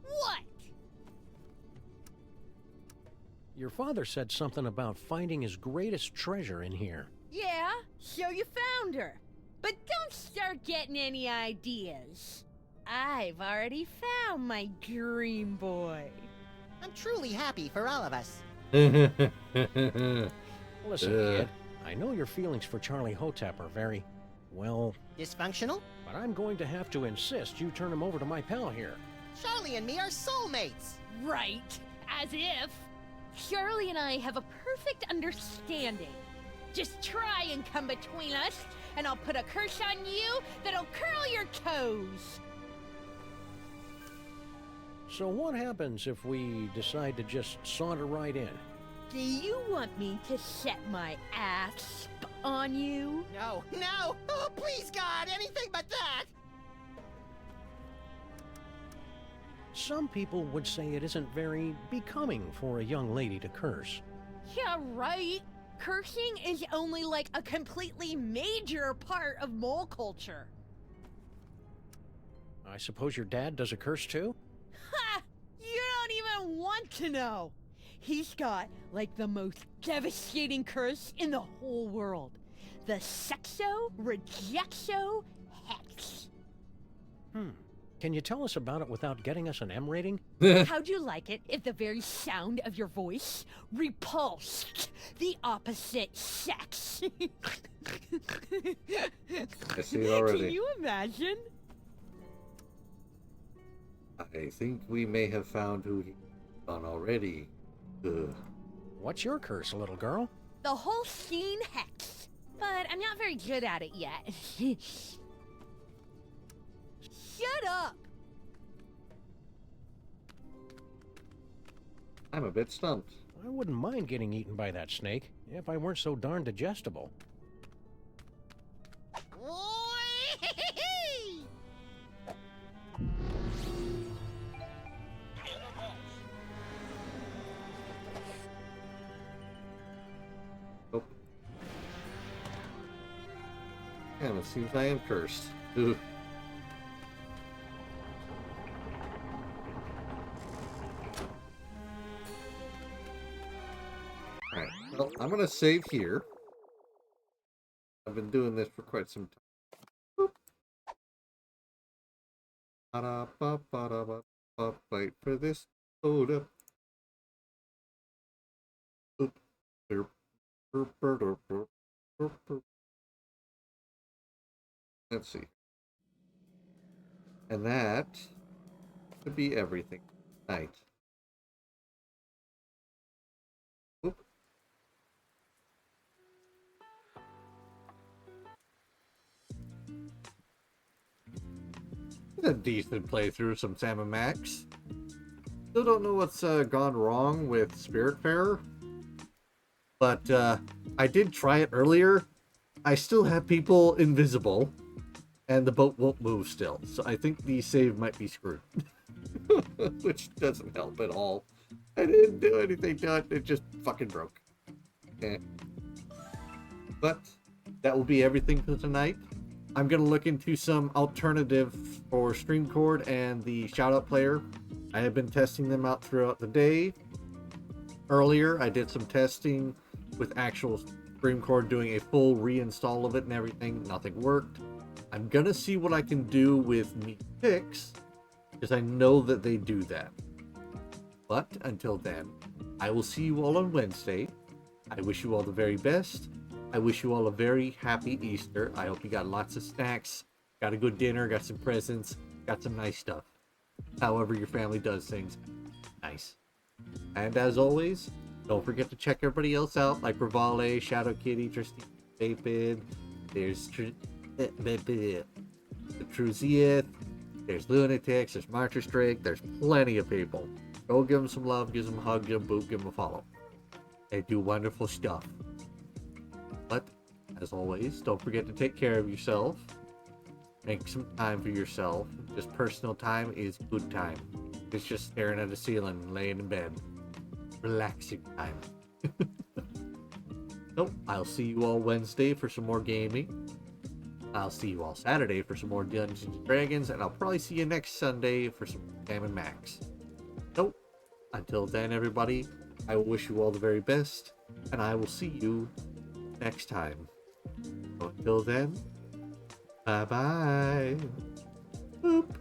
What? Your father said something about finding his greatest treasure in here. Yeah, so you found her. But don't start getting any ideas. I've already found my dream boy. I'm truly happy for all of us. Listen, kid, I know your feelings for Charlie Hotep are very, well... Dysfunctional? But I'm going to have to insist you turn him over to my pal here. Charlie and me are soulmates. Right, as if. Charlie and I have a perfect understanding. Just try and come between us, and I'll put a curse on you that'll curl your toes. So what happens if we decide to just saunter right in? Do you want me to set my ass on you? No. Oh, please, God, anything but that. Some people would say it isn't very becoming for a young lady to curse. Yeah, right. Cursing is only like a completely major part of mole culture. I suppose your dad does a curse too? Ha! You don't even want to know. He's got like the most devastating curse in the whole world. The Sexo Rejexo Hex. Can you tell us about it without getting us an M rating? How'd you like it if the very sound of your voice repulsed the opposite sex? I see it already. Can you imagine? I think we may have found who he's on already. Ugh. What's your curse, little girl? The whole scene hex. But I'm not very good at it yet. Shut up! I'm a bit stumped. I wouldn't mind getting eaten by that snake, if I weren't so darn digestible. Nope. And it seems I am cursed. Ugh. Alright, well, I'm gonna save here. I've been doing this for quite some time. Wait for this load up. Oop. Let's see. And that should be everything tonight. Oop. It's a decent playthrough, some Sam and Max. Still don't know what's gone wrong with Spiritfarer, but I did try it earlier. I still have people invisible, and the boat won't move still. So I think the save might be screwed, which doesn't help at all. I didn't do anything to it. It just fucking broke. Eh. But that will be everything for tonight. I'm going to look into some alternative for StreamCord and the Shoutout player. I have been testing them out throughout the day. Earlier, I did some testing with actual StreamCord doing a full reinstall of it and everything. Nothing worked. I'm going to see what I can do with Meet Pix, because I know that they do that. But until then, I will see you all on Wednesday. I wish you all the very best. I wish you all a very happy Easter. I hope you got lots of snacks, got a good dinner, got some presents, got some nice stuff. However your family does things, nice. And as always, don't forget to check everybody else out, like Bravale, Shadow Kitty, Tristan, David, there's the Truzieth, there's Lunatics, there's Marcher Drake, there's plenty of people. Go give them some love, give them a hug, give them a boot, give them a follow. They do wonderful stuff. But, as always, don't forget to take care of yourself. Make some time for yourself. Just personal time is good time. It's just staring at the ceiling and laying in bed. Relaxing time. So, I'll see you all Wednesday for some more gaming. I'll see you all Saturday for some more Dungeons & Dragons. And I'll probably see you next Sunday for some Sam and Max. So, until then, everybody, I will wish you all the very best. And I will see you next time. So until then, bye bye. Boop.